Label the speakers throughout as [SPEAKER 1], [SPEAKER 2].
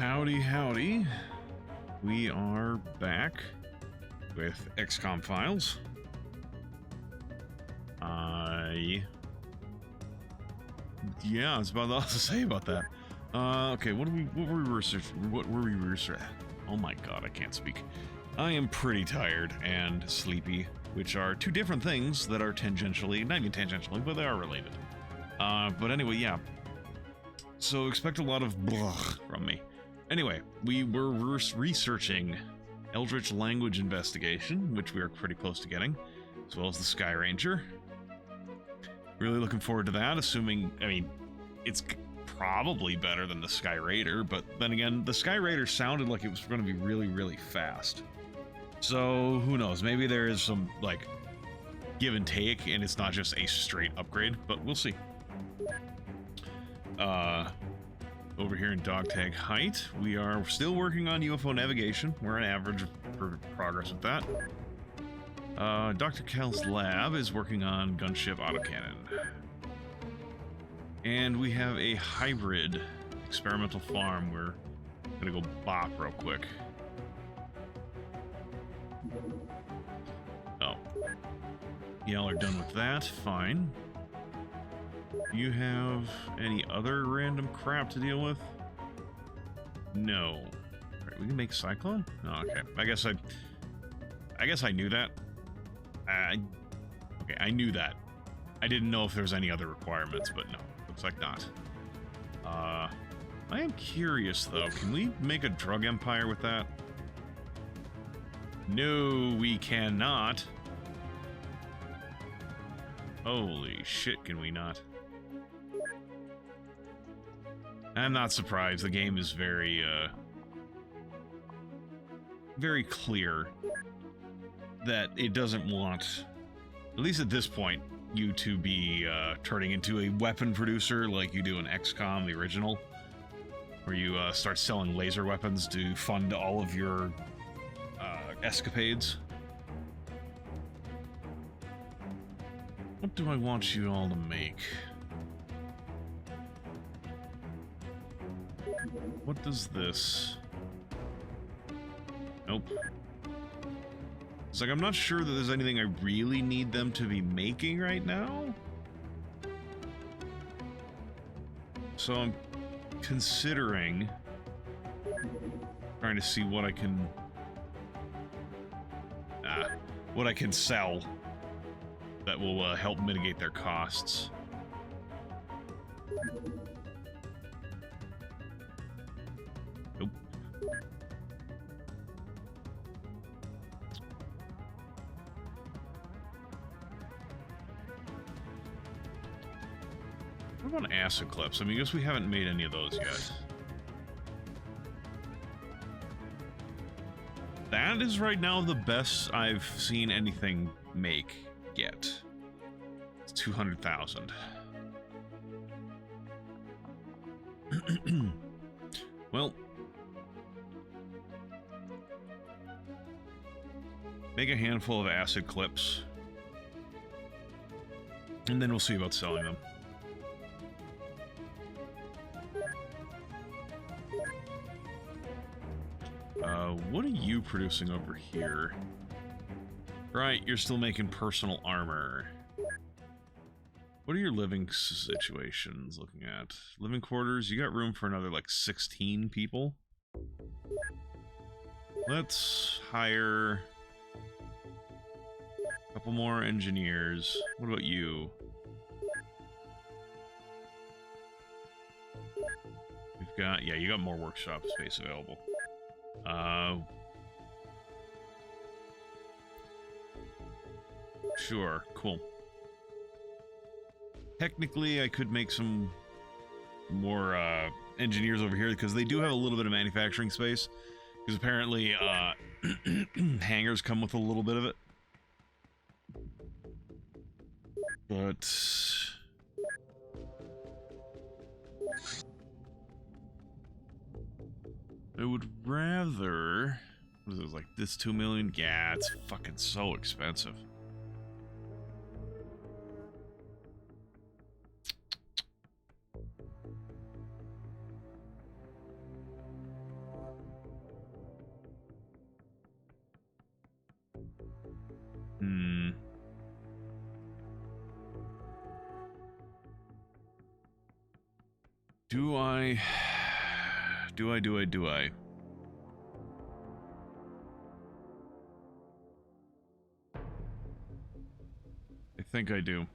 [SPEAKER 1] Howdy, howdy. We are back with XCOM files. Yeah, that's about all to say about that. Okay, what were we researching? Oh my god, I can't speak. I am pretty tired and sleepy, which are two different things that are tangentially, not even tangentially, but they are related. But anyway, yeah. So expect a lot of blah from me. Anyway, we were researching Eldritch Language Investigation, which we are pretty close to getting, as well as the Sky Ranger. Really looking forward to that, assuming, I mean, it's probably better than the Sky Raider, but then again, the Sky Raider sounded like it was going to be really, really fast. So, who knows, maybe there is some, like, give and take, and it's not just a straight upgrade, but we'll see. Over here in Dogtag Height, we are still working on UFO navigation. We're on average progress with that. Dr. Kel's lab is working on gunship autocannon. And we have a hybrid experimental farm. We're gonna go bop real quick. Oh. Y'all are done with that, fine. You have any other random crap to deal with? No. Right, we can make Cyclone? Oh, okay. I guess I knew that. Okay, I knew that. I didn't know if there was any other requirements, but no. Looks like not. I am curious, though. Can we make a drug empire with that? No, we cannot. Holy shit, can we not? I'm not surprised. The game is very, very clear that it doesn't want, at least at this point, you to be turning into a weapon producer like you do in XCOM, the original, where you start selling laser weapons to fund all of your escapades. What do I want you all to make? What does this? Nope. It's like, I'm not sure that there's anything I really need them to be making right now. So I'm considering trying to see what I can sell that will help mitigate their costs. Nope. What about acid clips? I mean, I guess we haven't made any of those yet. That is right now the best I've seen anything make yet. It's 200,000. Well, make a handful of acid clips, and then we'll see about selling them. What are you producing over here? Right, you're still making personal armor. What are your living situations looking at? Living quarters, you got room for another like 16 people? Let's hire a couple more engineers. What about you? We've got, yeah, you got more workshop space available. Sure, cool. Technically, I could make some more engineers over here because they do have a little bit of manufacturing space. Because apparently, hangars come with a little bit of it. But I would rather. What is it, like this 2 million? Yeah, it's fucking so expensive. Hmm. Do I? Do I? I think I do.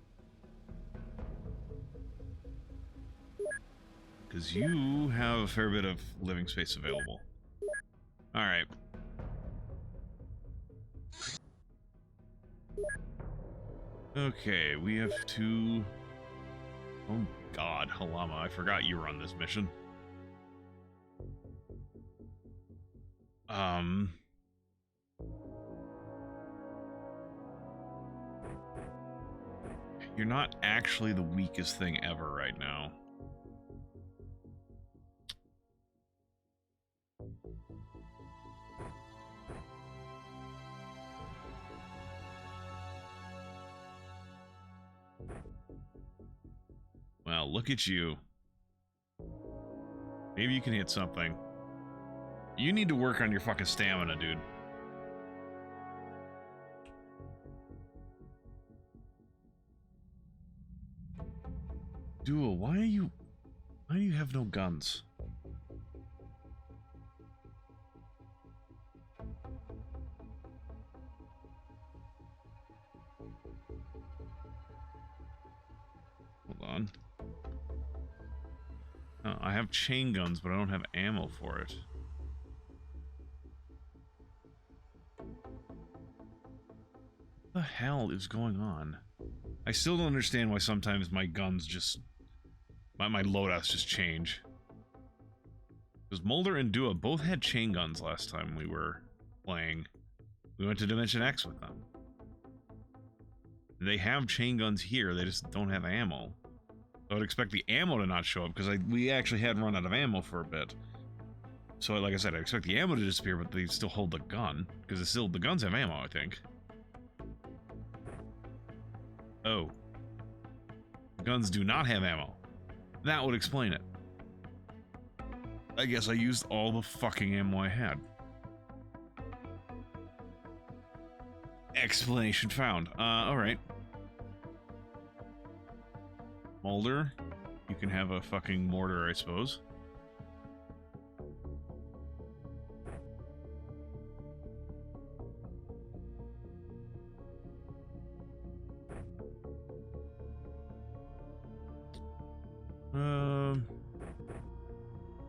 [SPEAKER 1] Because you have a fair bit of living space available. Alright. Okay, we have to... Oh god, Halama, I forgot you were on this mission. You're not actually the weakest thing ever right now. Well, look at you. Maybe you can hit something. You need to work on your fucking stamina, dude. Duel, why do you have no guns? Hold on. Oh, I have chain guns, but I don't have ammo for it. What the hell is going on? I still don't understand why sometimes my guns just... My loadouts just change. Because Mulder and Dua both had chain guns last time we were playing. We went to Dimension X with them. They have chain guns here, they just don't have ammo. I would expect the ammo to not show up, because we actually had run out of ammo for a bit. So, like I said, I expect the ammo to disappear, but they still hold the gun. Because the guns have ammo, I think. Oh. The guns do not have ammo. That would explain it. I guess I used all the fucking ammo I had. Explanation found. Alright. Mulder, you can have a fucking mortar, I suppose.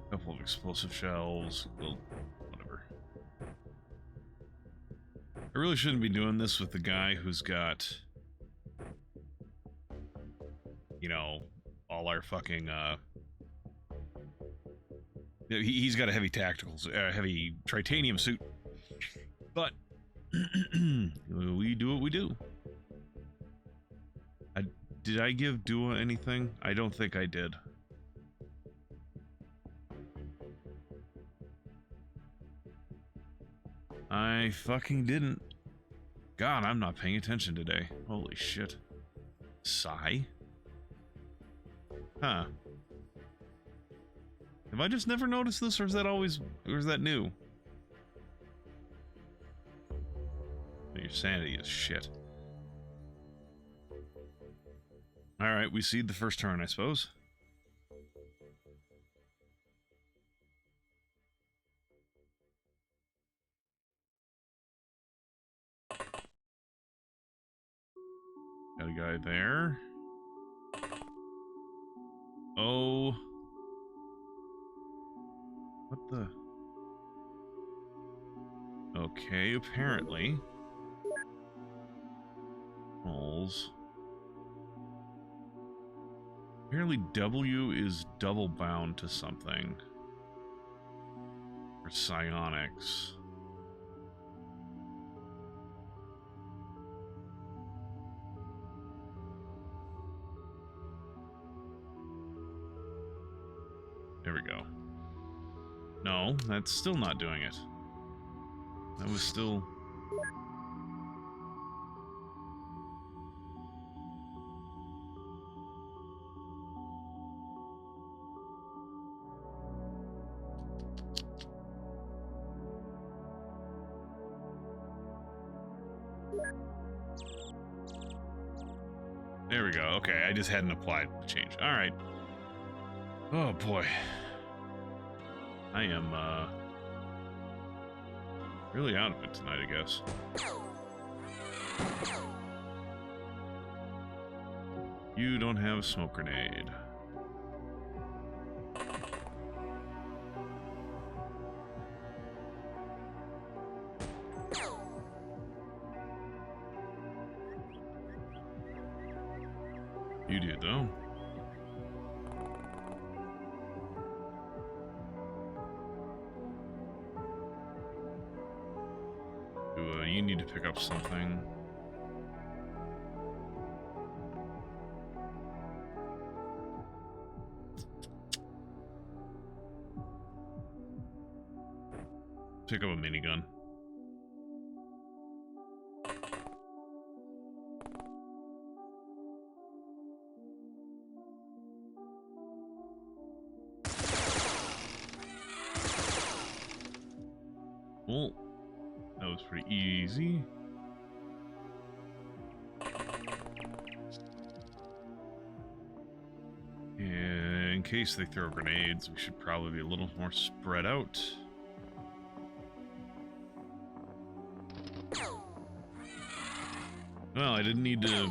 [SPEAKER 1] Couple of explosive shells. Well, whatever. I really shouldn't be doing this with the guy who's got, you know, all our fucking, he's got a heavy heavy titanium suit. But, we do what we do. Did I give Dua anything? I don't think I did. I fucking didn't. God, I'm not paying attention today. Holy shit. Sigh? Huh. Have I just never noticed this, or is that always... or is that new? Your sanity is shit. Alright, we seed the first turn, I suppose. Got a guy there. Oh. What the? Okay, apparently. Holes. Apparently W is double bound to something. Or psionics. There we go. No, that's still not doing it. That was still... There we go. Okay, I just hadn't applied the change. All right. Oh boy. I am really out of it tonight, I guess. You don't have a smoke grenade. You do, though. You need to pick up something. Pick up a minigun. Well, that was pretty easy. And in case they throw grenades, we should probably be a little more spread out. Well, I didn't need to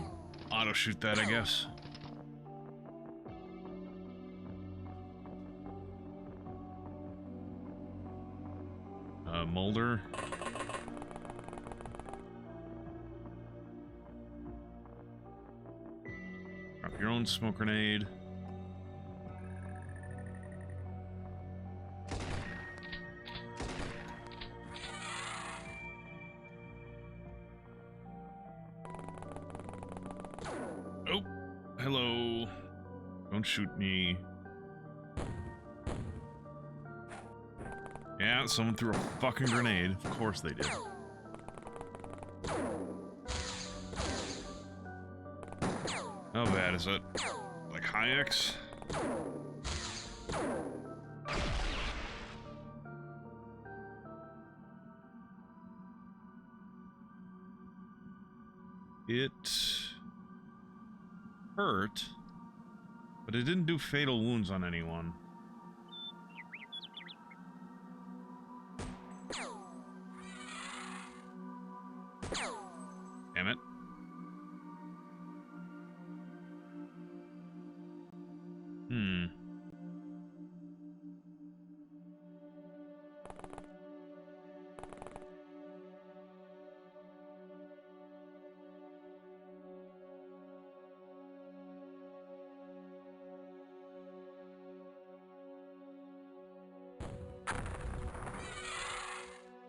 [SPEAKER 1] auto-shoot that, I guess. Mulder. Drop your own smoke grenade. Oh, hello. Don't shoot me. Yeah, someone threw a fucking grenade. Of course they did. How bad is it? Like Hayek's? It hurt, but it didn't do fatal wounds on anyone. Damn it.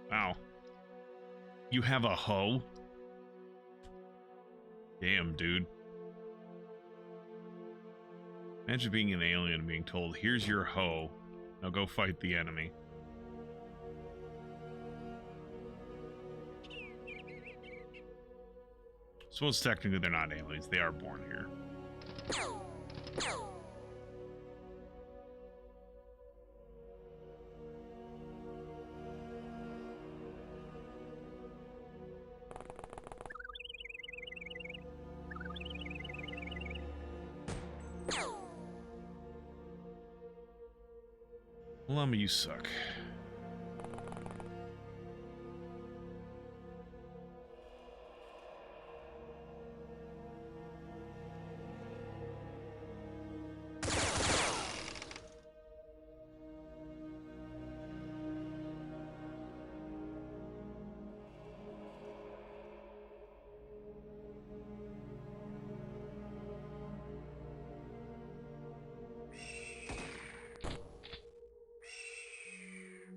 [SPEAKER 1] Wow. You have a hoe? Damn, dude. Imagine being an alien and being told, here's your hoe. Now go fight the enemy. Suppose technically they're not aliens, they are born here. Llama, you suck.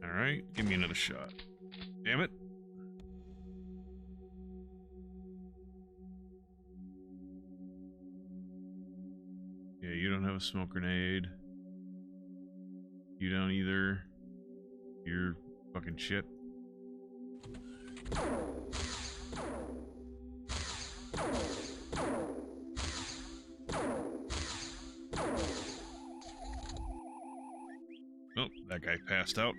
[SPEAKER 1] Alright, give me another shot. Damn it. Yeah, you don't have a smoke grenade. You don't either. You're fucking shit. Oh, that guy passed out.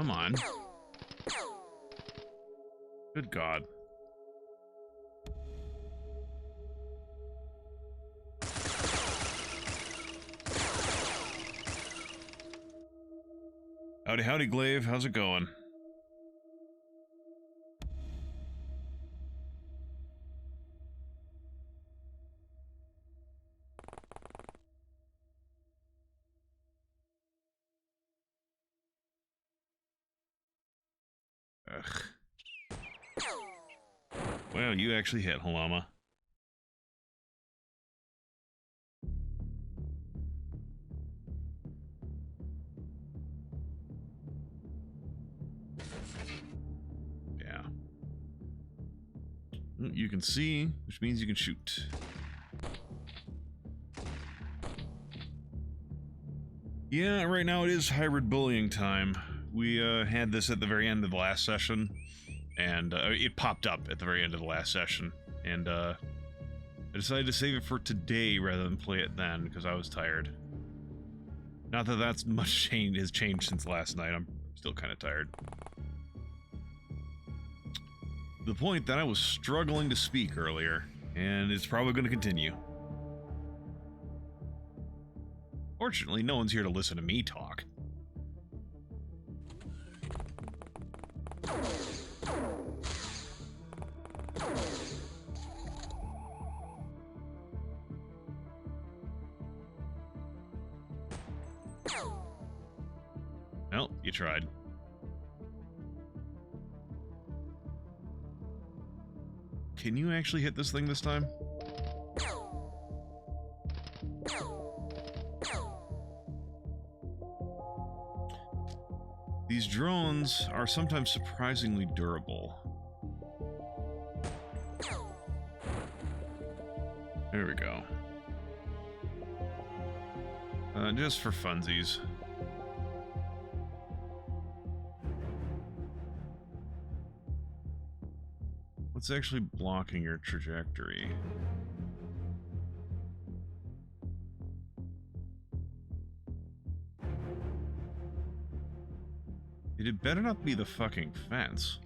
[SPEAKER 1] come on. Good God. Howdy, howdy, Glaive. How's it going? Ugh. Well, you actually hit, Halama. Yeah. Well, you can see, which means you can shoot. Yeah, right now it is hybrid bullying time. We had this at the very end of the last session, and it popped up at the very end of the last session, and I decided to save it for today rather than play it then, because I was tired. Not that that's much has changed since last night, I'm still kind of tired. The point that I was struggling to speak earlier, and it's probably going to continue. Fortunately, no one's here to listen to me talk. Well, you tried. Can you actually hit this thing this time? These drones are sometimes surprisingly durable. There we go. Just for funsies. What's actually blocking your trajectory? It better not be the fucking fence.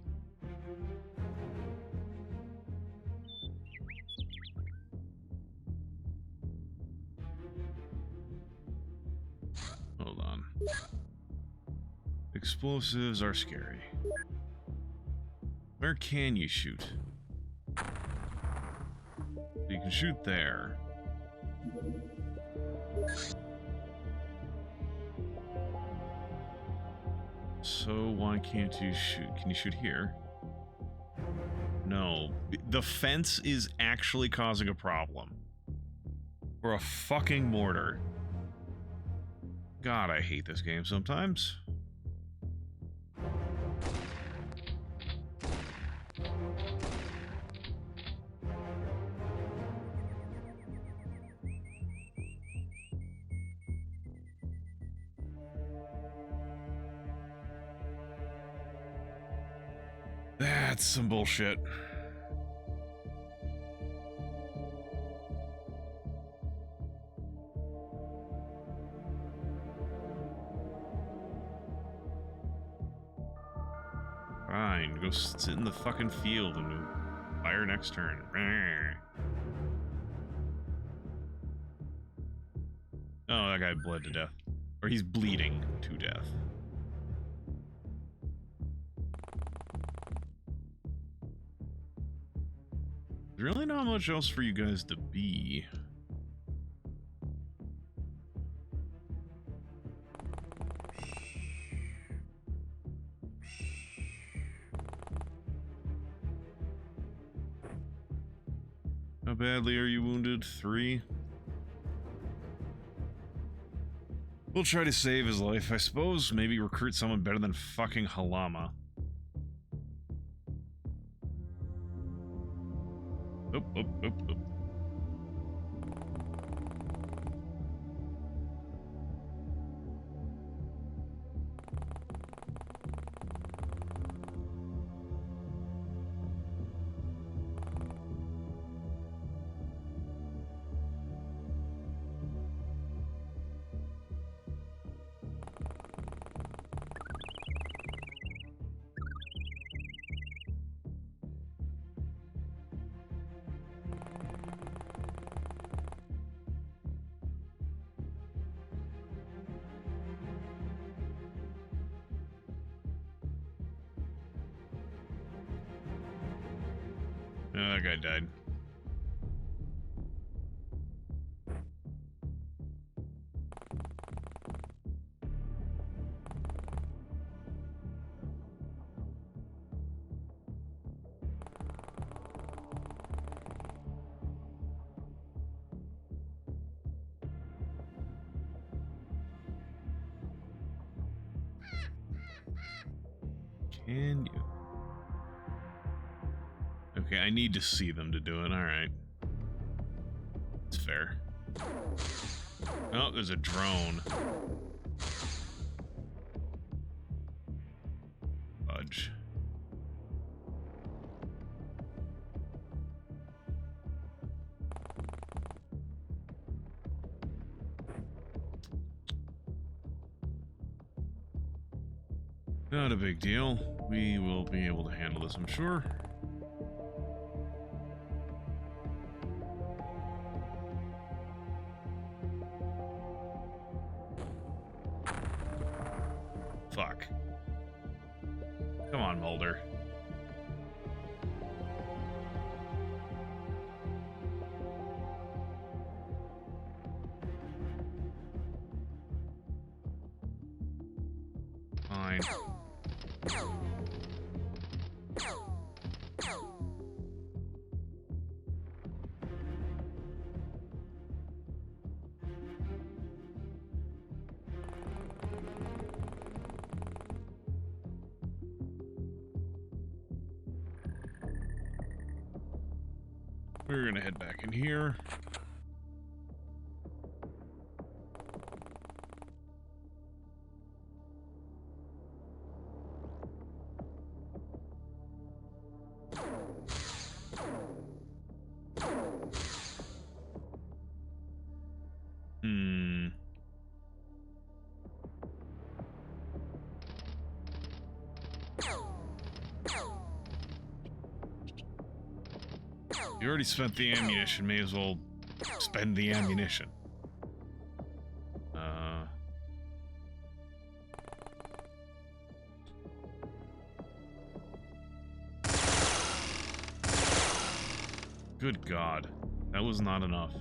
[SPEAKER 1] Hold on. Explosives are scary. Where can you shoot? You can shoot there. So why can't you shoot? Can you shoot here? No. The fence is actually causing a problem. For a fucking mortar. God, I hate this game sometimes. That's some bullshit. Fine, go sit in the fucking field and fire next turn. Oh, that guy bled to death. Or he's bleeding to death. There's really not much else for you guys to be. How badly are you wounded? 3? We'll try to save his life, I suppose. Maybe recruit someone better than fucking Halama. Oop, oop, oop, oop. Oh, that guy died. Can you? Okay, I need to see them to do it. Alright. It's fair. Oh, there's a drone. Fudge. Not a big deal. We will be able to handle this, I'm sure. Fuck. Come on, Mulder. Fine. We're gonna head back in here. You already spent the ammunition, may as well spend the ammunition. Good God, that was not enough.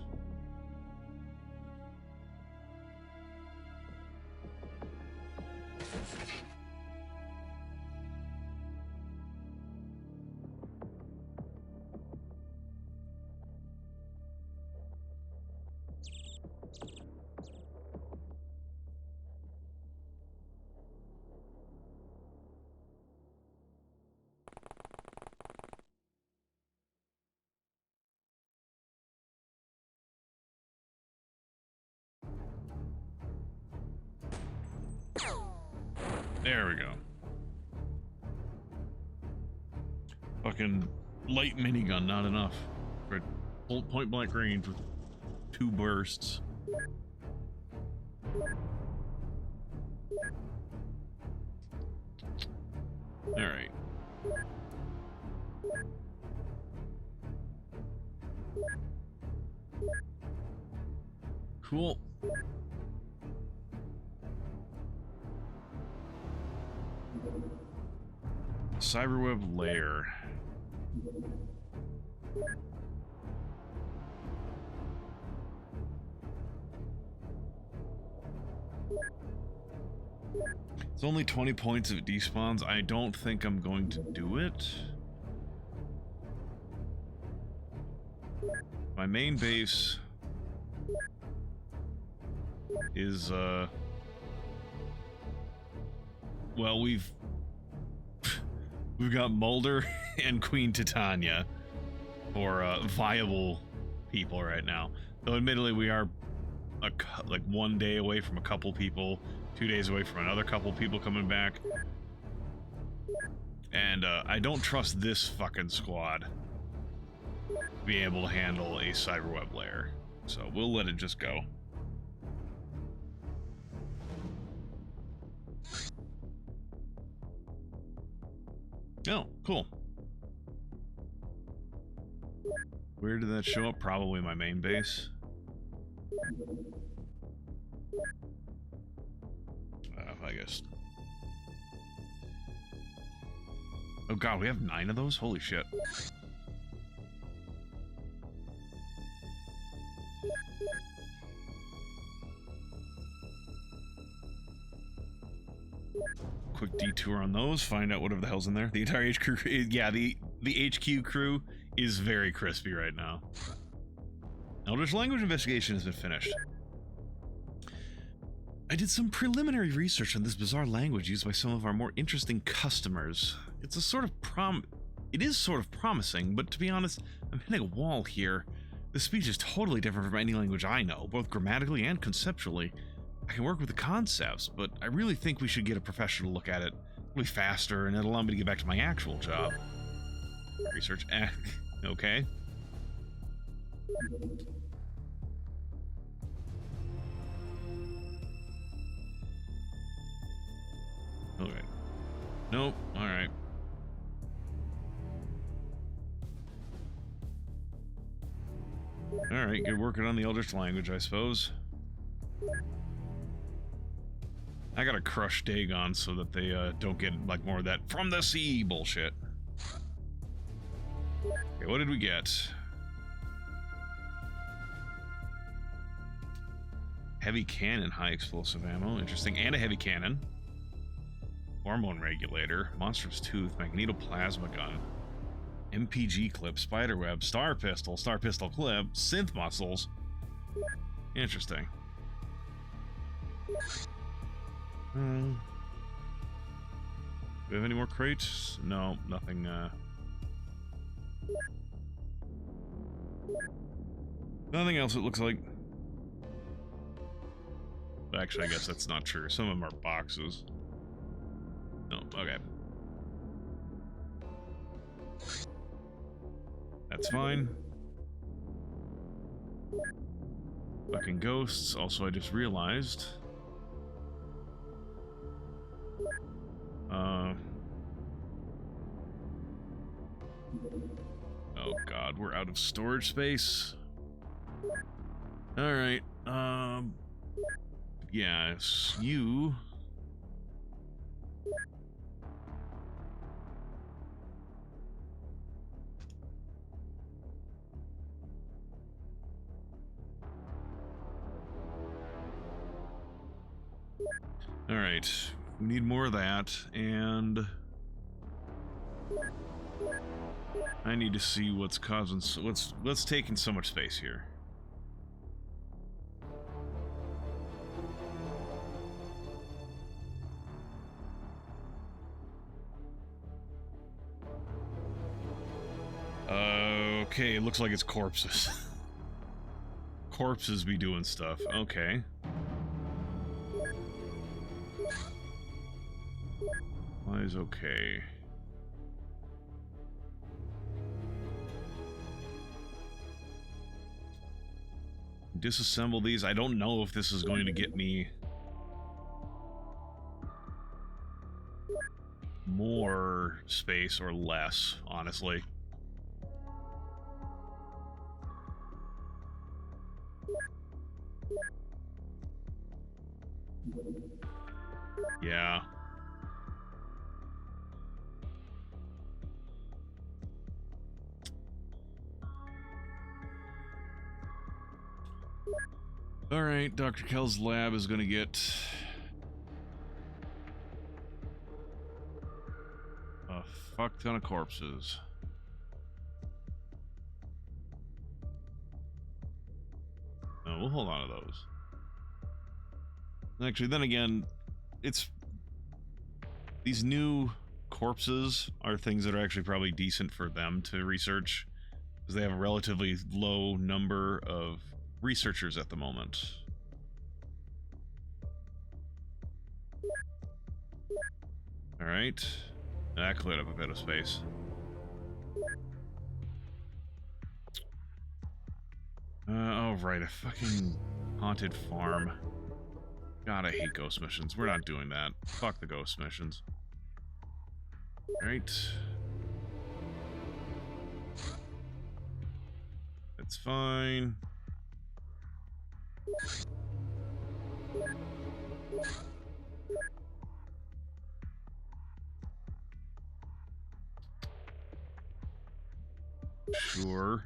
[SPEAKER 1] There we go. Fucking light minigun, not enough. For point blank range with 2 bursts. Alright. Cool. Cyberweb layer. It's only 20 points if it despawns. I don't think I'm going to do it. My main base is, well, we've got Mulder and Queen Titania for viable people right now. Though admittedly we are like 1 day away from a couple people, 2 days away from another couple people coming back. And I don't trust this fucking squad to be able to handle a cyberweb layer. So we'll let it just go. Oh, cool. Where did that show up? Probably my main base. I guess. Oh god, we have 9 of those? Holy shit. Quick detour on those, find out whatever the hell's in there. The entire HQ crew, yeah, the HQ crew is very crispy right now. Eldritch language investigation has been finished. I did some preliminary research on this bizarre language used by some of our more interesting customers. It is sort of promising, but to be honest, I'm hitting a wall here. The speech is totally different from any language I know, both grammatically and conceptually. I can work with the concepts, but I really think we should get a professional look at it. It'll be faster, and it'll allow me to get back to my actual job. Research, okay. Okay. Nope, alright. Alright, good working on the Eldritch language, I suppose. I gotta crush Dagon so that they don't get like more of that from the sea bullshit. Okay, what did we get? Heavy cannon, high explosive ammo, interesting, and a heavy cannon. Hormone regulator, monstrous tooth, magnetoplasma gun, MPG clip, spiderweb, star pistol clip, synth muscles. Interesting. Do we have any more crates? No, nothing, nothing else, it looks like. Actually, I guess that's not true. Some of them are boxes. No, okay. That's fine. Fucking ghosts. Also, I just realized... oh god, we're out of storage space. Alright, yes, you... Alright, we need more of that, and... I need to see what's causing... what's taking so much space here. Okay, it looks like it's corpses. Corpses be doing stuff. Okay. Why is okay? Disassemble these. I don't know if this is going to get me more space or less, honestly. Yeah. Alright, Dr. Kell's lab is gonna get a fuck ton of corpses. No, we'll hold on to those. Actually, then again, it's... these new corpses are things that are actually probably decent for them to research, because they have a relatively low number of researchers at the moment. Alright. That cleared up a bit of space. Oh right, a fucking haunted farm. God, I hate ghost missions. We're not doing that. Fuck the ghost missions. Alright. That's fine. Sure.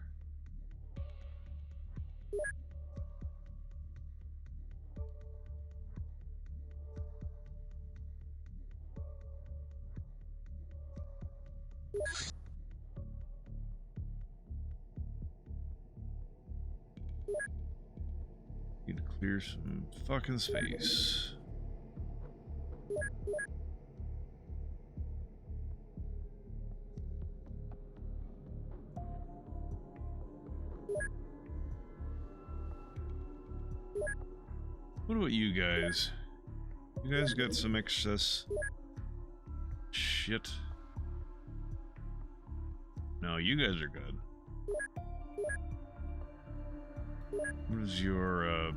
[SPEAKER 1] Clear some fucking space. What about you guys? You guys got some excess shit? No, you guys are good. What is your, oh.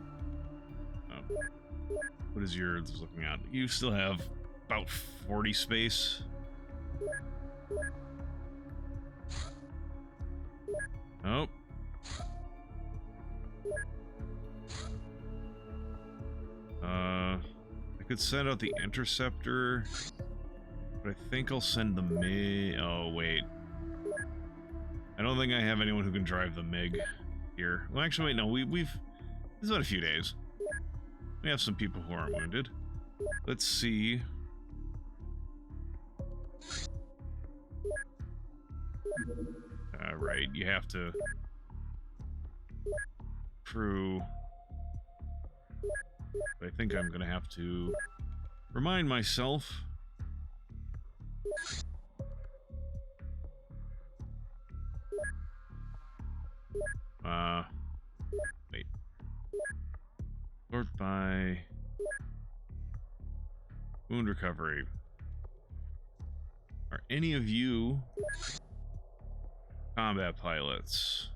[SPEAKER 1] What is yours looking at? You still have about 40 space. Oh. I could send out the interceptor, but I think I'll send the MiG. Oh, wait. I don't think I have anyone who can drive the MiG here. Well, actually, wait, no, we've... It's been a few days. We have some people who aren't wounded. Let's see. Right, you have to... Crew... But I think I'm gonna have to remind myself. Wait. Sort by wound recovery. Are any of you combat pilots?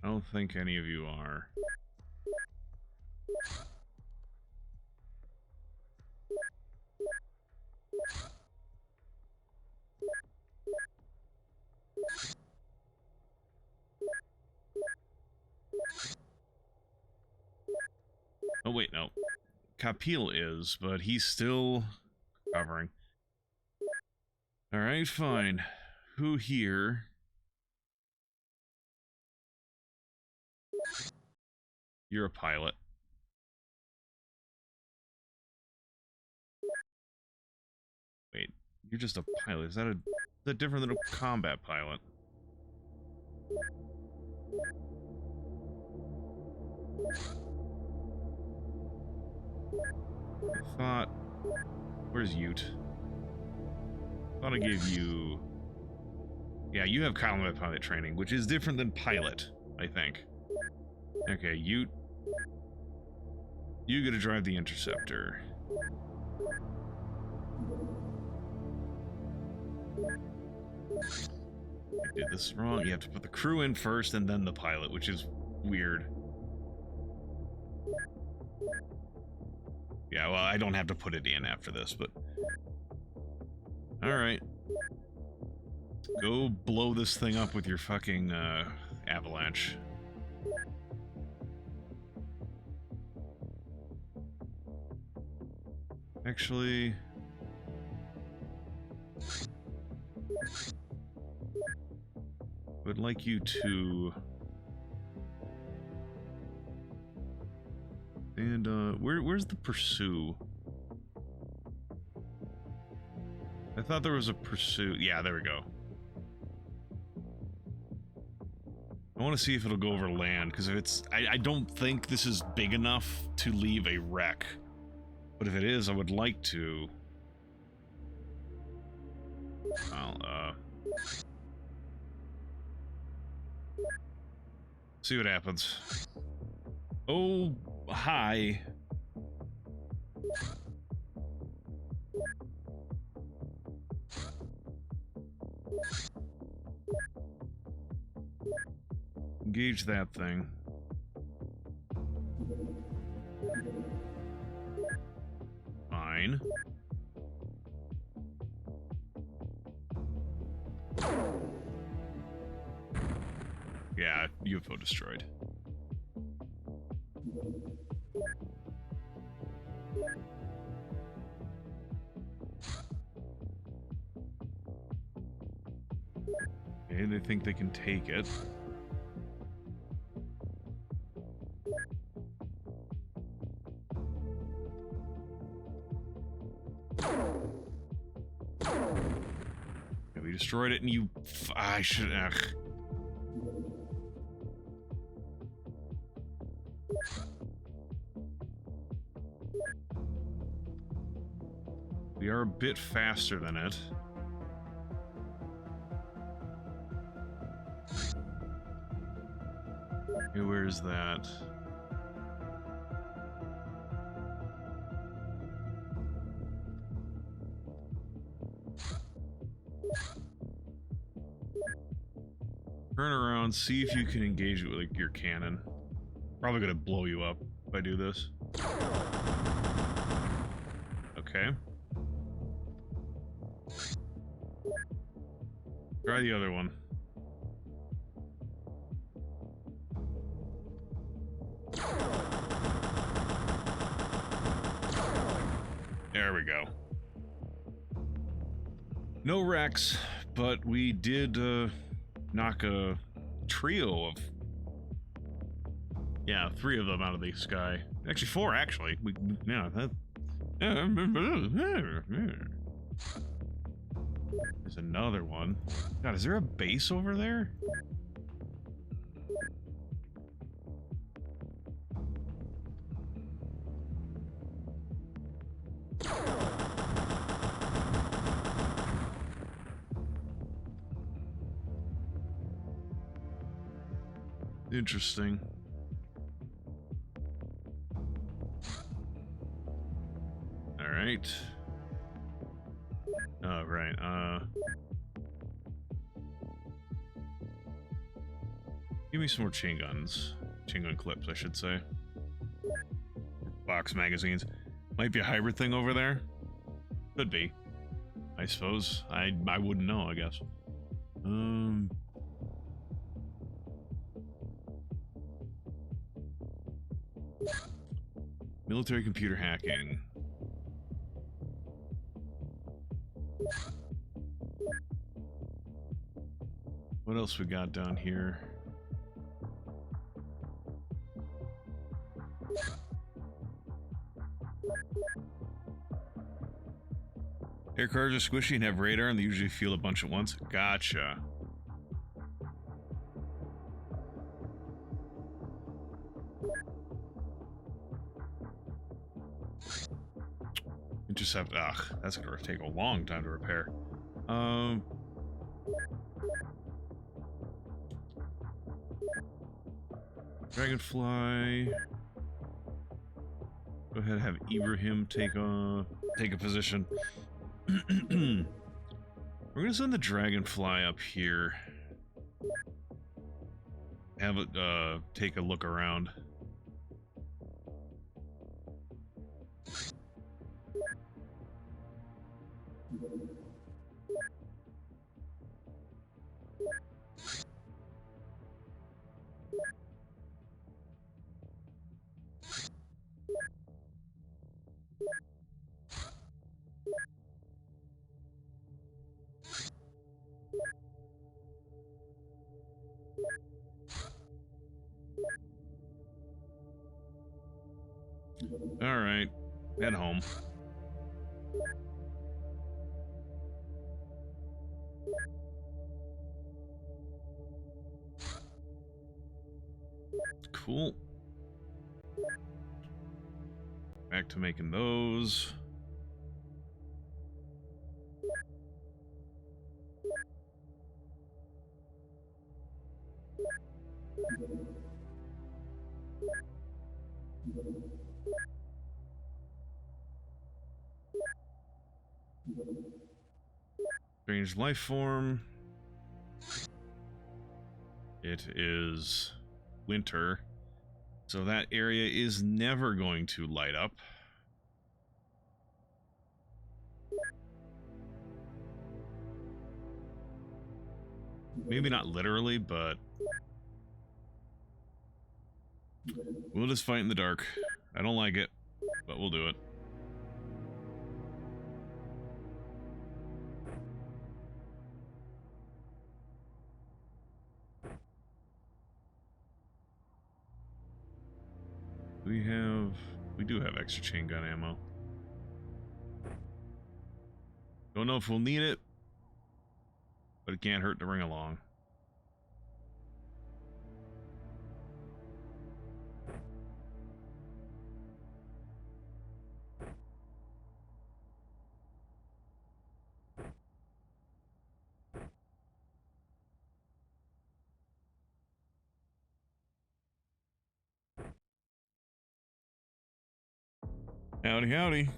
[SPEAKER 1] I don't think any of you are. Oh wait, no. Kapil is, but he's still covering. Alright, fine. Who here? You're a pilot. Wait, you're just a pilot. Is that different than a combat pilot? I thought... Where's Ute? I thought I gave you... Yeah, you have combat pilot training, which is different than pilot, I think. Okay, Ute. You gotta drive the interceptor. I did this wrong. You have to put the crew in first and then the pilot, which is weird. Yeah, well, I don't have to put it in after this, but... Alright. Go blow this thing up with your fucking, avalanche. Actually... would like you to... And, where's the pursue? I thought there was a pursuit. Yeah, there we go. I want to see if it'll go over land, because if it's... I don't think this is big enough to leave a wreck. But if it is, I would like to... Well, see what happens. Oh, hi. Engage that thing. Fine. Yeah, UFO destroyed. Okay, they think they can take it. Yeah, destroyed it, and you... I should... Ugh. We are a bit faster than it. Okay, where is that? Turn around, see if you can engage it with like, your cannon. Probably gonna blow you up if I do this. Okay. Try the other one. There we go. No wrecks, but we did knock a trio of... Yeah, 3 of them out of the sky. Actually, 4, actually. Yeah, that... There's another one. God, is there a base over there? Interesting. All right. Oh, right. Give me some more chain guns. Chain gun clips, I should say. Box magazines. Might be a hybrid thing over there. Could be. I suppose. I wouldn't know, I guess. Military computer hacking. What else we got down here? Air cars are squishy and have radar, and they usually feel a bunch at once. Gotcha. Intercept. Ugh, that's gonna take a long time to repair. Dragonfly. Go ahead and have Ibrahim take a position. We're gonna send the Dragonfly up here. Have it take a look around. All right, head home. Cool. Back to making those. Strange life form. It is winter, so that area is never going to light up. Maybe not literally, but we'll just fight in the dark. I don't like it, but we'll do it. We do have extra chain gun ammo. Don't know if we'll need it. but it can't hurt to bring along. Howdy, howdy.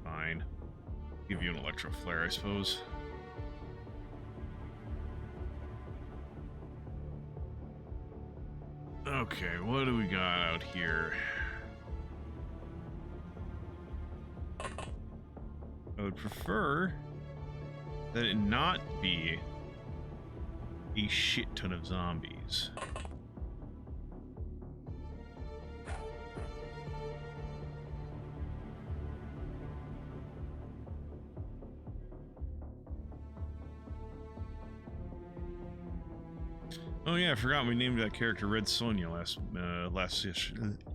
[SPEAKER 1] Fine. Give you an electro flare, I suppose. Okay, what do we got out here? I would prefer that it not be a shit ton of zombies. Oh yeah, I forgot we named that character Red Sonja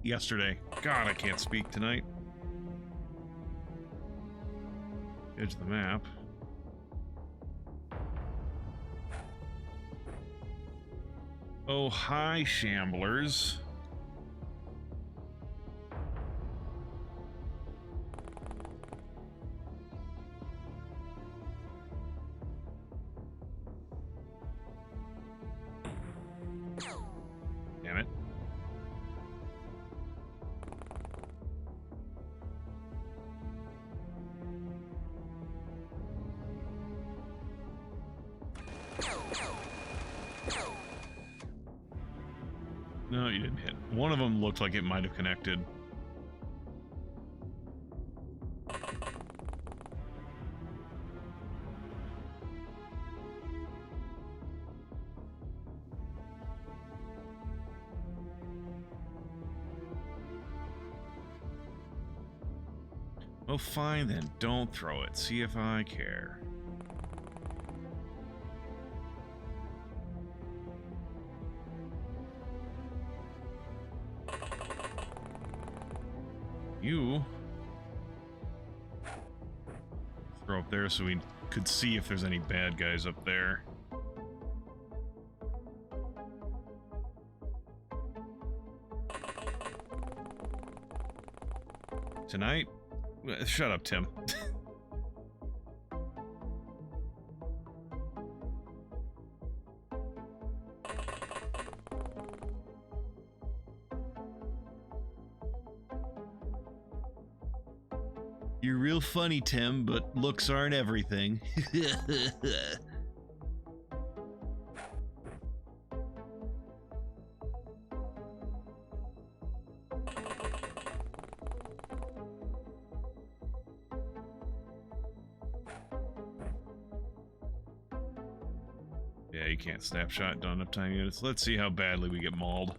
[SPEAKER 1] yesterday. God, I can't speak tonight. Edge of the map. Oh, hi, Shamblers. Damn it. No, you didn't hit. One of them looked like it might have connected. Well, fine then. Don't throw it. See if I care. You throw up there so we could see if there's any bad guys up there. Tonight? Shut up, Tim. You're real funny, Tim, but looks aren't everything. Yeah, you can't snapshot done up time units. Let's see how badly we get mauled.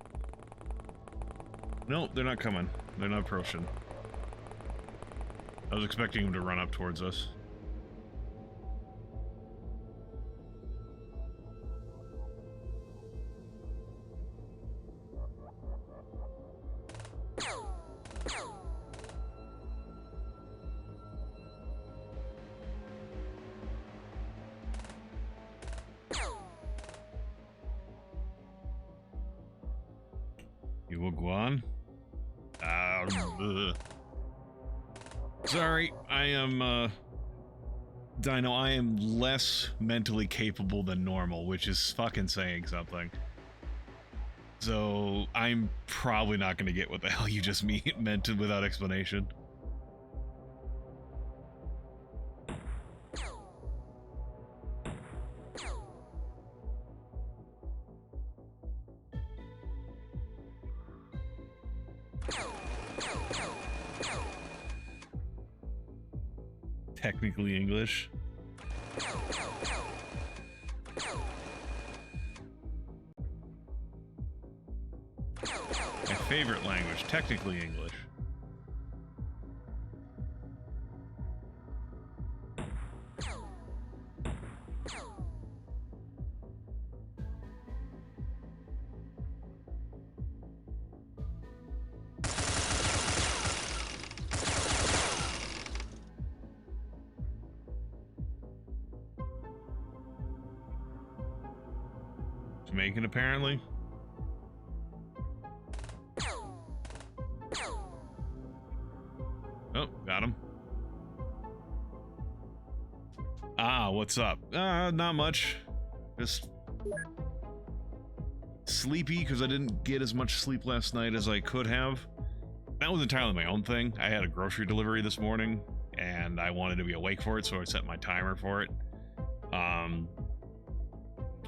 [SPEAKER 1] Nope, they're not coming. They're not approaching. I was expecting him to run up towards us. You will go on? Sorry, I am, Dino, I am less mentally capable than normal, which is fucking saying something. So, I'm probably not gonna get what the hell you just meant without explanation. Technically English. My favorite language, technically English. Jamaican, apparently. Oh, got him. Ah, what's up? Not much. Just sleepy because I didn't get as much sleep last night as I could have. That was entirely my own thing. I had a grocery delivery this morning, and I wanted to be awake for it, so I set my timer for it.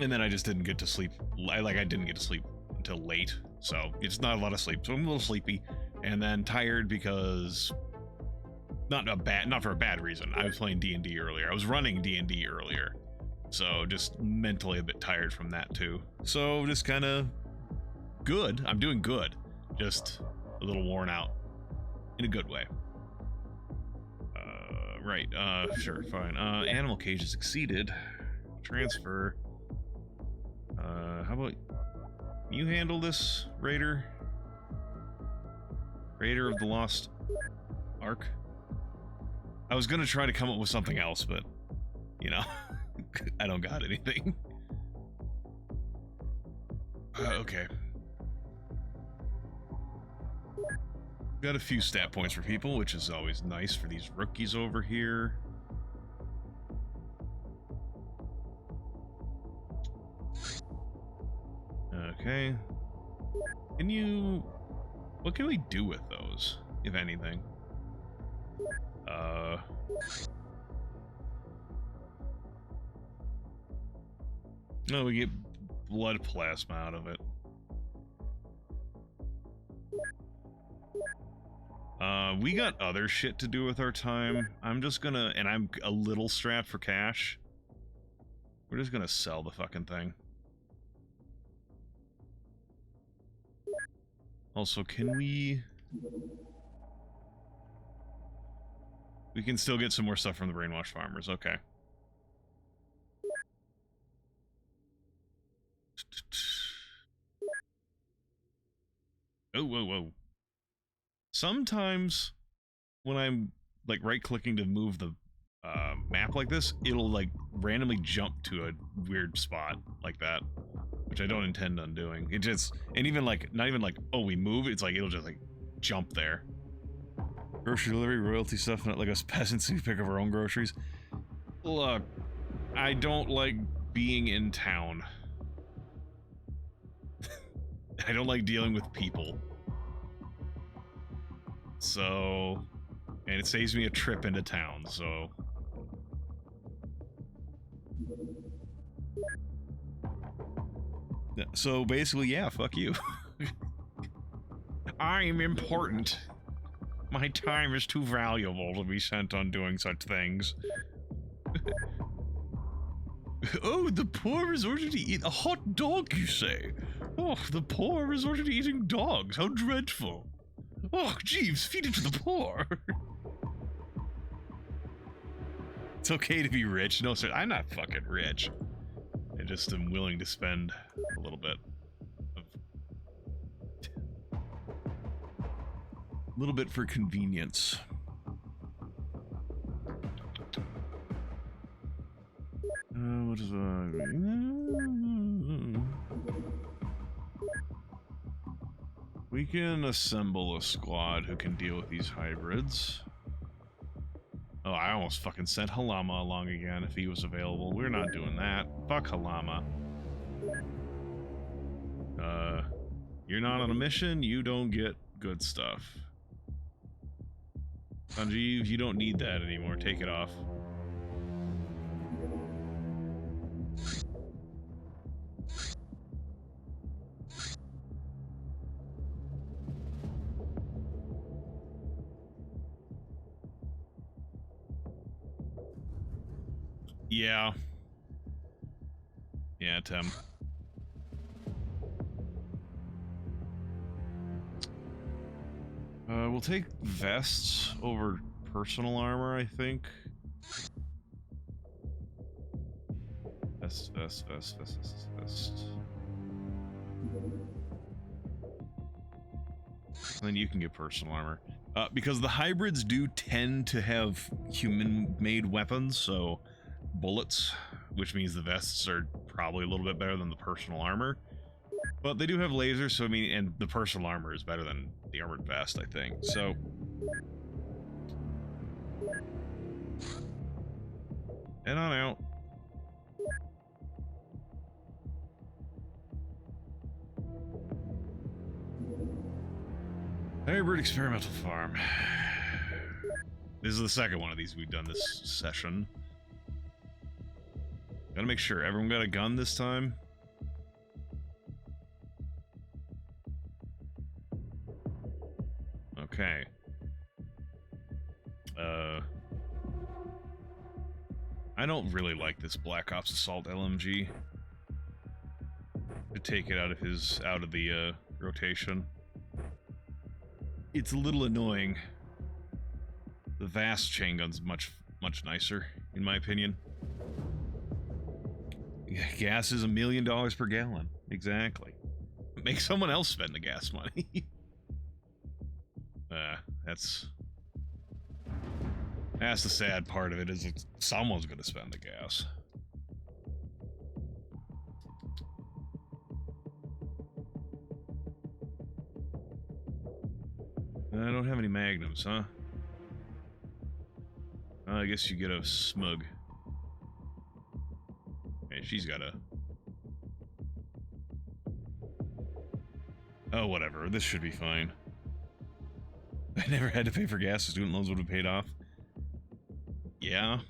[SPEAKER 1] And then I just didn't get to sleep. I didn't get to sleep until late, so it's not a lot of sleep. So I'm a little sleepy, and then tired because not for a bad reason. I was playing D&D earlier. I was running D&D earlier, so just mentally a bit tired from that too. So just kind of good. I'm doing good, just a little worn out in a good way. Right. Sure. Fine. Animal cages exceeded. Transfer. How about you handle this, Raider? Raider of the Lost Ark? I was gonna try to come up with something else, but, you know, I don't got anything. Okay. Got a few stat points for people, which is always nice for these rookies over here. Okay. What can we do with those, if anything? No, we get blood plasma out of it. We got other shit to do with our time. I'm just gonna, and I'm a little strapped for cash. We're just gonna sell the fucking thing. Also, can we can still get some more stuff from the brainwashed farmers, okay. Oh, whoa, whoa. Sometimes when I'm like right-clicking to move the map like this, it'll like randomly jump to a weird spot like that, which I don't intend on doing. It just, and even like, not even like, oh, we move, it's like, it'll just like jump there. Grocery delivery, royalty stuff, not like us peasants who pick up our own groceries. Look, I don't like being in town. I don't like dealing with people. So, and it saves me a trip into town, so. So basically, yeah, fuck you. I'm important. My time is too valuable to be spent on doing such things. Oh, the poor resorted to eat a hot dog, you say? Oh, the poor resorted to eating dogs. How dreadful. Oh, Jeeves, feed it to the poor. It's okay to be rich. No, sir, I'm not fucking rich. I just am willing to spend a little bit. A little bit for convenience. What is we can assemble a squad who can deal with these hybrids. Oh, I almost fucking sent Halama along again if he was available. We're not doing that. Fuck Halama. You're not on a mission, you don't get good stuff. Sanjeev, you don't need that anymore. Take it off. Yeah. Yeah, Tim. We'll take vests over personal armor, I think. Vest. And then you can get personal armor. Because the hybrids do tend to have human-made weapons, so bullets, which means the vests are probably a little bit better than the personal armor. But they do have lasers, so I mean, and the personal armor is better than the armored vest, I think. So head on out. Hybrid Experimental Farm. This is the second one of these we've done this session. Gotta make sure everyone got a gun this time. Okay. I don't really like this Black Ops Assault LMG. To take it out of the rotation. It's a little annoying. The Vast chain gun's much nicer, in my opinion. Gas is $1 million per gallon. Exactly. Make someone else spend the gas money. That's the sad part of it, is that someone's gonna spend the gas. I don't have any magnums, huh? I guess you get a smug. Hey, she's got a... Oh, whatever. This should be fine. I never had to pay for gas. The student loans would have paid off. Yeah.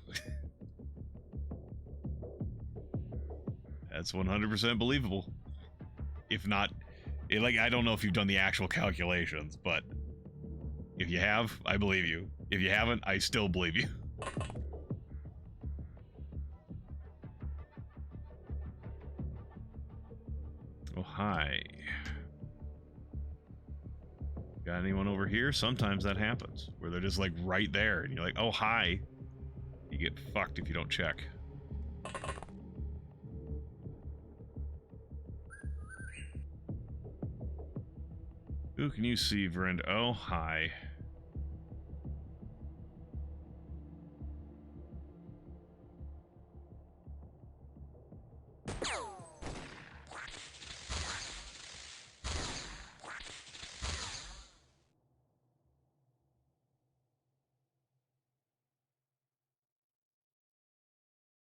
[SPEAKER 1] That's 100% believable. If not... like, I don't know if you've done the actual calculations, but... if you have, I believe you. If you haven't, I still believe you. Oh, hi. Got anyone over here? Sometimes that happens, where they're just like right there, and you're like, oh, hi. You get fucked if you don't check. Who can you see, Verinda? Oh, hi.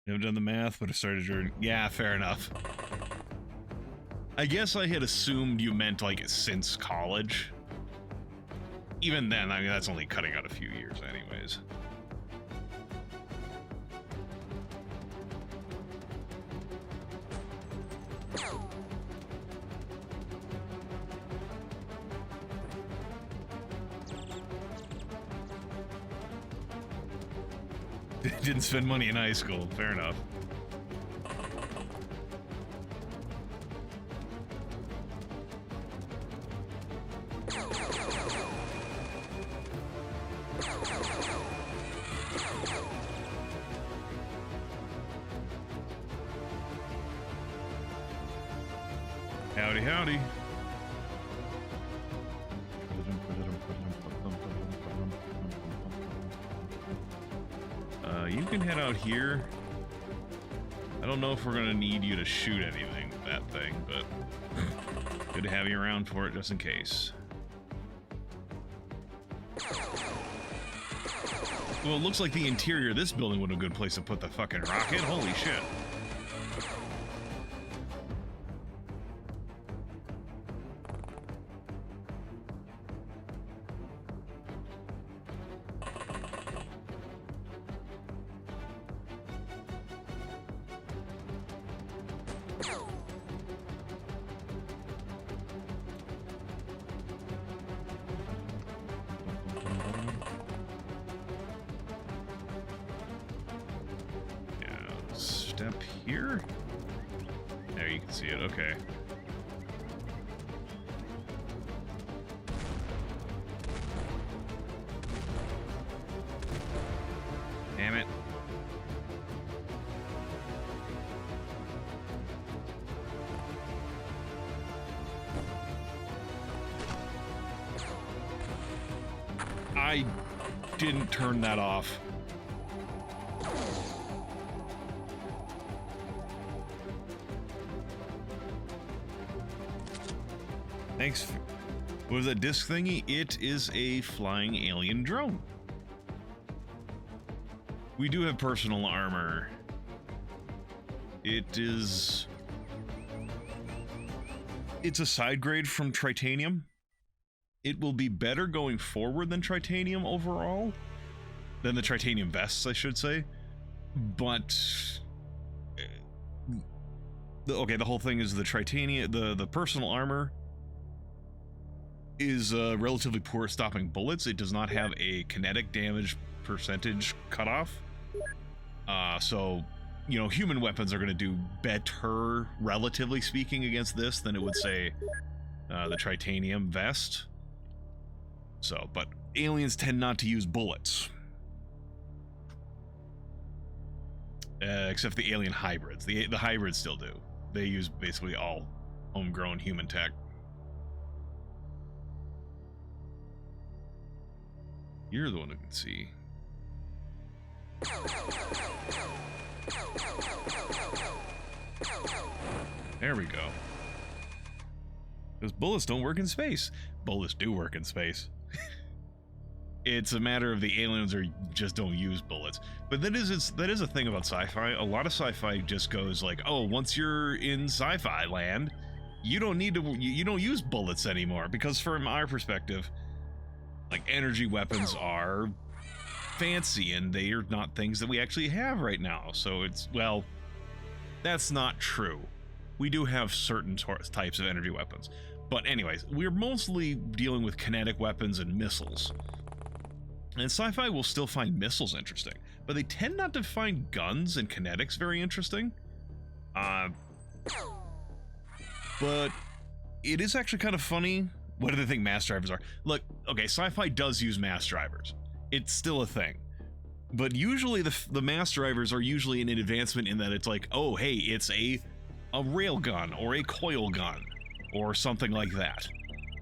[SPEAKER 1] Never done the math, but I started journey. Yeah, fair enough. I guess I had assumed you meant, like, since college. Even then, I mean, that's only cutting out a few years anyways. Didn't spend money in high school. Fair enough. Howdy, howdy. You can head out here. I don't know if we're gonna need you to shoot anything with that thing, but good to have you around for it just in case. Well, it looks like the interior of this building would be a good place to put the fucking rocket. Holy shit. step here? There, you can see it. Okay. Damn it. I didn't turn that off. Thanks. What was that disc thingy? It is a flying alien drone. We do have personal armor. It's a side grade from Tritanium. It will be better going forward than Tritanium overall. Than the Tritanium vests, I should say. But okay, the whole thing is the Tritanium, the personal armor is relatively poor at stopping bullets. It does not have a kinetic damage percentage cutoff. So, you know, human weapons are going to do better, relatively speaking, against this than it would say the Tritanium vest. So, but aliens tend not to use bullets. Except the alien hybrids. The hybrids still do. They use basically all homegrown human tech. You're the one who can see. There we go. Because bullets don't work in space. Bullets do work in space. It's a matter of the aliens or just don't use bullets. But that is a thing about sci-fi. A lot of sci-fi just goes like, oh, once you're in sci-fi land, you don't need to, you don't use bullets anymore. Because from our perspective, like, energy weapons are fancy and they are not things that we actually have right now. So it's, well, that's not true. We do have certain types of energy weapons. But anyways, we're mostly dealing with kinetic weapons and missiles. And sci-fi will still find missiles interesting, but they tend not to find guns and kinetics very interesting. But it is actually kind of funny. What do they think mass drivers are? Look, okay, sci-fi does use mass drivers. It's still a thing. But usually the mass drivers are usually an advancement in that it's like, oh, hey, it's a rail gun or a coil gun or something like that.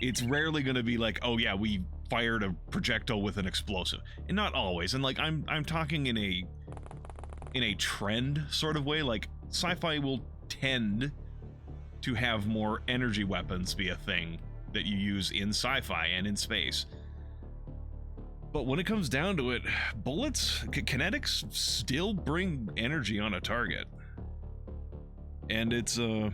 [SPEAKER 1] It's rarely going to be like, oh yeah, we fired a projectile with an explosive. And not always. And like, I'm talking in a trend sort of way. Like, sci-fi will tend to have more energy weapons be a thing that you use in sci-fi and in space. But when it comes down to it, bullets, kinetics still bring energy on a target. And it's, too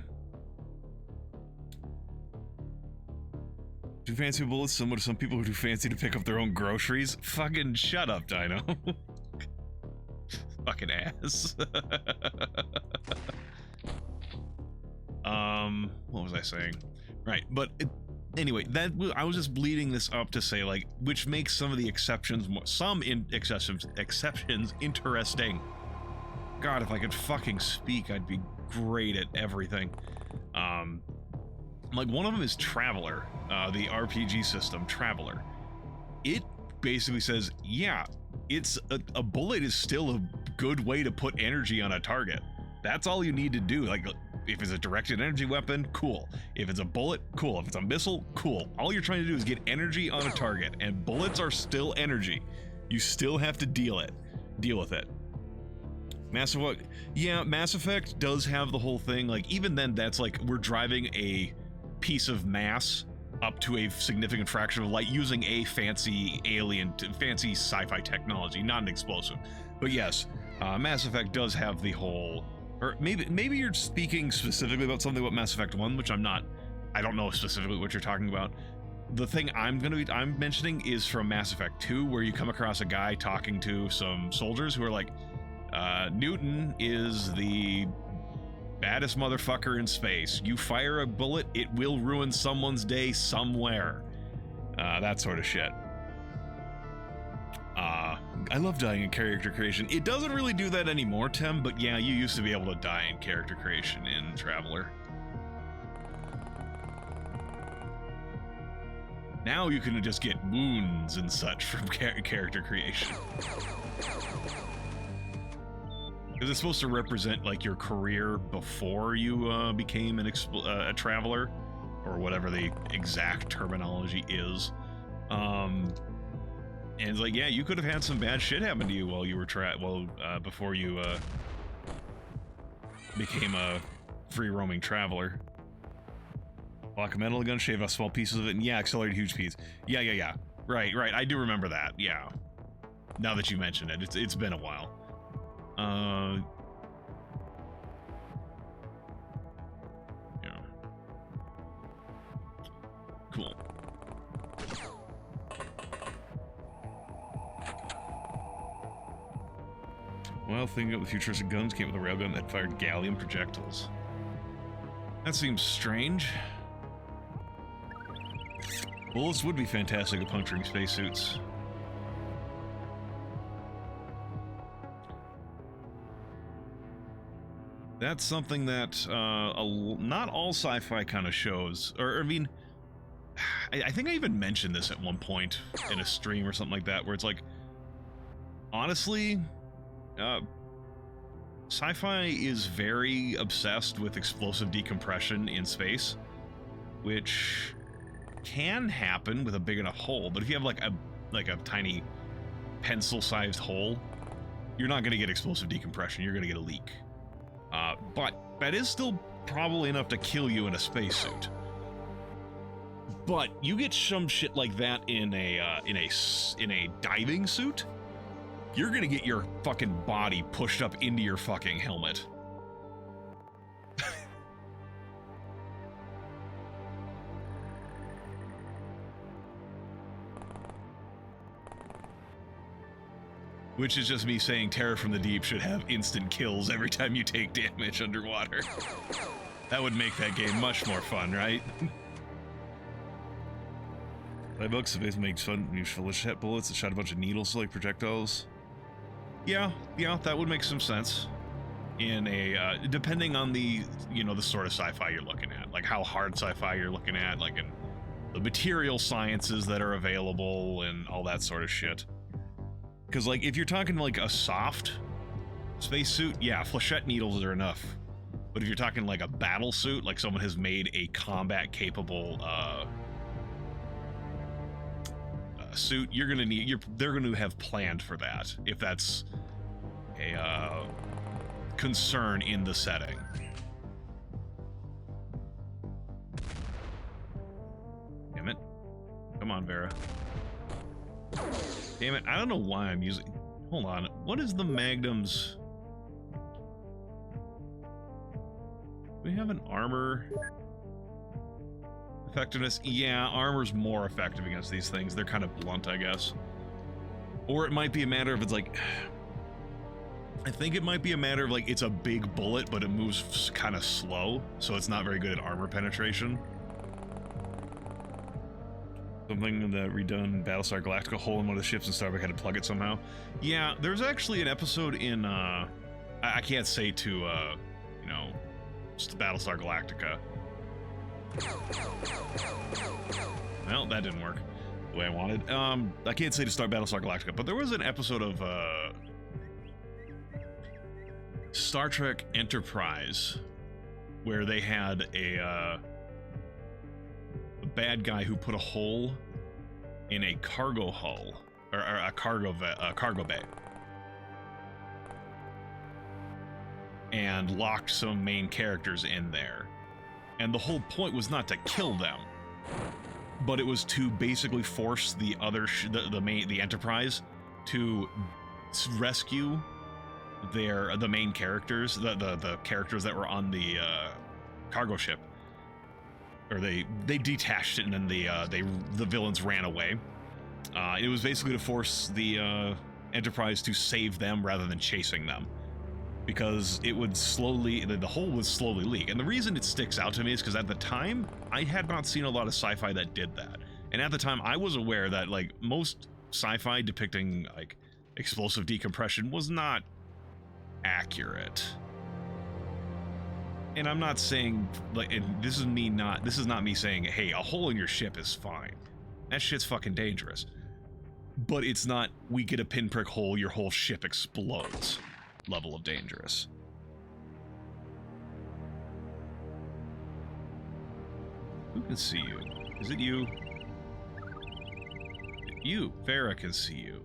[SPEAKER 1] fancy bullets, similar to some people who do fancy to pick up their own groceries. Fucking shut up, Dino. Fucking ass. What was I saying? Right, but anyway, that I was just bleeding this up to say, like, which makes some of the exceptions, exceptions interesting. God, if I could fucking speak, I'd be great at everything. Like, one of them is Traveler, the RPG system, Traveler. It basically says, yeah, it's a bullet is still a good way to put energy on a target. That's all you need to do. Like, if it's a directed energy weapon, cool. If it's a bullet, cool. If it's a missile, cool. All you're trying to do is get energy on a target, and bullets are still energy. You still have to deal with it. Mass Effect, yeah, Mass Effect does have the whole thing. Like, even then, that's like, we're driving a piece of mass up to a significant fraction of light using a fancy fancy sci-fi technology, not an explosive. But yes, Mass Effect does have the whole, or maybe you're speaking specifically about something about Mass Effect 1, which I'm not, I don't know specifically what you're talking about. The thing I'm mentioning is from Mass Effect 2, where you come across a guy talking to some soldiers who are like, Newton is the baddest motherfucker in space. You fire a bullet, it will ruin someone's day somewhere. That sort of shit. I love dying in character creation. It doesn't really do that anymore, Tim, but yeah, you used to be able to die in character creation in Traveler. Now you can just get wounds and such from character creation. Because it's supposed to represent, like, your career before you became a Traveler, or whatever the exact terminology is. And it's like, yeah, you could have had some bad shit happen to you while you were before you became a free-roaming Traveler. Block a metal gun, shave off small pieces of it, and yeah, accelerate huge pieces. Yeah. Right. I do remember that. Yeah. Now that you mention it, it's been a while. Yeah. Cool. Well, thinking of the futuristic guns came with a railgun that fired gallium projectiles. That seems strange. Bullets would be fantastic at puncturing spacesuits. That's something that not all sci-fi kind of shows, or I mean, I think I even mentioned this at one point in a stream or something like that, where it's like, honestly, sci-fi is very obsessed with explosive decompression in space, which can happen with a big enough hole, but if you have like a tiny pencil-sized hole, you're not going to get explosive decompression. You're going to get a leak. But that is still probably enough to kill you in a spacesuit. But you get some shit like that in a diving suit, you're going to get your fucking body pushed up into your fucking helmet. Which is just me saying Terror from the Deep should have instant kills every time you take damage underwater. That would make that game much more fun, right? Playbooks have made fun useful flechette bullets that shot a bunch of needles like projectiles. Yeah, that would make some sense. In a depending on the the sort of sci-fi you're looking at, like how hard sci-fi you're looking at, like in the material sciences that are available and all that sort of shit. Because, like, if you're talking like a soft spacesuit, yeah, flechette needles are enough. But if you're talking like a battle suit, like someone has made a combat capable suit, you're gonna need they're gonna have planned for that if that's a concern in the setting. Damn it. Come on, Vera. Damn it, I don't know why I'm using... Hold on, what is the Magnum's... Do we have an armor effectiveness? Yeah, armor's more effective against these things. They're kind of blunt, I guess. Or it might be a matter of it's like... I think it might be a matter of like it's a big bullet, but it moves kind of slow, so it's not very good at armor penetration. Something that redone Battlestar Galactica, hole in one of the ships and Starbuck had to plug it somehow. Yeah, there's actually an episode in, I can't say to, just Battlestar Galactica. Well, that didn't work the way I wanted. I can't say to start Battlestar Galactica, but there was an episode of, Star Trek Enterprise where they had a bad guy who put a hole in a cargo hull or a cargo bay and locked some main characters in there, and the whole point was not to kill them, but it was to basically force the other the Enterprise to rescue the main characters, the characters that were on the cargo ship. Or they detached it, and then the villains ran away. It was basically to force the Enterprise to save them rather than chasing them, because it would the hole would slowly leak. And the reason it sticks out to me is because at the time I had not seen a lot of sci-fi that did that, and at the time I was aware that like most sci-fi depicting like explosive decompression was not accurate. And I'm not saying, like, and this is not me saying, hey, a hole in your ship is fine. That shit's fucking dangerous. But it's not, we get a pinprick hole, your whole ship explodes level of dangerous. Who can see you? Is it you? You. Farah can see you.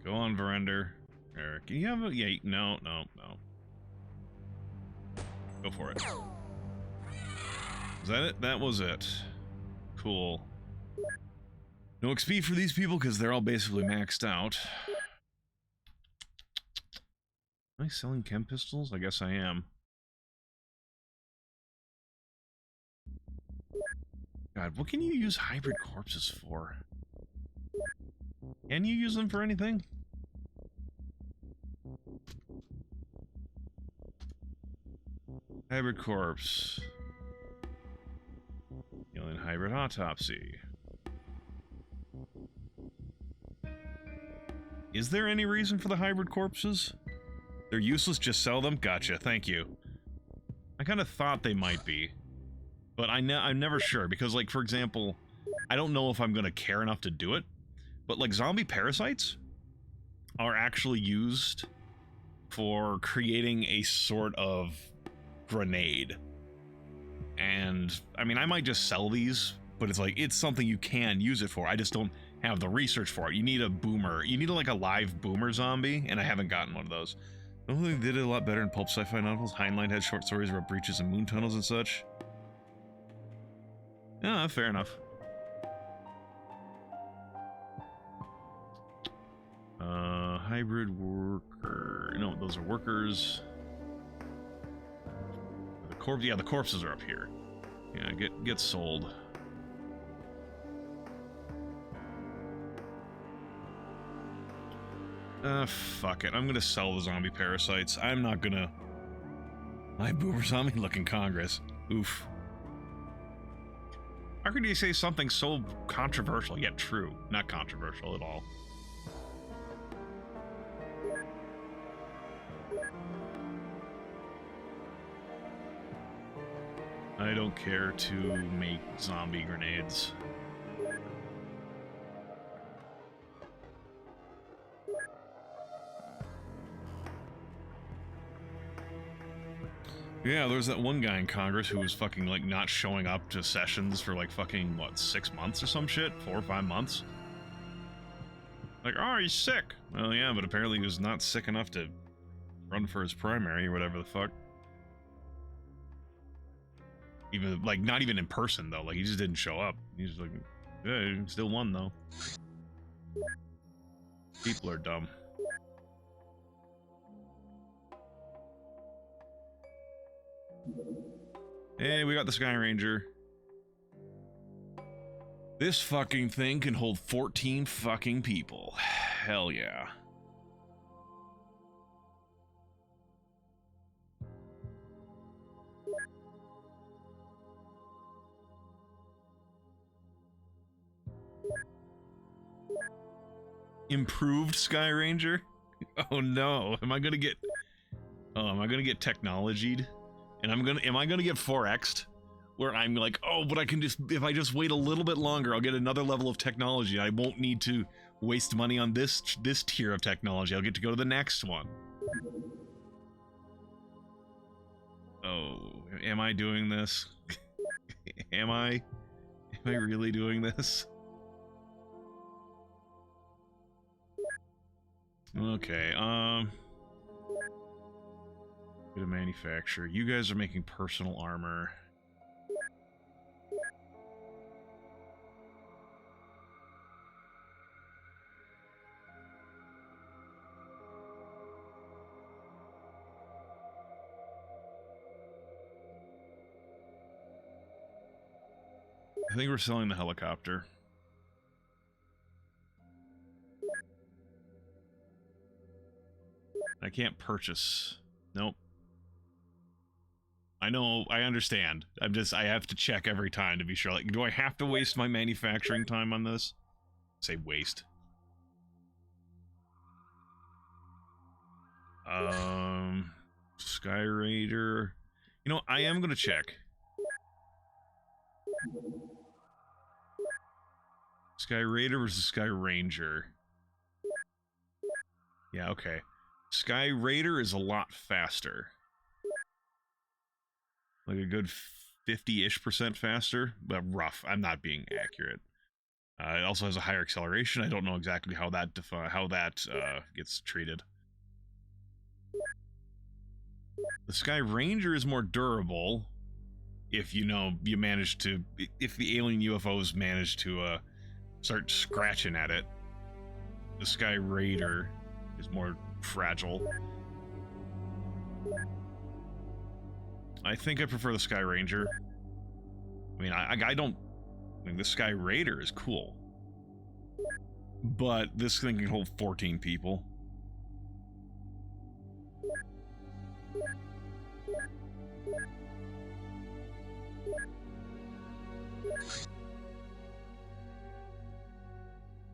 [SPEAKER 1] Go on, Verender. Eric, you have a... Yeah, no. Go for it. Is that it? That was it. Cool. No XP for these people because they're all basically maxed out. Am I selling chem pistols? I guess I am. God, what can you use hybrid corpses for? Can you use them for anything? Hybrid corpse. Alien hybrid autopsy. Is there any reason for the hybrid corpses? They're useless, just sell them? Gotcha, thank you. I kind of thought they might be. But I'm never sure, because, like, for example, I don't know if I'm going to care enough to do it, but, like, zombie parasites are actually used for creating a sort of grenade. And, I mean, I might just sell these, but it's like, it's something you can use it for. I just don't have the research for it. You need a boomer. You need, like, a live boomer zombie, and I haven't gotten one of those. I don't think they did it a lot better in pulp sci-fi novels. Heinlein had short stories about breaches and moon tunnels and such. Yeah, fair enough. Hybrid worker... No, those are workers. The corpse... Yeah, the corpses are up here. Yeah, get sold. Fuck it. I'm gonna sell the zombie parasites. I'm not gonna... My boomer zombie looking Congress. Oof. How could you say something so controversial yet true? Not controversial at all. I don't care to make zombie grenades. Yeah, there was that one guy in Congress who was fucking, like, not showing up to sessions for, like, fucking, what, 6 months or some shit? 4 or 5 months? Like, oh, he's sick! Well, yeah, but apparently he was not sick enough to run for his primary or whatever the fuck. Even, like, not even in person, though. Like, he just didn't show up. He's like, yeah, he still won, though. People are dumb. Hey, we got the Sky Ranger. This fucking thing can hold 14 fucking people. Hell yeah. Improved Sky Ranger? Oh no, am I gonna get... Oh, am I gonna get technologied? And am I gonna get 4x'd? Where I'm like, oh, but I can just, if I just wait a little bit longer, I'll get another level of technology. I won't need to waste money on this tier of technology. I'll get to go to the next one. Oh, am I doing this? Am I really doing this? Okay, bit of manufacture. You guys are making personal armor. I think we're selling the helicopter. I can't purchase. Nope. I know, I understand. I have to check every time to be sure. Like, do I have to waste my manufacturing time on this? Say waste. Sky Raider. You know, I am gonna check. Sky Raider versus Sky Ranger. Yeah, okay. Sky Raider is a lot faster. Like a good 50-ish% faster, but rough. I'm not being accurate. It also has a higher acceleration. I don't know exactly how that gets treated. The Sky Ranger is more durable if you manage to, if the alien UFOs manage to start scratching at it. The Sky Raider is more fragile. I think I prefer the Sky Ranger. I mean, I don't... I mean, the Sky Raider is cool. But this thing can hold 14 people.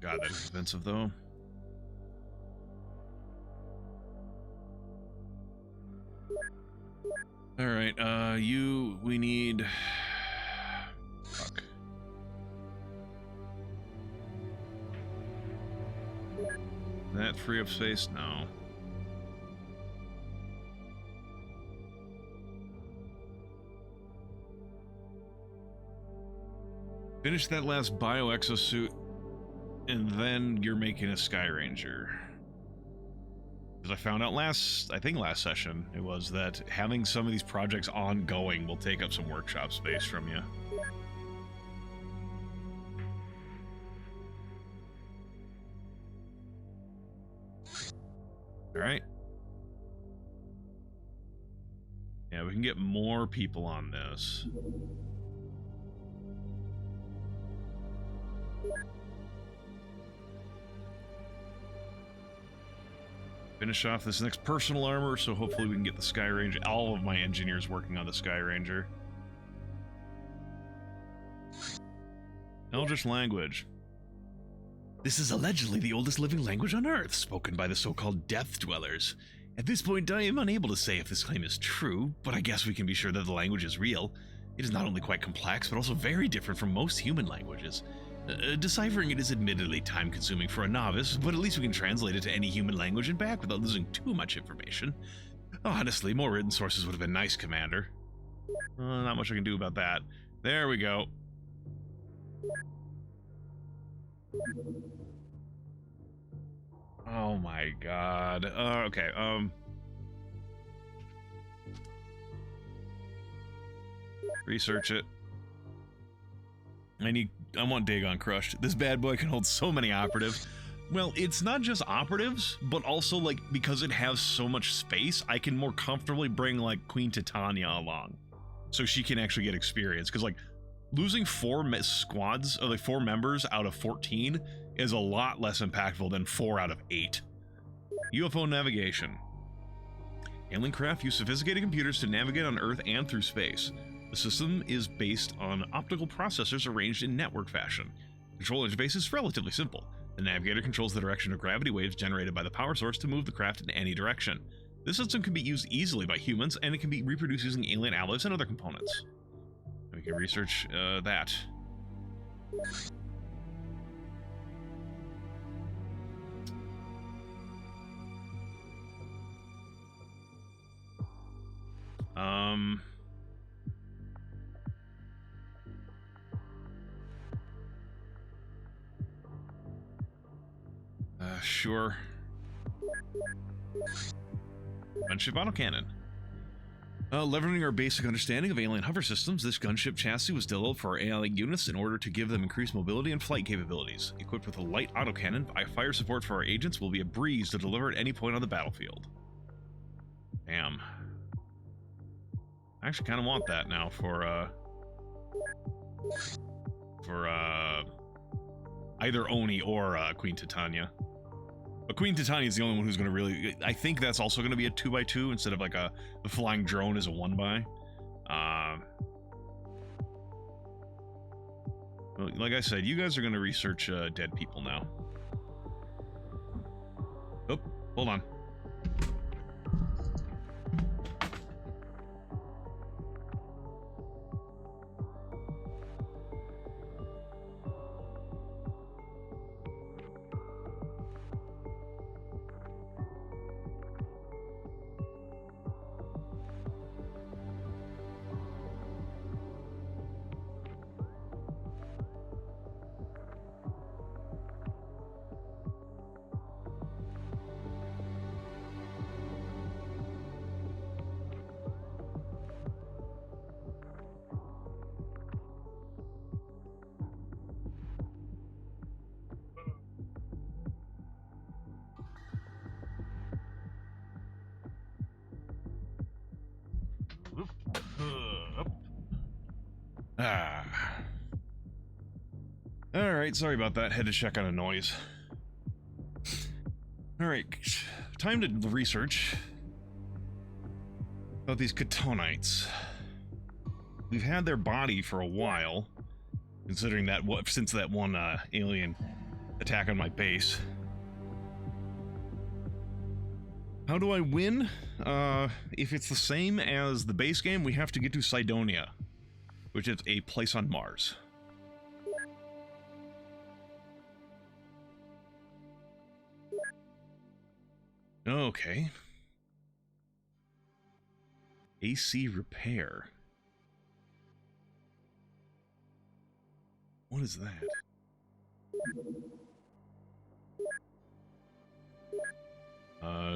[SPEAKER 1] God, that's expensive, though. Alright, we need... Fuck. That free up space? No. Finish that last bio-exosuit, and then you're making a Sky Ranger. Because I found out last session, it was that having some of these projects ongoing will take up some workshop space from you. Alright. Yeah, we can get more people on this. Finish off this next personal armor, so hopefully we can get the Sky Ranger. All of my engineers working on the Sky Ranger. Eldritch language. This is allegedly the oldest living language on Earth, spoken by the so-called Depth Dwellers. At this point, I am unable to say if this claim is true, but I guess we can be sure that the language is real. It is not only quite complex, but also very different from most human languages. Deciphering it is admittedly time-consuming for a novice, but at least we can translate it to any human language and back without losing too much information. Honestly, more written sources would have been nice, Commander. Not much I can do about that. There we go. Oh my god. Okay, research it. I want Dagon crushed. This bad boy can hold so many operatives. Well, it's not just operatives, but also, like, because it has so much space, I can more comfortably bring, like, Queen Titania along. So she can actually get experience. Because, like, losing 4 squads, or like 4 members out of 14 is a lot less impactful than 4 out of 8. UFO navigation. Alien craft use sophisticated computers to navigate on Earth and through space. The system is based on optical processors arranged in network fashion. Control interface is relatively simple. The navigator controls the direction of gravity waves generated by the power source to move the craft in any direction. This system can be used easily by humans, and it can be reproduced using alien alloys and other components. We can research that. Sure. Gunship autocannon. Leveraging our basic understanding of alien hover systems, this gunship chassis was developed for our alien units in order to give them increased mobility and flight capabilities. Equipped with a light autocannon, fire support for our agents will be a breeze to deliver at any point on the battlefield. Damn. I actually kind of want that now for either Oni or Queen Titania. But Queen Titania is the only one who's going to really... I think that's also going to be a 2x2 instead of like the flying drone is a 1x. Well, like I said, you guys are going to research dead people now. Oh, hold on. Alright, sorry about that. Had to check on a noise. Alright, time to research about these Catonites. We've had their body for a while, considering that since that one alien attack on my base. How do I win? If it's the same as the base game, we have to get to Cydonia, which is a place on Mars. Okay. AC repair. What is that?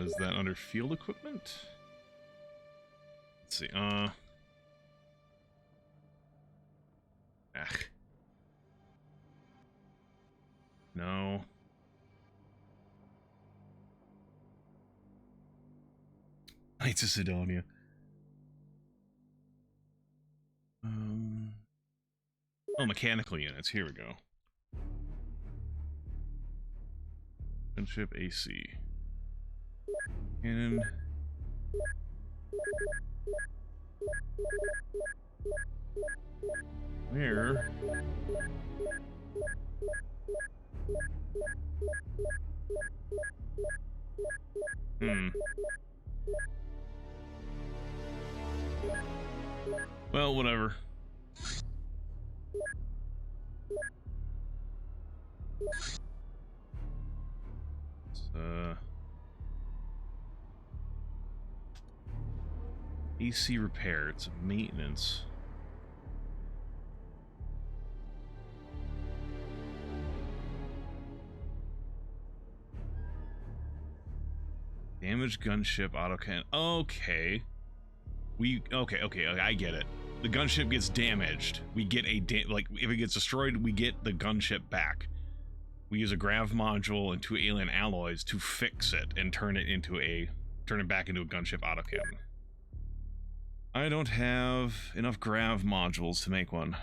[SPEAKER 1] Is that under field equipment? Let's see, No. Knights of Cydonia. Oh, mechanical units. Here we go. Gunship AC. Cannon. Where? Well, whatever. AC repair. It's maintenance. Damaged gunship autocannon. Okay. Okay, I get it. The gunship gets damaged. We get like, if it gets destroyed, we get the gunship back. We use a grav module and 2 alien alloys to fix it and turn it back into a gunship autocannon. I don't have enough grav modules to make one.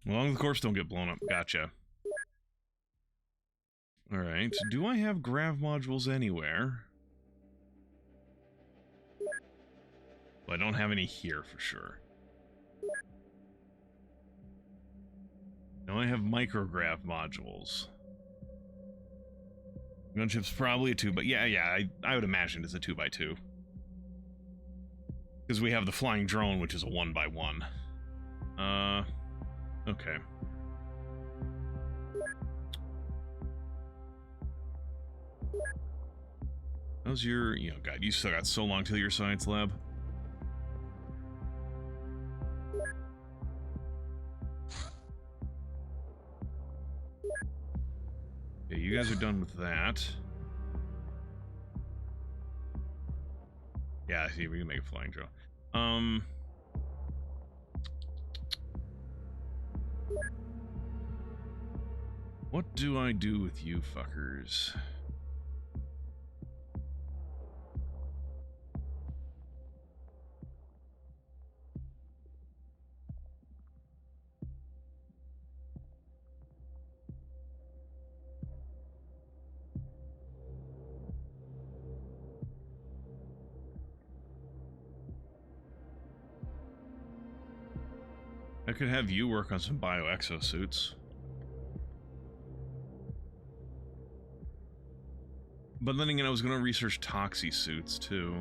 [SPEAKER 1] As long as the corpse don't get blown up. Gotcha. Alright, do I have grav modules anywhere? Well, I don't have any here for sure. No, I have micrograv modules. Gunship's probably a 2, but yeah, I would imagine it's a 2x2. Because we have the flying drone, which is a 1x1. Okay. How's your, God, you still got so long till your science lab. Okay, you guys are done with that. Yeah, see, we can make a flying drone. What do I do with you fuckers? I could have you work on some bio-exosuits. But then again, I was going to research toxi suits, too.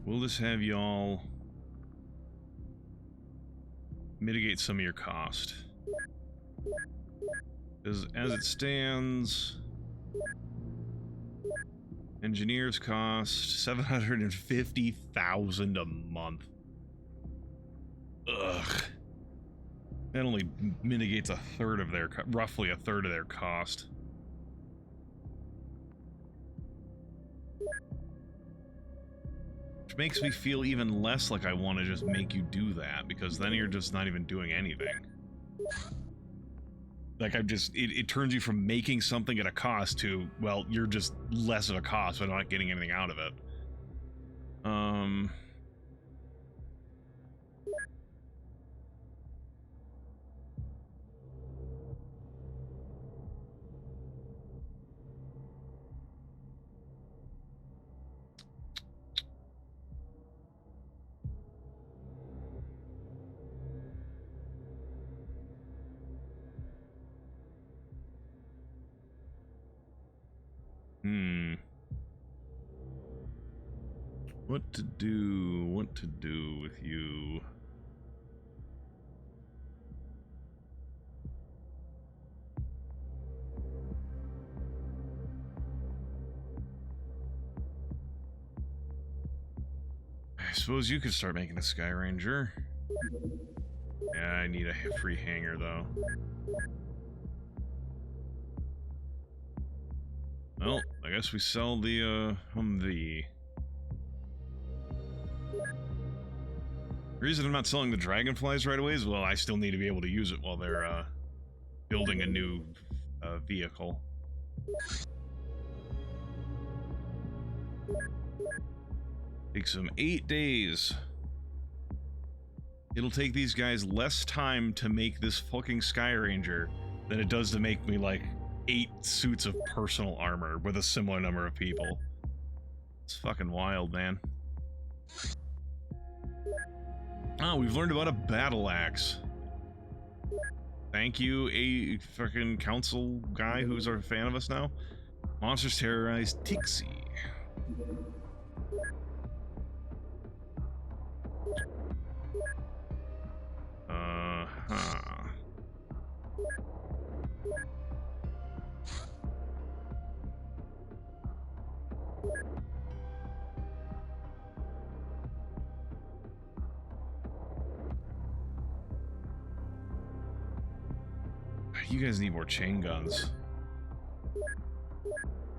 [SPEAKER 1] We'll just have y'all mitigate some of your cost. Because as it stands, engineers cost $750,000 a month. Ugh. That only mitigates a third of their, roughly a third of their cost. Which makes me feel even less like I want to just make you do that, because then you're just not even doing anything. Like, it turns you from making something at a cost to, well, you're just less of a cost, but not getting anything out of it. What to do with you? I suppose you could start making a Sky Ranger. Yeah, I need a free hanger, though. Well, I guess we sell the, Humvee. The reason I'm not selling the Dragonflies right away is, well, I still need to be able to use it while they're, building a new, vehicle. Takes them 8 days. It'll take these guys less time to make this fucking Sky Ranger than it does to make me, like, 8 suits of personal armor with a similar number of people. It's fucking wild, man. Oh, we've learned about a battle axe. Thank you, a fucking council guy who's a fan of us now. Monsters terrorize Tixie. You guys need more chain guns.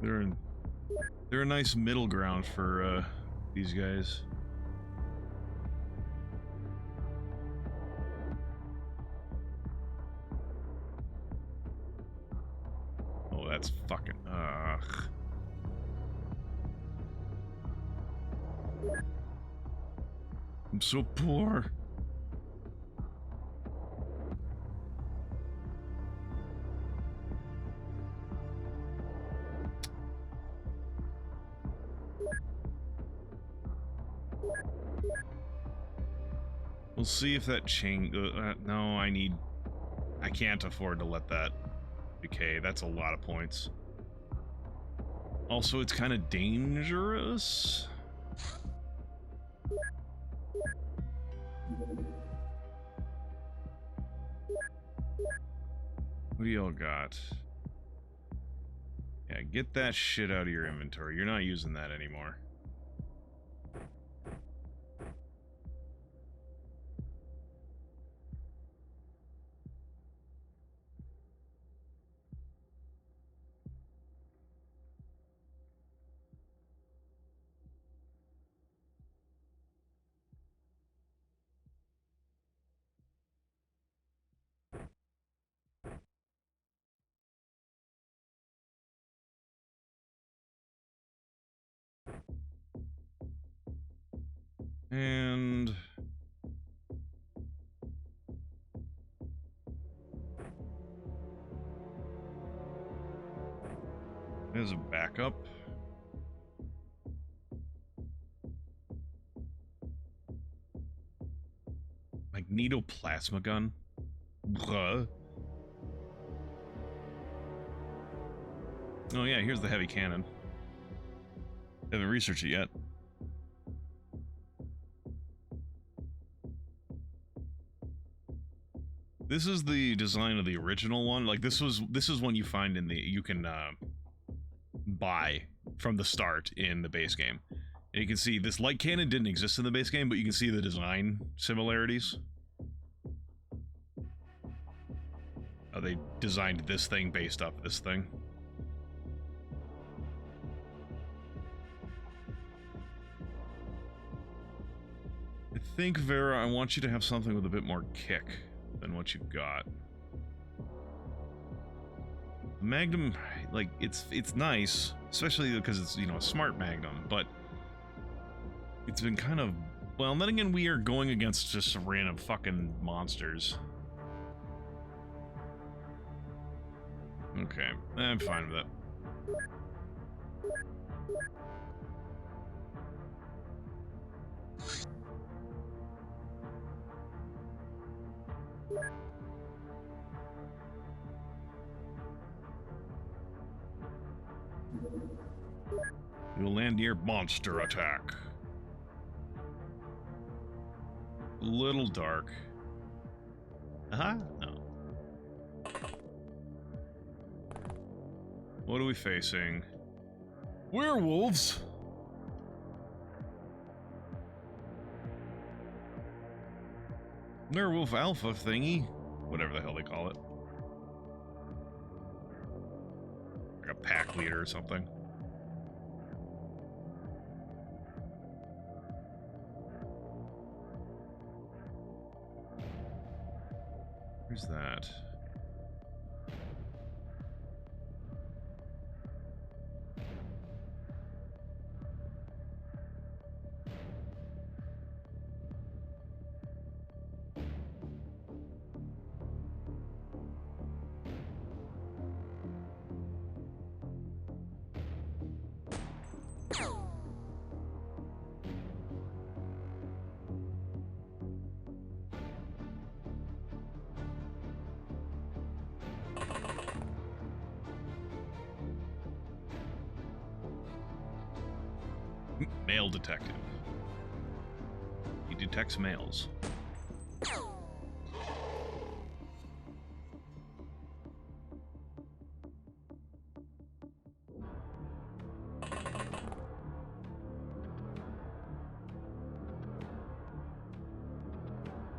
[SPEAKER 1] They're a nice middle ground for these guys. Oh, that's fucking ugh. I'm so poor. We'll see if that chain... no, I can't afford to let that decay. That's a lot of points. Also, it's kind of dangerous. What do y'all got? Yeah, get that shit out of your inventory. You're not using that anymore. And There's a backup. Magnetoplasma gun? Bruh. Oh yeah, here's the heavy cannon. Haven't researched it yet. This is the design of the original one. Like this is one you find in the you can buy from the start in the base game. And you can see this light cannon didn't exist in the base game, but you can see the design similarities. They designed this thing based off this thing. I think, Vera, I want you to have something with a bit more kick than what you've got. Magnum, like, it's nice, especially because it's, you know, a smart Magnum, but it's been kind of, well, then again, we are going against just some random fucking monsters. Okay, I'm fine with it. You'll land near monster attack. A little dark. Uh-huh. No. What are we facing? Werewolves! Werewolf alpha thingy. Whatever the hell they call it. Like a pack leader or something. Where's that? Male detective. He detects males.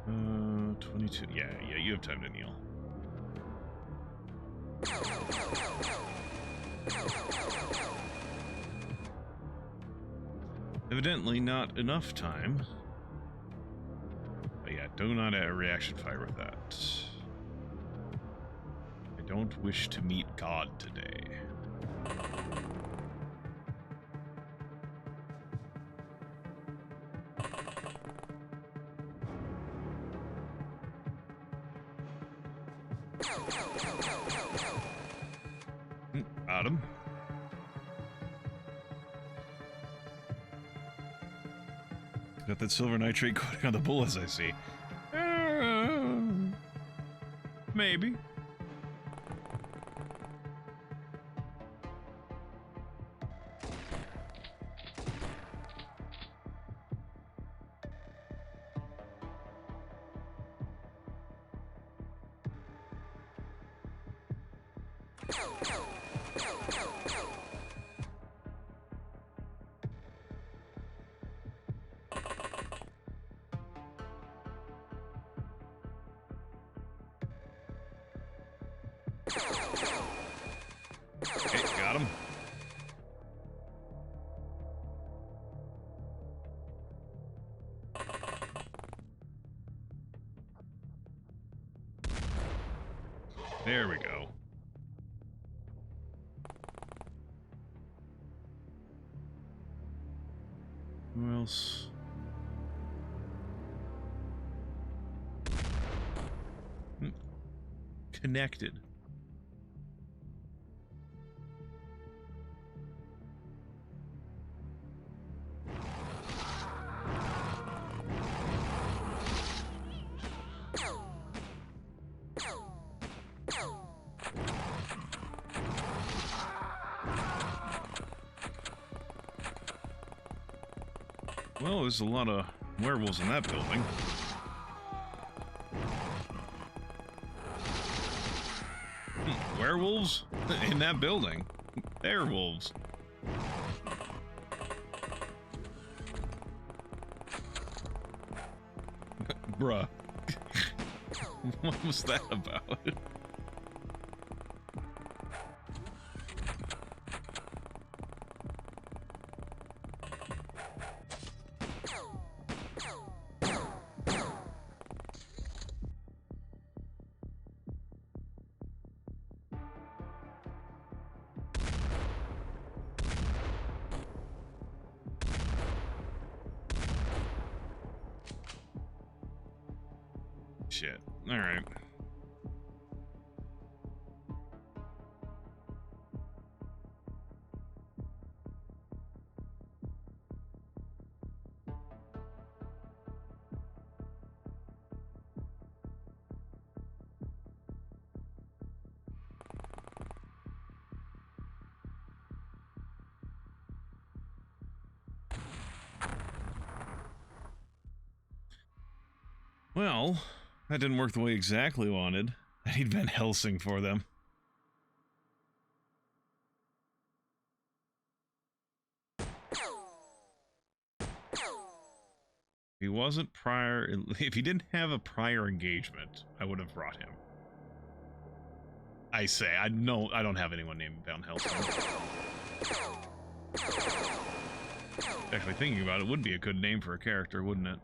[SPEAKER 1] Uh, 22. Yeah, you have time to kneel. Evidently not enough time. But yeah, do not a reaction fire with that. I don't wish to meet God today. Got him. Got that silver nitrate coating on the bullets, I see. Maybe. Okay, got him. There we go. Who else? Connected. Well, there's a lot of werewolves in that building. Werewolves? In that building? Werewolves. Bruh. What was that about? Shit. Alright. Well, that didn't work the way exactly wanted. I need Van Helsing for them. If he wasn't prior, if he didn't have a prior engagement, I would have brought him. I say, I don't have anyone named Van Helsing. Actually, thinking about it, would be a good name for a character, wouldn't it?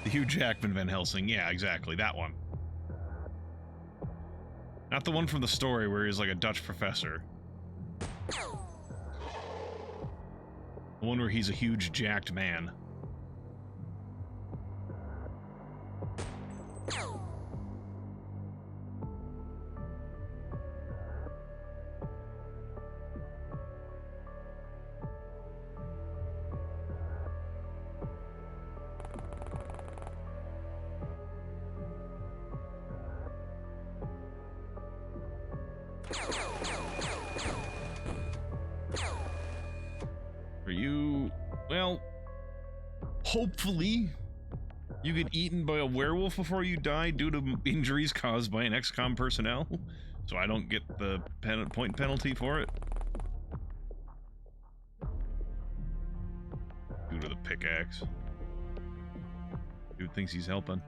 [SPEAKER 1] The Hugh Jackman Van Helsing, yeah, exactly, that one. Not the one from the story where he's like a Dutch professor. The one where he's a huge jacked man. Well, hopefully you get eaten by a werewolf before you die due to injuries caused by an XCOM personnel, so I don't get the point penalty for it. Due to the pickaxe. Dude thinks he's helping.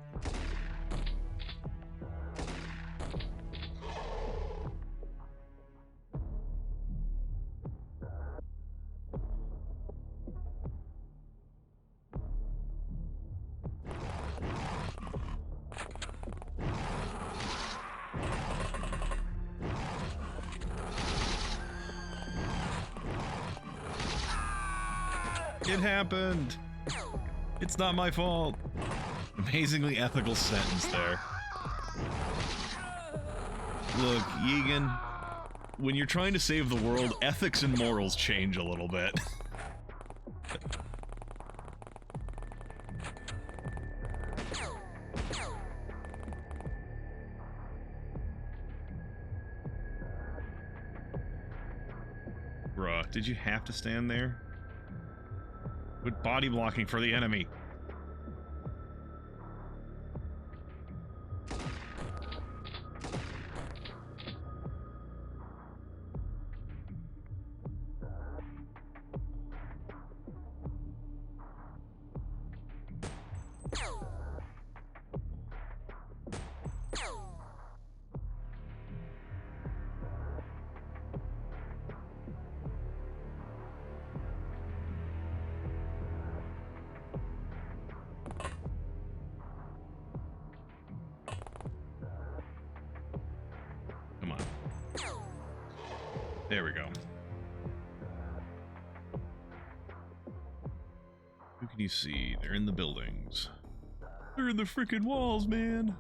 [SPEAKER 1] It happened! It's not my fault! Amazingly ethical sentence there. Look, Yegan, when you're trying to save the world, ethics and morals change a little bit. Bruh, did you have to stand there? With body blocking for the enemy. There we go. Who can you see? They're in the buildings. They're in the freaking walls, man.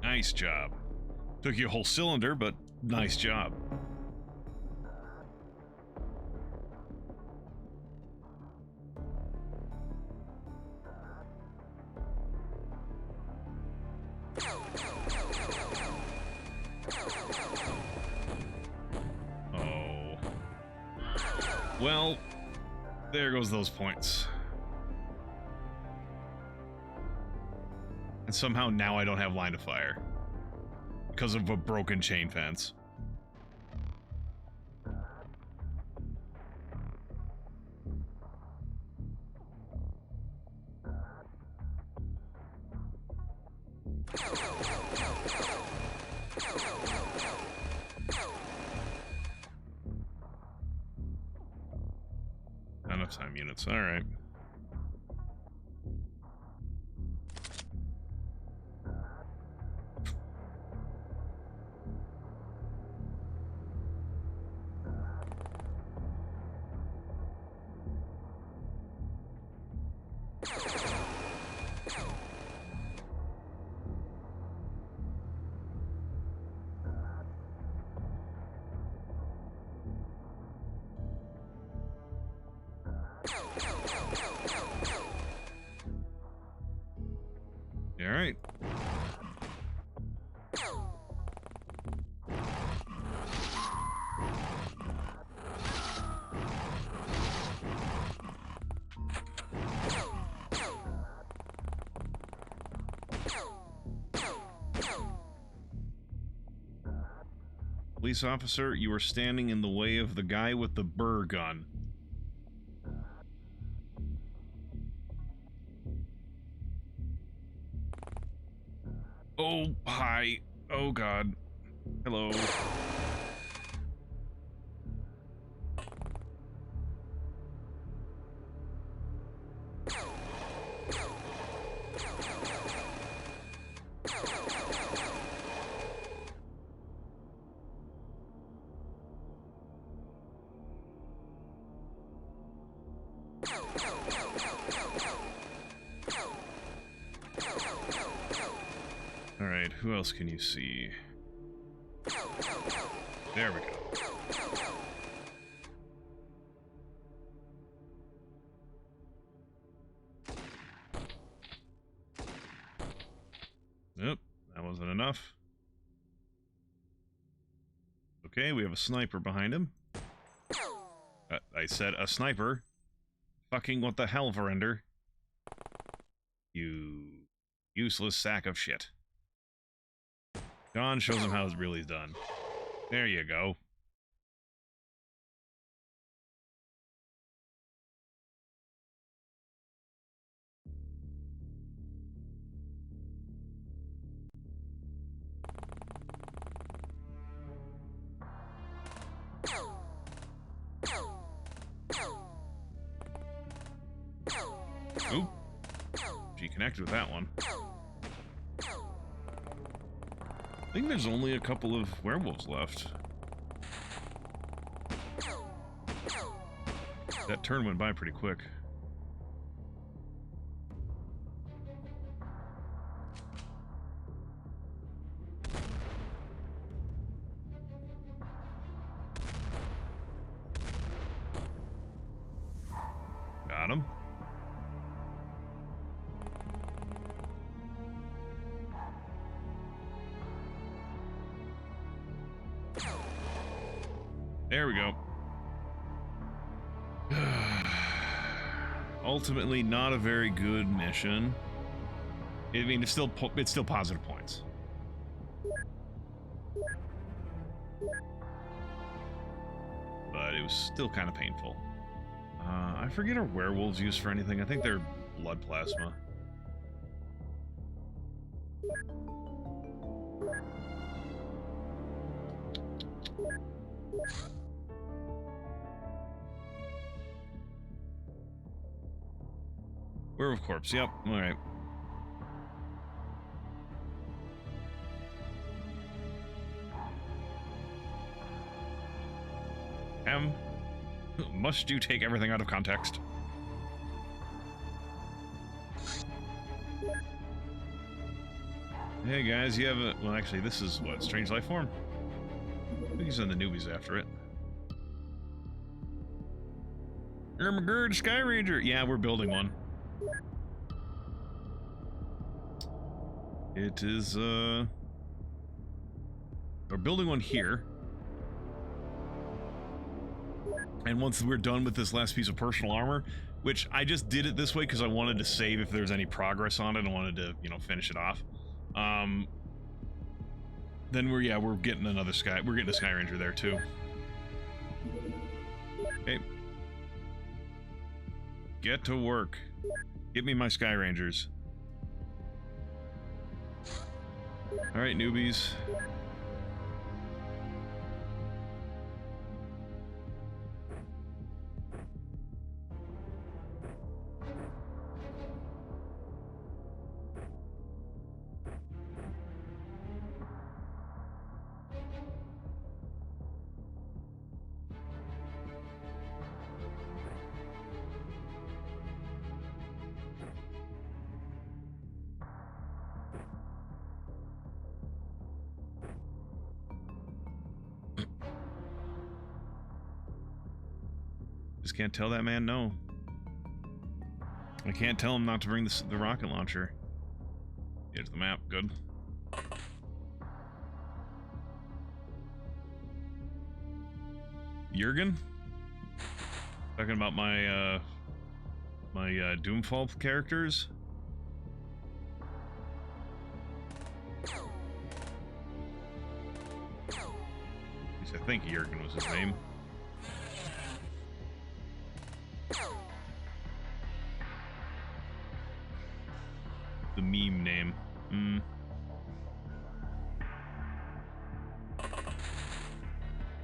[SPEAKER 1] Nice job. Took you a whole cylinder, but nice job. Oh. Well, there goes those points. And somehow now I don't have line of fire. Because of a broken chain fence. Enough time units, alright. All right. Police officer, you are standing in the way of the guy with the burr gun. Oh, hi. Oh, God. Hello. Alright, who else can you see? There we go. Nope, that wasn't enough. Okay, we have a sniper behind him. I said a sniper. Fucking what the hell, Verinder? You useless sack of shit. John shows him how it's really done. There you go. Oop. She connected with that one. I think there's only a couple of werewolves left. That turn went by pretty quick. Got him. There we go. Ultimately, not a very good mission. I mean, it's still positive points. But it was still kind of painful. I forget, are werewolves used for anything? I think they're blood plasma. Werewolf corpse, yep, alright. Must you take everything out of context? Hey guys, you have a... Well, actually, this is what? Strange life form? I think he's on the newbies after it. Ermagerd, Sky Ranger! Yeah, we're building one. It is, we're building one here. And once we're done with this last piece of personal armor, which I just did it this way because I wanted to save if there's any progress on it. I wanted to, you know, finish it off. Then we're getting another we're getting a Sky Ranger there too. Okay. Get to work. Get me my Sky Rangers. Alright, newbies. Just can't tell that man no. I can't tell him not to bring the rocket launcher. Here's the map. Good. Jurgen? Talking about my Doomfall characters? At least I think Jurgen was his name. The meme name.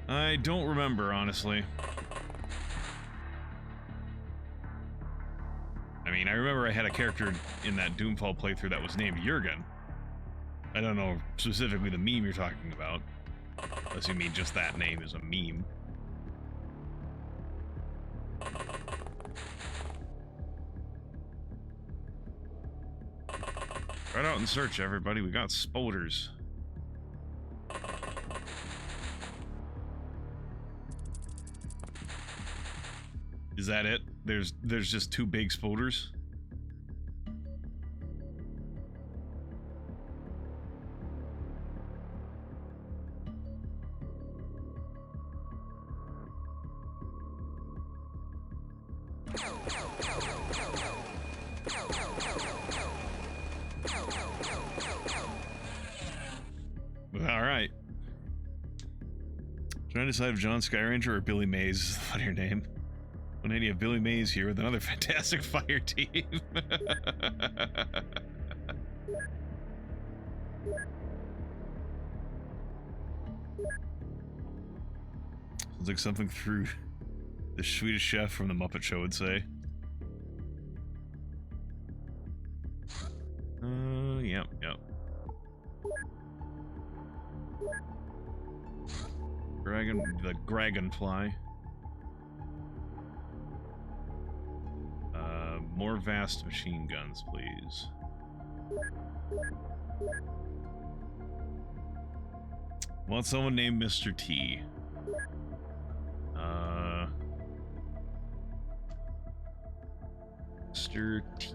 [SPEAKER 1] I don't remember, honestly. I mean, I remember I had a character in that Doomfall playthrough that was named Jurgen. I don't know specifically the meme you're talking about. Unless you mean just that name is a meme. Right out and search, everybody. We got spoders. Is that it? There's just two big spoders? Alright. Trying to decide if John Skyranger or Billy Mays is the funnier name. One idea of Billy Mays here with another fantastic fire team. Sounds like something through the Swedish chef from the Muppet Show would say. Yep. The Dragonfly. More vast machine guns, please. Want someone named Mr. T. Mr. T.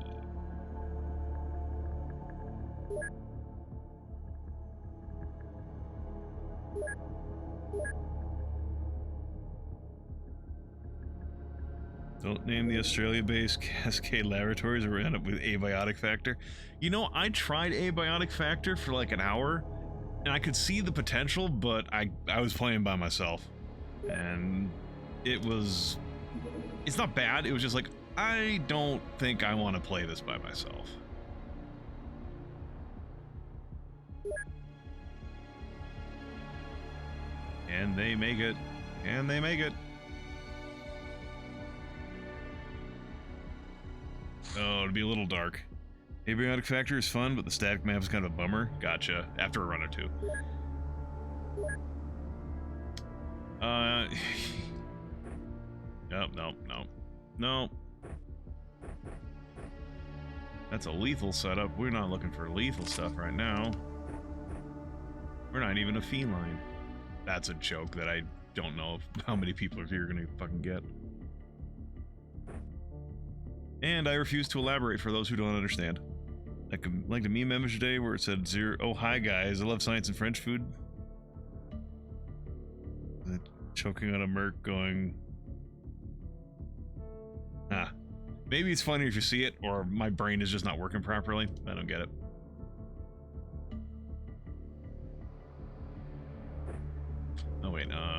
[SPEAKER 1] Don't name the Australia-based Cascade Laboratories or we end up with Abiotic Factor. You know, I tried Abiotic Factor for like an hour, and I could see the potential, but I was playing by myself. And it's not bad, it was just like, I don't think I want to play this by myself. And they make it. And they make it. Oh, it'd be a little dark. Abiotic Factor is fun, but the static map is kind of a bummer. Gotcha. After a run or two. No. That's a lethal setup. We're not looking for lethal stuff right now. We're not even a feline. That's a joke that I don't know how many people are here gonna fucking get. And I refuse to elaborate for those who don't understand. Like the meme image today where it said zero. Oh, hi guys, I love science and French food. Choking on a merc going. Ah. Maybe it's funny if you see it, or my brain is just not working properly. I don't get it. Oh wait, oh.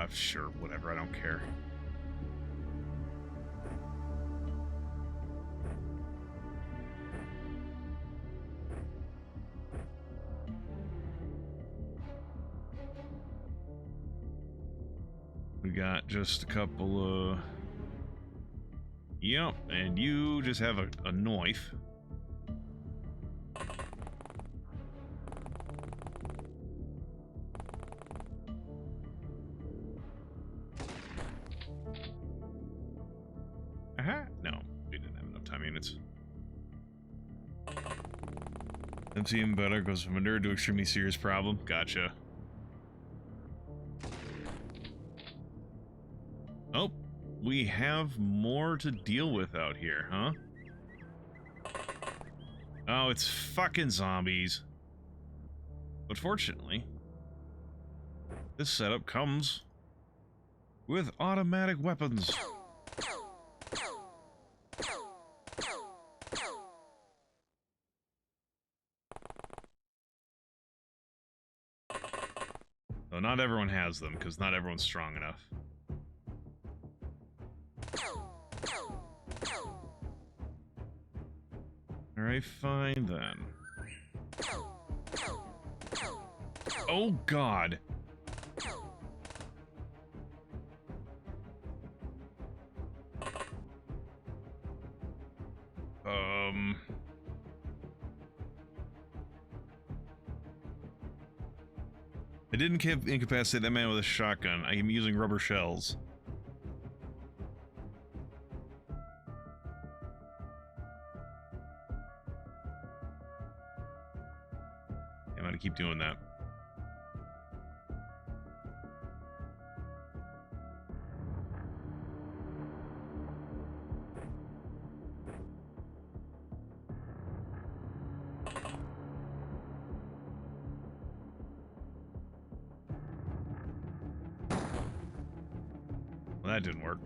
[SPEAKER 1] Sure, whatever, I don't care. We got just a couple of... Yep, and you just have a knife. Aha! No, we didn't have enough time units. MCM better goes from a nerd to extremely serious problem. Gotcha. Oh, we have more to deal with out here, huh? Oh, it's fucking zombies. But fortunately, this setup comes with automatic weapons. Though not everyone has them, because not everyone's strong enough. Alright, fine then. Oh god! I didn't incapacitate that man with a shotgun. I am using rubber shells. I'm gonna keep doing that. Well, that didn't work.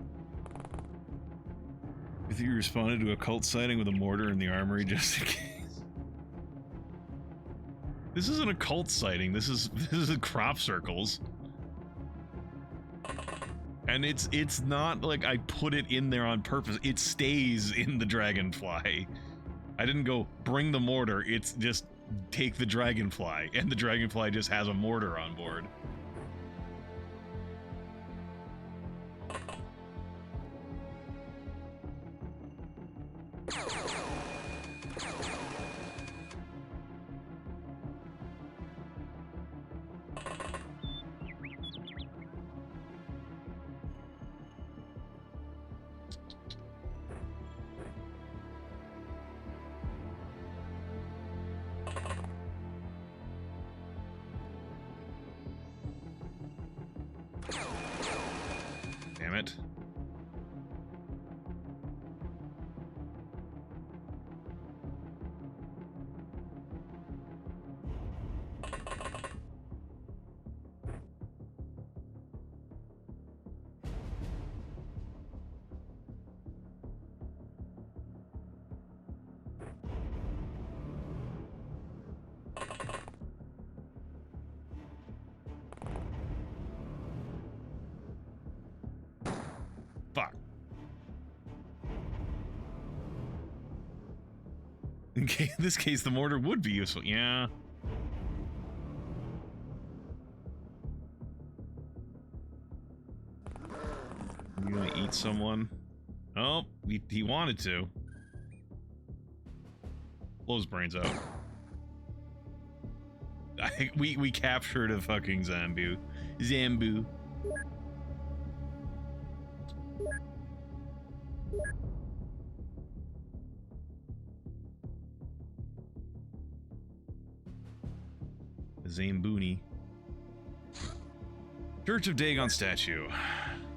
[SPEAKER 1] I think you responded to a cult sighting with a mortar in the armory just in case. This isn't a cult sighting. This is crop circles. And it's not like I put it in there on purpose. It stays in the dragonfly. I didn't go bring the mortar. It's just take the dragonfly, and the dragonfly just has a mortar on board. Damn it. Fuck. In this case, the mortar would be useful. Yeah. You gonna eat someone? Oh, he wanted to. Blow his brains out. We captured a fucking Zambu. Zambuni. Church of Dagon statue.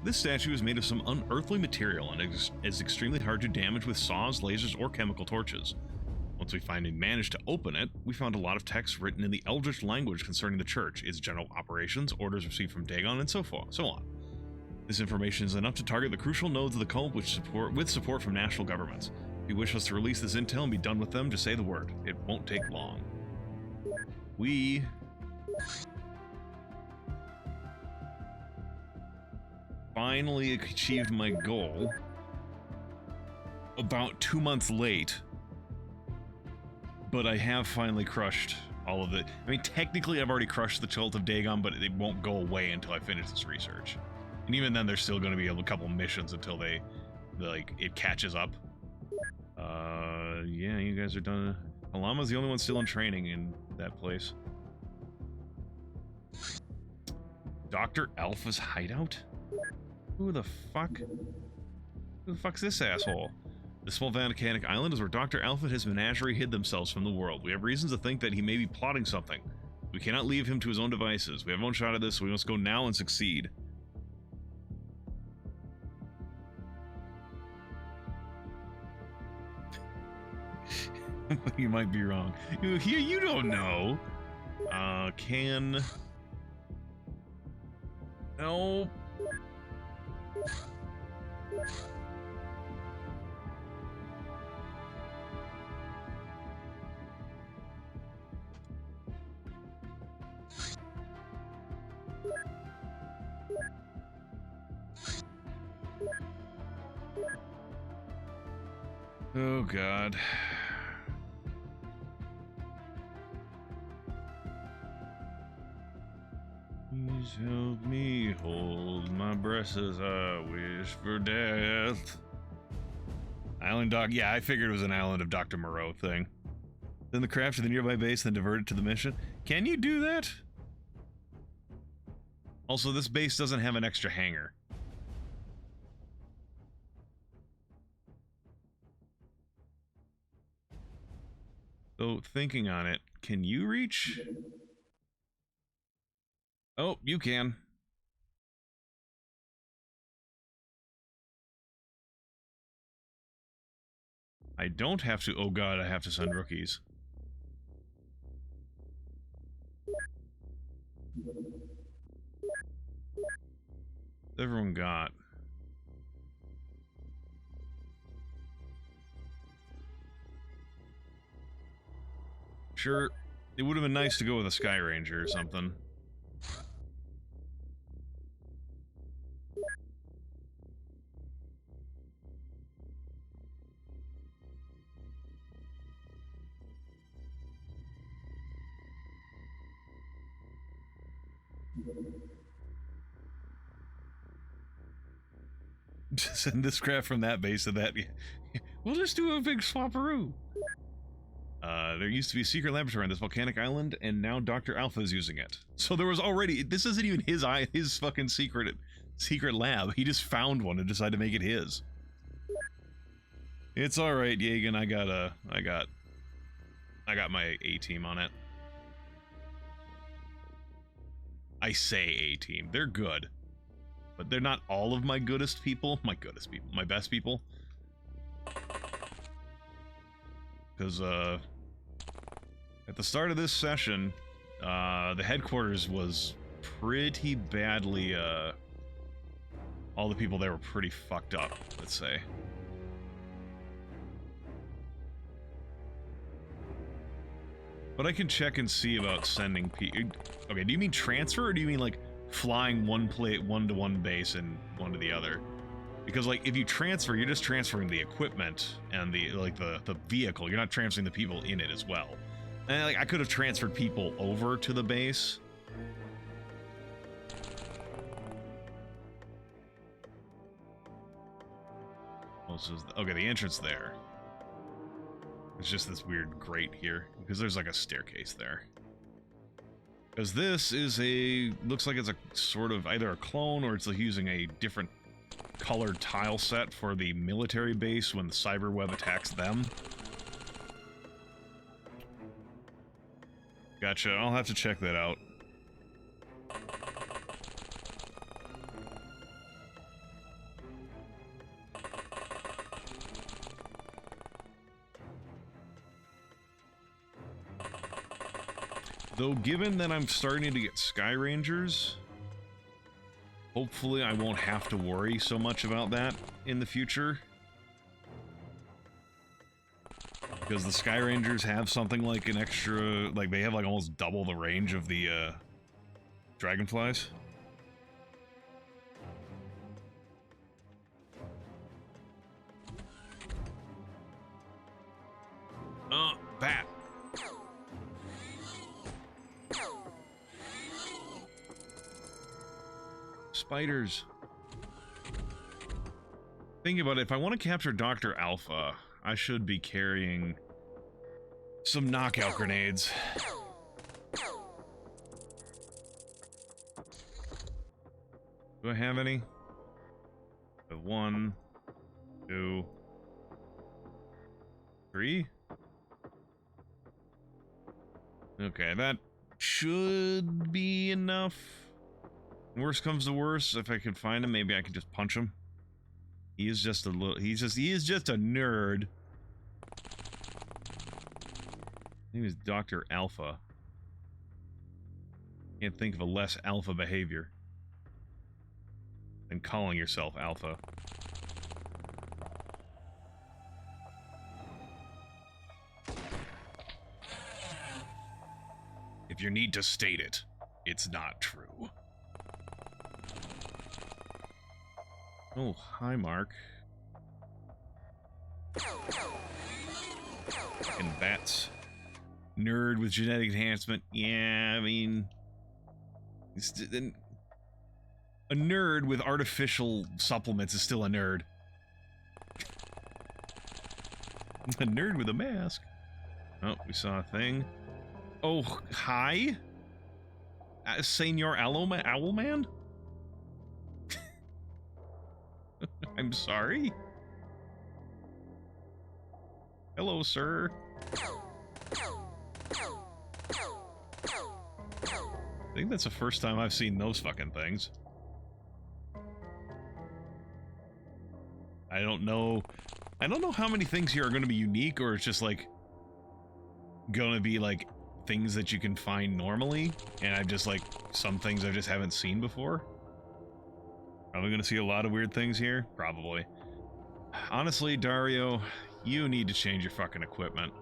[SPEAKER 1] This statue is made of some unearthly material and is extremely hard to damage with saws, lasers, or chemical torches. Once we finally managed to open it, we found a lot of text written in the Eldritch language concerning the church, its general operations, orders received from Dagon, and so on. This information is enough to target the crucial nodes of the cult with support from national governments. If you wish us to release this intel and be done with them, just say the word. It won't take long. We finally achieved my goal about 2 months late, but I have finally crushed all of it. I mean, technically I've already crushed the cult of Dagon, but it won't go away until I finish this research. And even then, there's still going to be a couple missions until it catches up. Yeah, you guys are done. Alama's the only one still in training in that place. Dr. Alpha's hideout? Who the fuck's this asshole? The small volcanic island is where Dr. Alpha and his menagerie hid themselves from the world. We have reasons to think that he may be plotting something. We cannot leave him to his own devices. We have one shot at this, so we must go now and succeed. You might be wrong. You don't know. No. Oh, God. Please help me hold my breath as I wish for death. Island Doc. Yeah, I figured it was an Island of Dr. Moreau thing. Then the craft to the nearby base, then diverted to the mission. Can you do that? Also, this base doesn't have an extra hangar. So, thinking on it, can you reach? Oh, you can. I don't have to. Oh God, I have to send rookies. Everyone got. Sure, it would have been nice to go with a Sky Ranger or something. Send this craft from that base to that. We'll just do a big swapperoo. There used to be a secret laboratory on this volcanic island, and now Dr. Alpha is using it. So there was already. This isn't even his fucking secret lab. He just found one and decided to make it his. It's all right, Yagan. I got my A-team on it. I say A-team. They're good. But they're not all of my goodest people. My best people. Because, at the start of this session, the headquarters was pretty badly, all the people there were pretty fucked up, let's say. But I can check and see about sending people. Okay, do you mean transfer, or do you mean, like, flying one to one base and one to the other? Because, like, if you transfer, you're just transferring the equipment and the vehicle. You're not transferring the people in it as well. And, like, I could have transferred people over to the base. Okay, the entrance there. It's just this weird grate here, because there's like a staircase there. Because this is looks like it's a sort of either a clone or it's like using a different colored tile set for the military base when the cyber web attacks them. Gotcha. I'll have to check that out. Though, given that I'm starting to get Sky Rangers, hopefully I won't have to worry so much about that in the future. Because the Sky Rangers have something like an extra, like they have like almost double the range of the Dragonflies. Bat. Spiders. Think about it, if I want to capture Dr. Alpha, I should be carrying some knockout grenades. Do I have any? I have 1, 2, 3. Okay, that should be enough. Worst comes to worst, if I could find him, maybe I could just punch him. He is just a little, he is just a nerd. His name is Dr. Alpha. Can't think of a less alpha behavior than calling yourself Alpha. If you need to state it, it's not true. Oh, hi, Mark. Fucking bats. Nerd with genetic enhancement. Yeah, I mean... a nerd with artificial supplements is still a nerd. A nerd with a mask. Oh, we saw a thing. Oh, hi? Senor Owlman? I'm sorry? Hello, sir. I think that's the first time I've seen those fucking things. I don't know how many things here are going to be unique, or it's just like going to be like things that you can find normally, and I've just like some things I just haven't seen before. Probably going to see a lot of weird things here, probably. Honestly, Dario, you need to change your fucking equipment.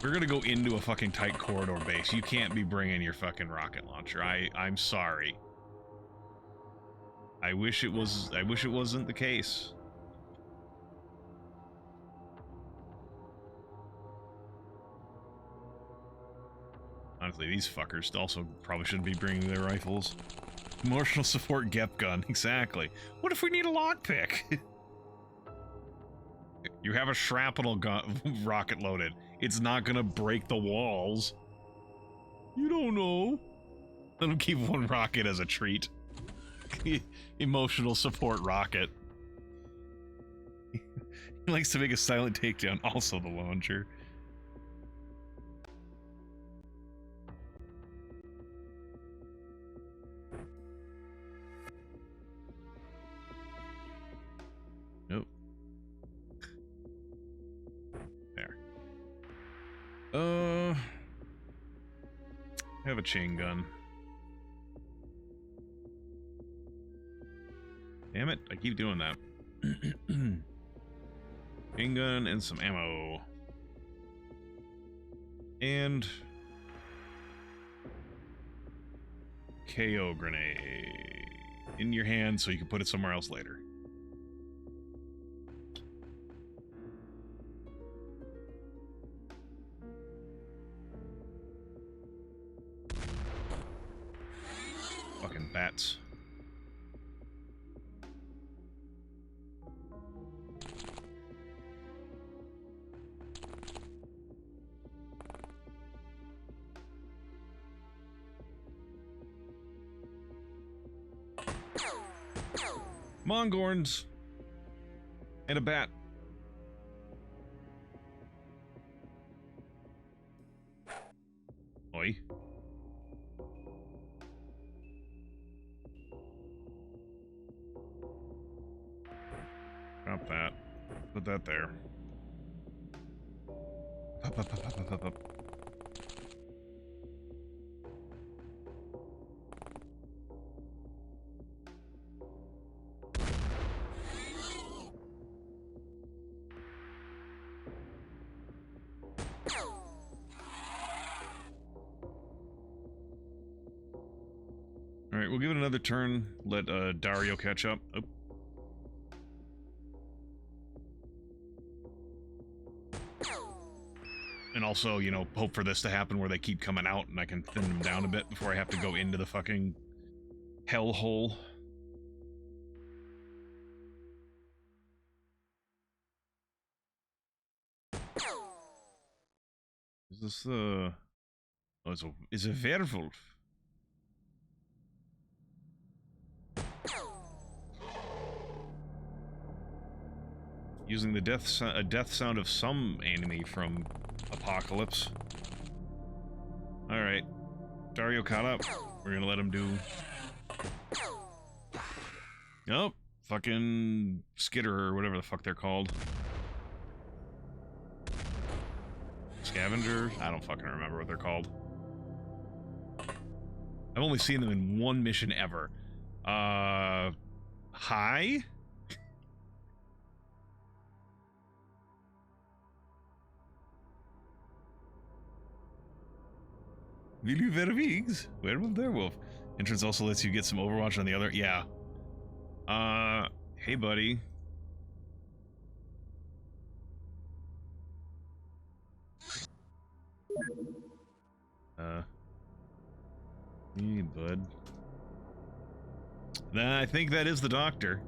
[SPEAKER 1] We're gonna go into a fucking tight corridor base. You can't be bringing your fucking rocket launcher. I'm sorry. I wish it wasn't the case. Honestly, these fuckers also probably shouldn't be bringing their rifles. Emotional support GEP gun, exactly. What if we need a lockpick? You have a shrapnel gun rocket loaded. It's not gonna break the walls. You don't know. Let him keep one rocket as a treat. Emotional support rocket. He likes to make a silent takedown, also the launcher. Nope. There. I have a chain gun. Damn it, I keep doing that. Chain gun and some ammo. And KO grenade. In your hand so you can put it somewhere else later. Fucking bats. Mongorns and a bat. Oi. put that there. Up, up, up, up, up, up, up. Alright, we'll give it another turn. Let Dario catch up. Oh. And also, you know, hope for this to happen where they keep coming out and I can thin them down a bit before I have to go into the fucking hellhole. Is this oh, it's a werewolf. Using the death sound of some enemy from Apocalypse. Alright. Dario caught up. We're gonna let him do... Oh, fucking Skitter or whatever the fuck they're called. Scavenger? I don't fucking remember what they're called. I've only seen them in one mission ever. Hi? Will you werewolves? Werewolf, werewolf. Entrance also lets you get some Overwatch on the other. Yeah. Hey, buddy. Hey, bud. Nah, I think that is the doctor.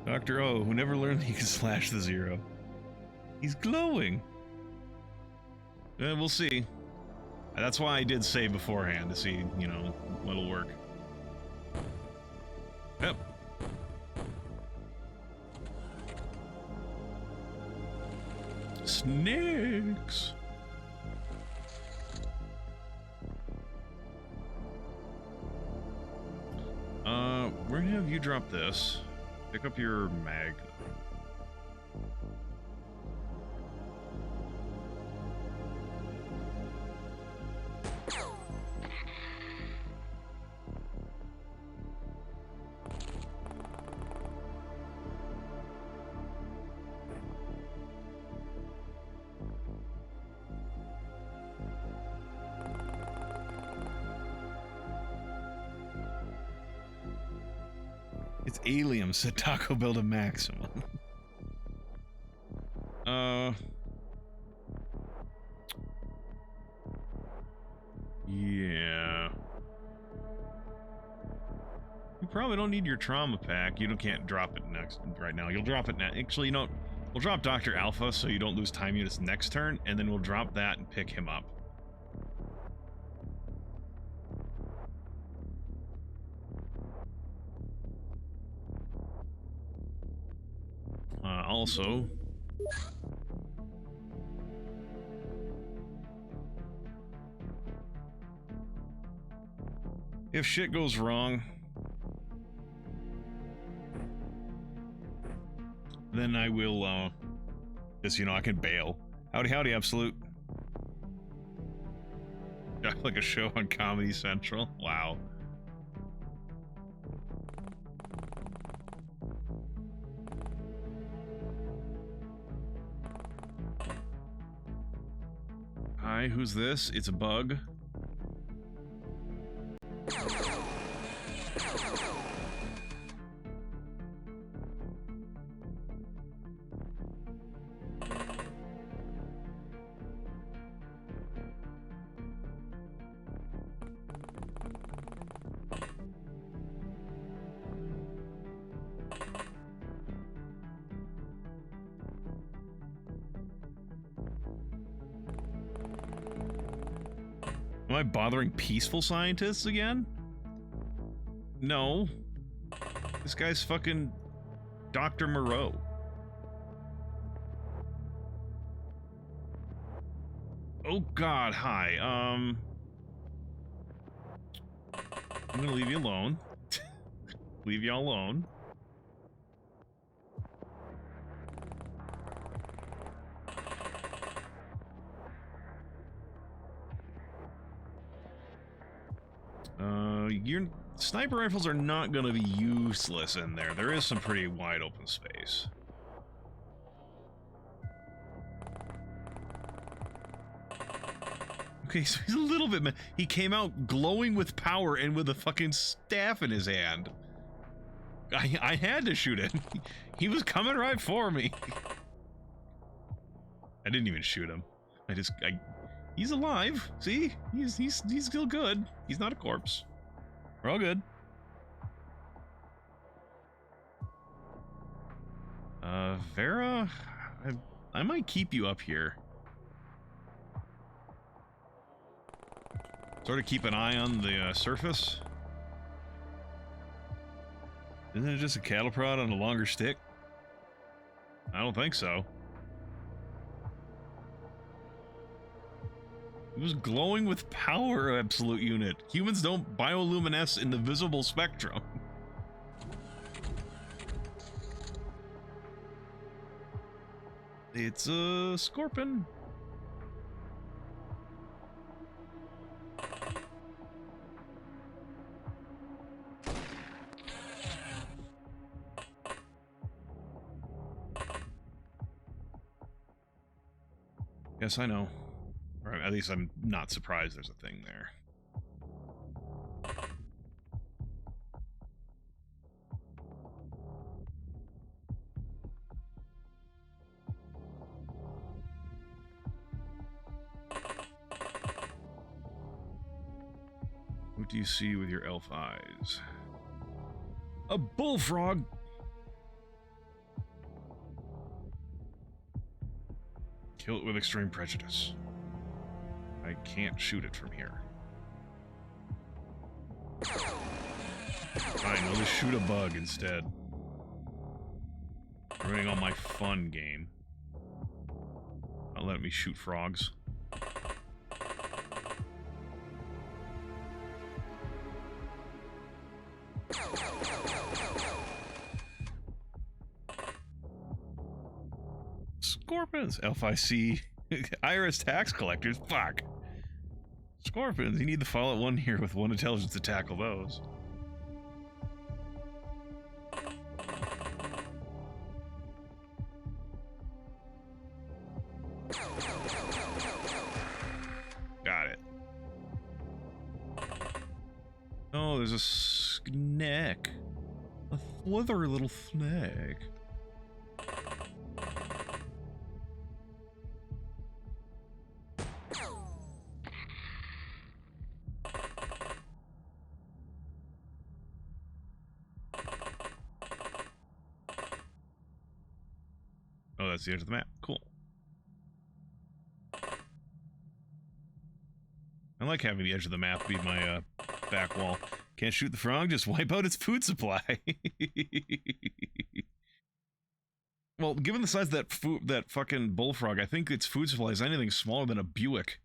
[SPEAKER 1] Dr. O, who never learned he could slash the zero. He's glowing. We'll see. That's why I did say beforehand, to see, you know, what'll work. Yep. Snakes! We're gonna have you drop this. Pick up your mag. It's Alien, said Taco Bell to maximum. Yeah. You probably don't need your trauma pack. You can't drop it right now. You'll drop it now. Actually, you know, we'll drop Dr. Alpha so you don't lose time units next turn, and then we'll drop that and pick him up. Also, if shit goes wrong, then I will, just, you know, I can bail. Howdy, howdy, Absolute. Like a show on Comedy Central. Wow. Hi, who's this? It's a bug. Am I bothering peaceful scientists again? No. This guy's fucking Dr. Moreau. Oh god, hi. I'm gonna leave you alone. Leave y'all alone. Your sniper rifles are not going to be useless in there. There is some pretty wide open space. Okay, so he's a little bit... He came out glowing with power and with a fucking staff in his hand. I had to shoot him. He was coming right for me. I didn't even shoot him. He's alive. See? He's still good. He's not a corpse. We're all good. Vera, I might keep you up here. Sort of keep an eye on the surface. Isn't it just a cattle prod on a longer stick? I don't think so. It was glowing with power, absolute unit. Humans don't bioluminesce in the visible spectrum. It's a scorpion. Yes, I know. Or at least I'm not surprised there's a thing there. What do you see with your elf eyes? A bullfrog! Kill it with extreme prejudice. I can't shoot it from here. Fine, I'll just shoot a bug instead. Ruining all my fun game. Not letting me shoot frogs. Scorpions! LFIC Iris tax collectors? Fuck! Scorpions, you need to follow one here with one intelligence to tackle those. Got it. Oh, there's a snake. A slithery little snake. Oh, that's the edge of the map. Cool. I like having the edge of the map be my back wall. Can't shoot the frog, just wipe out its food supply. Well, given the size of that fucking bullfrog, I think its food supply is anything smaller than a Buick.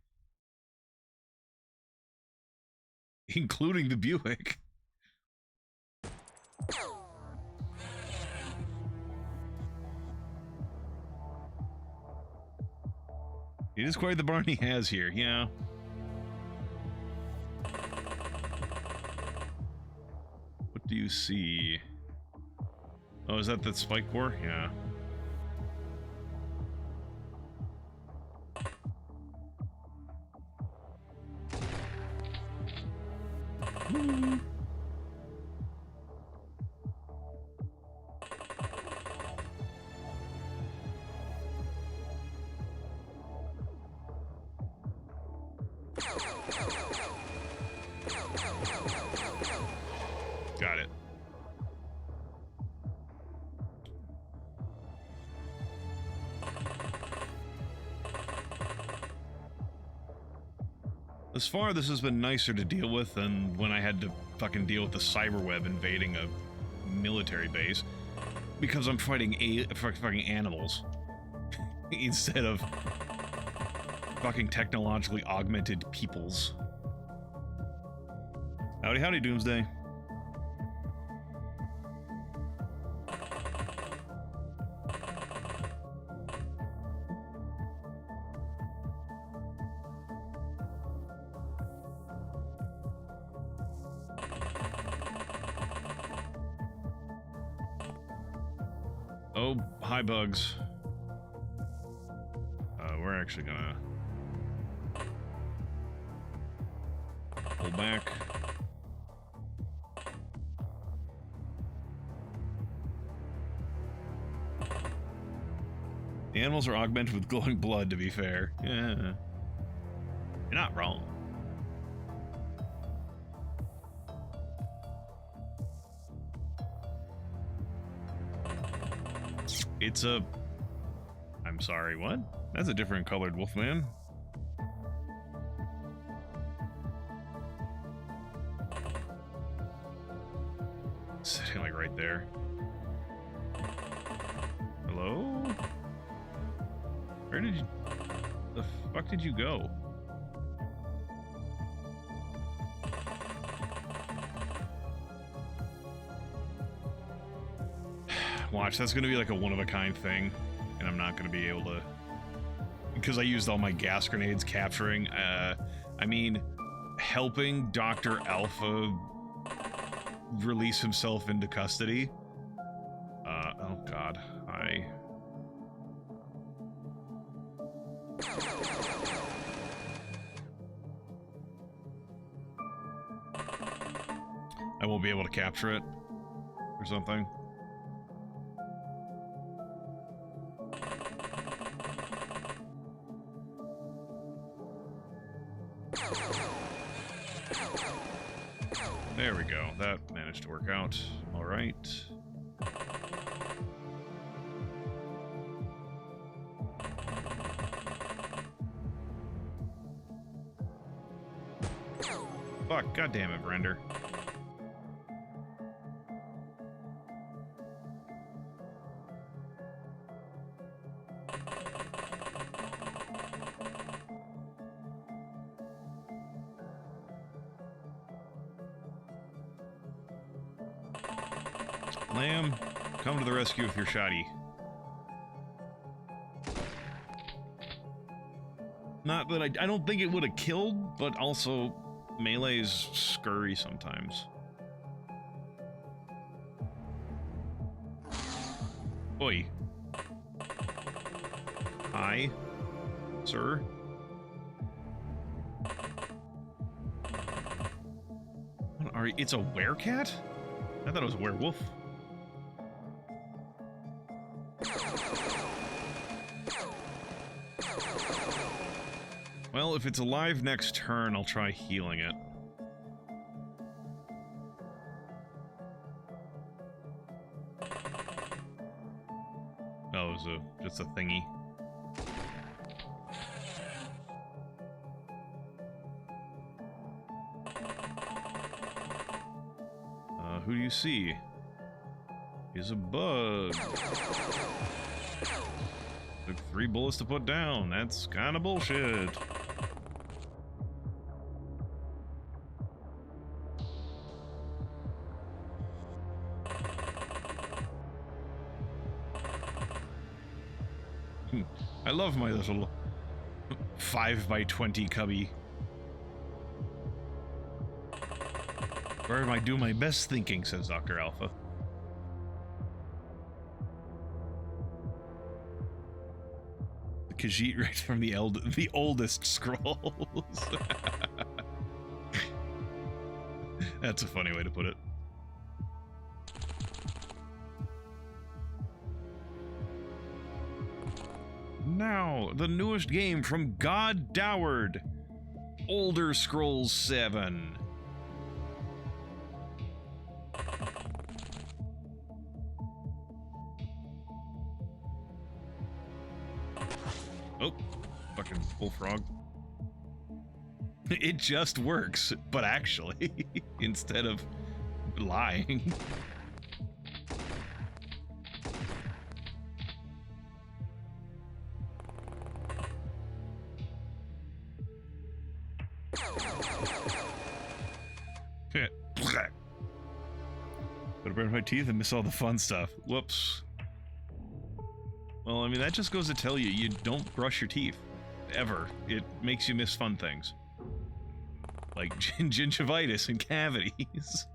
[SPEAKER 1] Including the Buick. It is quite the barn he has here, yeah. What do you see? Oh, is that the spike boar? Yeah. Woo. Got it. Thus far, this has been nicer to deal with than when I had to fucking deal with the cyberweb invading a military base. Because I'm fighting fucking animals. Instead of fucking technologically augmented peoples. Howdy, howdy, Doomsday. Oh, hi, bugs. We're actually gonna pull back. The animals are augmented with glowing blood, to be fair. Yeah. You're not wrong. It's a... I'm sorry, what? That's a different colored wolfman. Sitting like right there. Hello? Where did you... The fuck did you go? Watch, that's gonna be like a one-of-a-kind thing, and I'm not gonna be able to... Because I used all my gas grenades capturing, I mean, helping Dr. Alpha release himself into custody. Oh god, I won't be able to capture it, or something. There we go. That managed to work out. All right. Fuck, goddamn it, Render. Lamb, come to the rescue with your shotty. Not that I don't think it would have killed, but also melee's scurry sometimes. Oi. Hi, sir. What are you? It's a werecat? I thought it was a werewolf. Well, if it's alive next turn, I'll try healing it. Oh, it was just a thingy. Who do you see? He's a bug. Took 3 bullets to put down. That's kind of bullshit. I love my little 5x20 cubby. Where I do my best thinking, says Dr. Alpha. The Khajiit right from the oldest scrolls. That's a funny way to put it. Now, the newest game from God Dowered, Elder Scrolls 7. Oh, fucking bullfrog. It just works, but actually, instead of lying. Gotta burn my teeth and miss all the fun stuff. Whoops. Well, I mean, that just goes to tell you, you don't brush your teeth. Ever. It makes you miss fun things. Like gingivitis and cavities.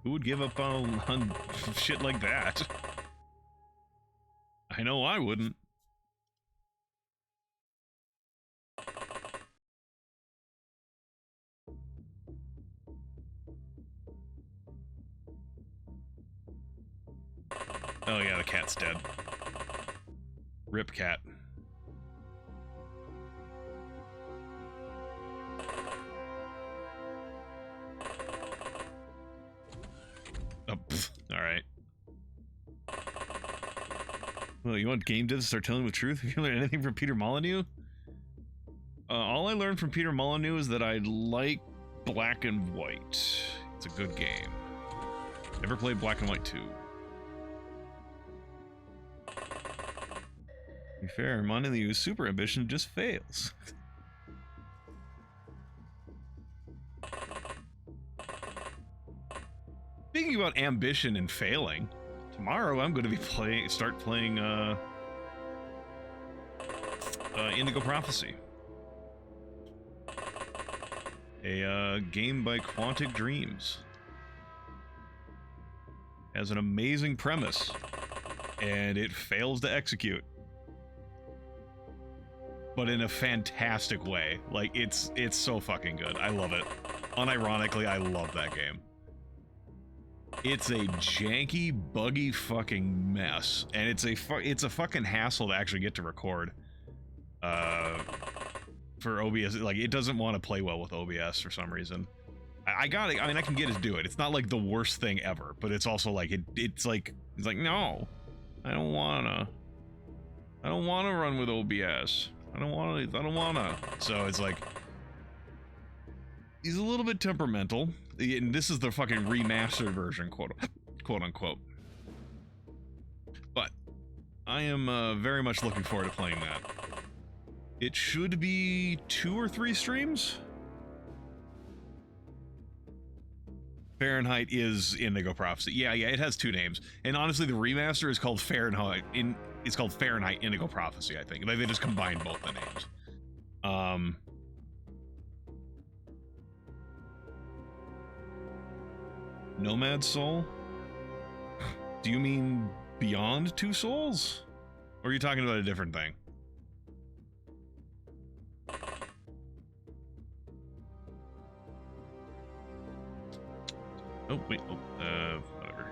[SPEAKER 1] Who would give up on shit like that? I know I wouldn't. Oh yeah, the cat's dead. Rip cat. Oh, alright. Well, you want game devs to start telling the truth? Have you learned anything from Peter Molyneux? All I learned from Peter Molyneux is that I like Black and White. It's a good game. Never played Black and White 2. To be fair, Molyneux's super ambition just fails. Speaking about ambition and failing, tomorrow I'm going to be start playing Indigo Prophecy. A game by Quantic Dreams. Has an amazing premise, and it fails to execute. But in a fantastic way. Like, it's so fucking good. I love it. Unironically, I love that game. It's a janky, buggy fucking mess, and it's a fucking hassle to actually get to record. For OBS, like, it doesn't want to play well with OBS for some reason. I got it. I mean, I can get it to do it. It's not like the worst thing ever, but it's also like it's like no, I don't wanna run with OBS. I don't wanna. So it's like, he's a little bit temperamental, and this is the fucking remastered version, quote unquote. But I am very much looking forward to playing that. It should be 2 or 3 streams. Fahrenheit is Indigo Prophecy. Yeah, it has 2 names, and honestly, the remaster is called Fahrenheit. It's called Fahrenheit Indigo Prophecy, I think. Like, they just combined both the names. Nomad Soul? Do you mean Beyond Two Souls? Or are you talking about a different thing? Oh, wait, whatever.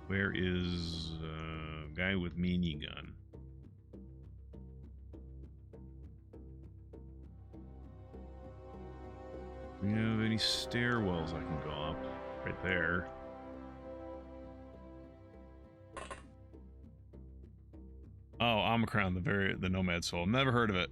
[SPEAKER 1] Where is, guy with minigun? Do you have any stairwells I can go up? Right there. Oh, Omicron, the Nomad Soul. Never heard of it.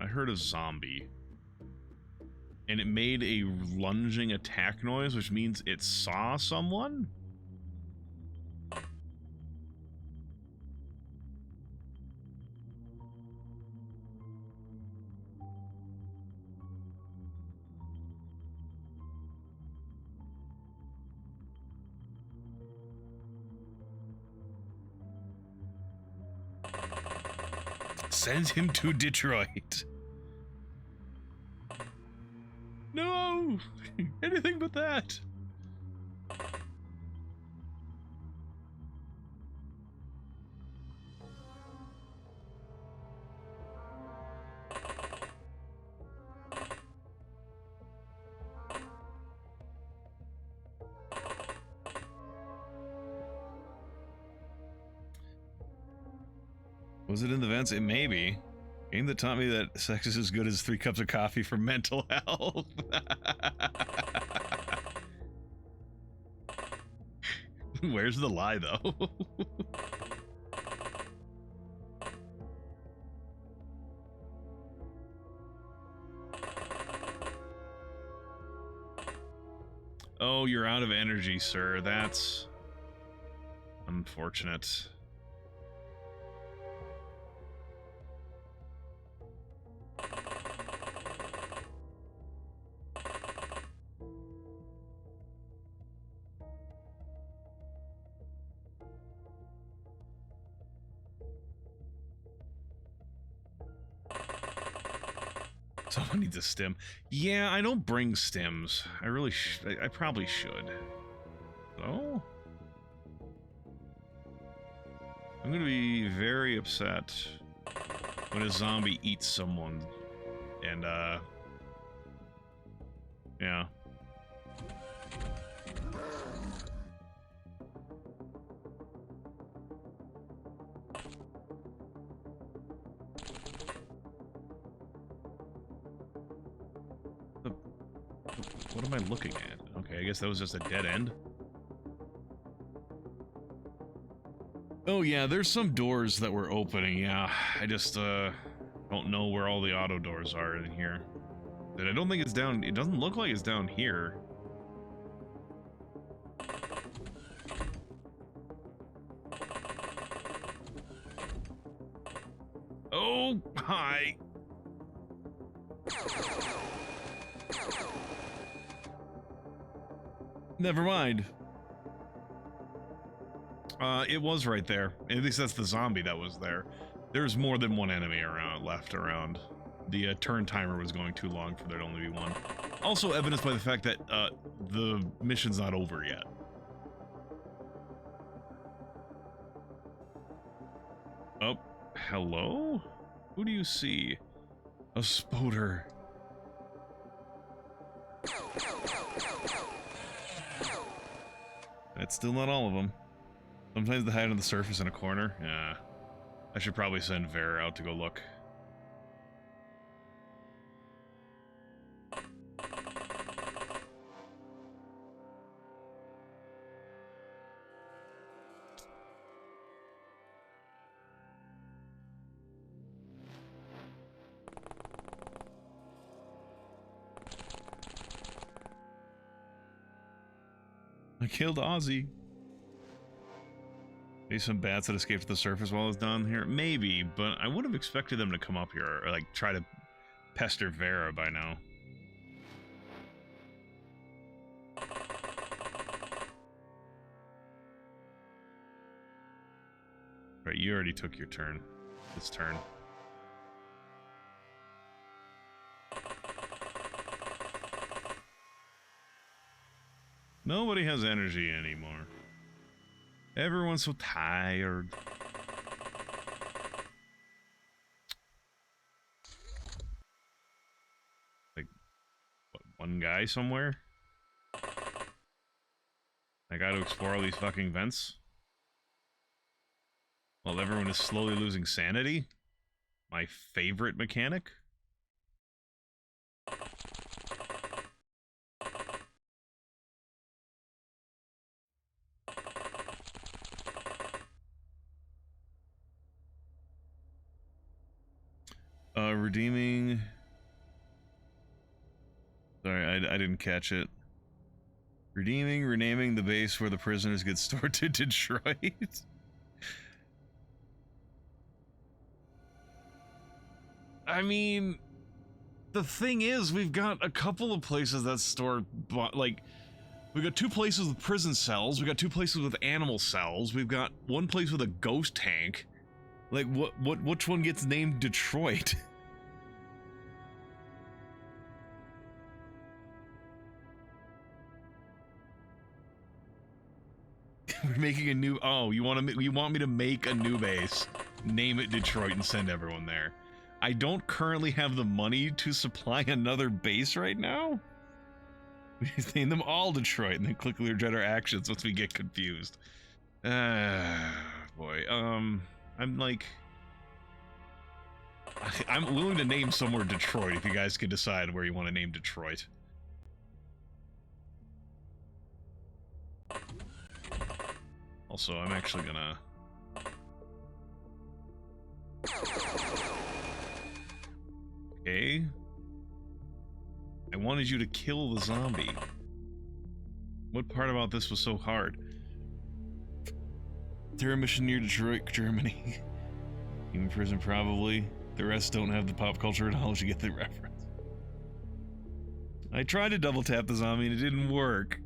[SPEAKER 1] I heard a zombie. And it made a lunging attack noise, which means it saw someone? Send him to Detroit. No! Anything but that! Was it in the vents? It may be. Game that taught me that sex is as good as 3 cups of coffee for mental health. Where's the lie, though? Oh, you're out of energy, sir. That's unfortunate. Someone needs a stim. Yeah, I don't bring stims. I really I probably should. Oh? I'm gonna be very upset when a zombie eats someone. And, yeah. What am I looking at? Okay, I guess that was just a dead end. Oh yeah, there's some doors that were opening, yeah. I just, don't know where all the auto doors are in here. But I don't think it's down, it doesn't look like it's down here. Oh, hi. Never mind. It was right there. At least that's the zombie that was there. There's more than one enemy left around. The turn timer was going too long for there to only be one. Also evidenced by the fact that the mission's not over yet. Oh, hello? Who do you see? A spoder. That's still not all of them. Sometimes they hide on the surface in a corner. Yeah. I should probably send Vera out to go look. I killed Ozzy. Maybe some bats that escaped to the surface while I was down here? Maybe, but I would have expected them to come up here, or like try to pester Vera by now. Right, you already took your turn. This turn. Nobody has energy anymore. Everyone's so tired. Like, what, one guy somewhere? I gotta explore all these fucking vents? While everyone is slowly losing sanity? My favorite mechanic? Redeeming... Sorry, I didn't catch it. Redeeming, renaming the base where the prisoners get stored to Detroit. I mean, the thing is, we've got a couple of places that store, like, we've got 2 places with prison cells, we've got 2 places with animal cells, we've got 1 place with a ghost tank. Like, which one gets named Detroit? We're making a new, oh, you want me to make a new base, name it Detroit, and send everyone there. I don't currently have the money to supply another base right now. We name them all Detroit and then click reject our actions once we get confused. Boy, I'm like, I'm willing to name somewhere Detroit if you guys can decide where you want to name Detroit. Also, I'm actually gonna... Okay. I wanted you to kill the zombie. What part about this was so hard? Terror mission near Detroit, Germany. Human prison, probably. The rest don't have the pop culture knowledge to get the reference. I tried to double tap the zombie and it didn't work.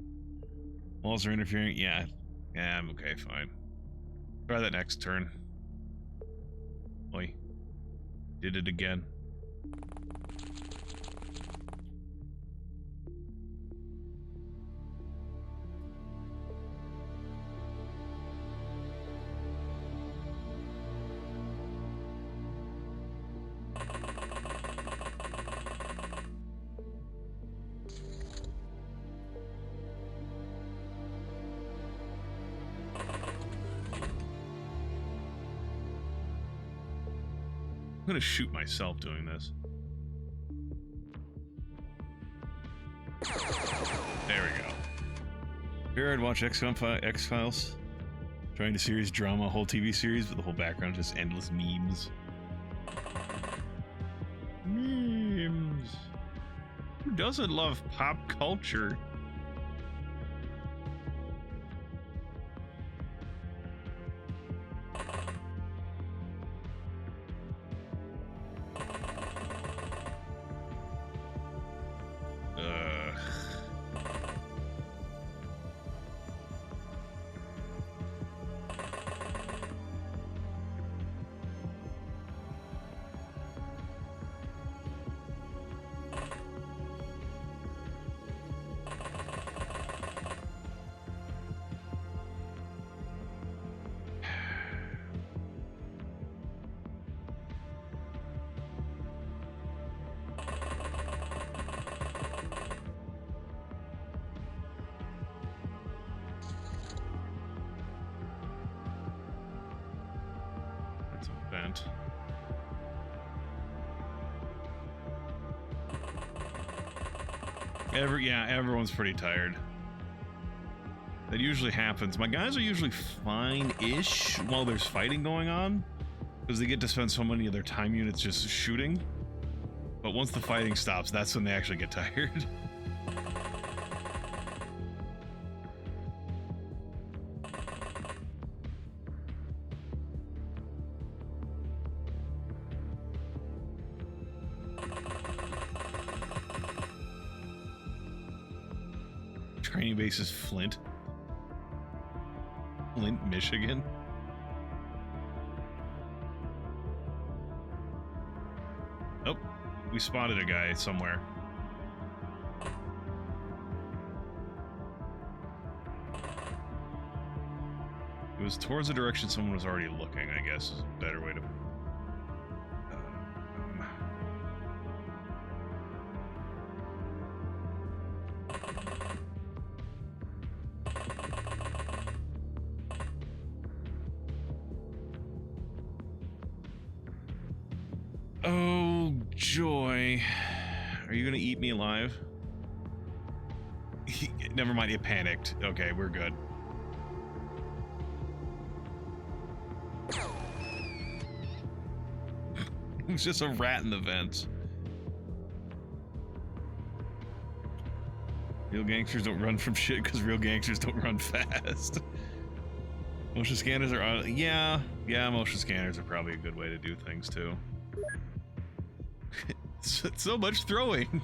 [SPEAKER 1] Walls are interfering. Yeah, I'm okay, fine. Try that next turn. Oi. Did it again. I'm gonna shoot myself doing this. There we go. Here I'd watch X-Files. Trying to series drama, a whole TV series, but the whole background is just endless memes. Memes. Who doesn't love pop culture? Everyone's pretty tired. That usually happens. My guys are usually fine-ish while there's fighting going on, because they get to spend so many of their time units just shooting. But once the fighting stops, that's when they actually get tired. Training base is Flint. Flint, Michigan. Oh, we spotted a guy somewhere. It was towards the direction someone was already looking, I guess is a better way to... Oh, joy. Are you gonna eat me alive? Never mind, it panicked. Okay, we're good. It was just a rat in the vents. Real gangsters don't run from shit because real gangsters don't run fast. Motion scanners are... Yeah, motion scanners are probably a good way to do things, too. So much throwing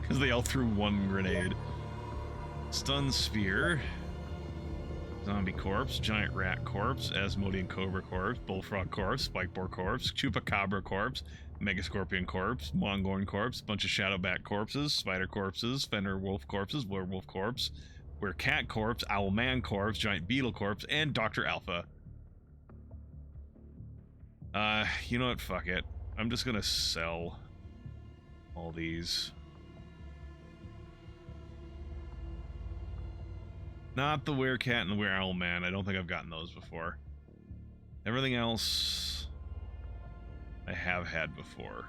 [SPEAKER 1] because they all threw one grenade. Stun spear, zombie corpse, giant rat corpse, Asmodean cobra corpse, bullfrog corpse, spikeboard corpse, chupacabra corpse, megascorpion corpse, mongorn corpse, bunch of shadowback corpses, spider corpses, fenrir wolf corpses, werewolf corpse, werecat corpse, owlman corpse, giant beetle corpse, and Dr. Alpha. You know what? Fuck it. I'm just gonna sell all these. Not the werecat and the wereowlman. I don't think I've gotten those before. Everything else... I have had before.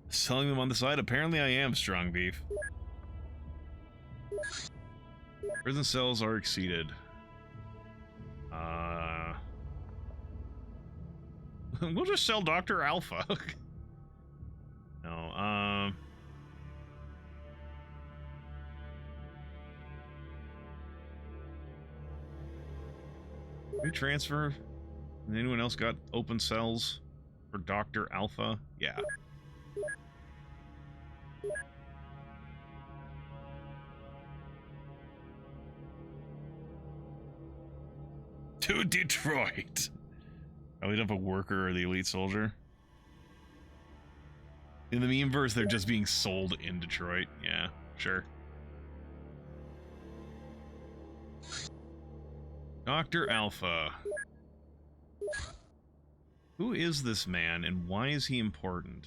[SPEAKER 1] Selling them on the side? Apparently I am strong beef. Prison cells are exceeded. We'll just sell Dr. Alpha. No, we transfer? Anyone else got open cells for Dr. Alpha? Yeah. To Detroit. Oh, we don't have a worker or the elite soldier. In the meme verse, they're just being sold in Detroit. Yeah, sure. Dr. Alpha. Who is this man and why is he important?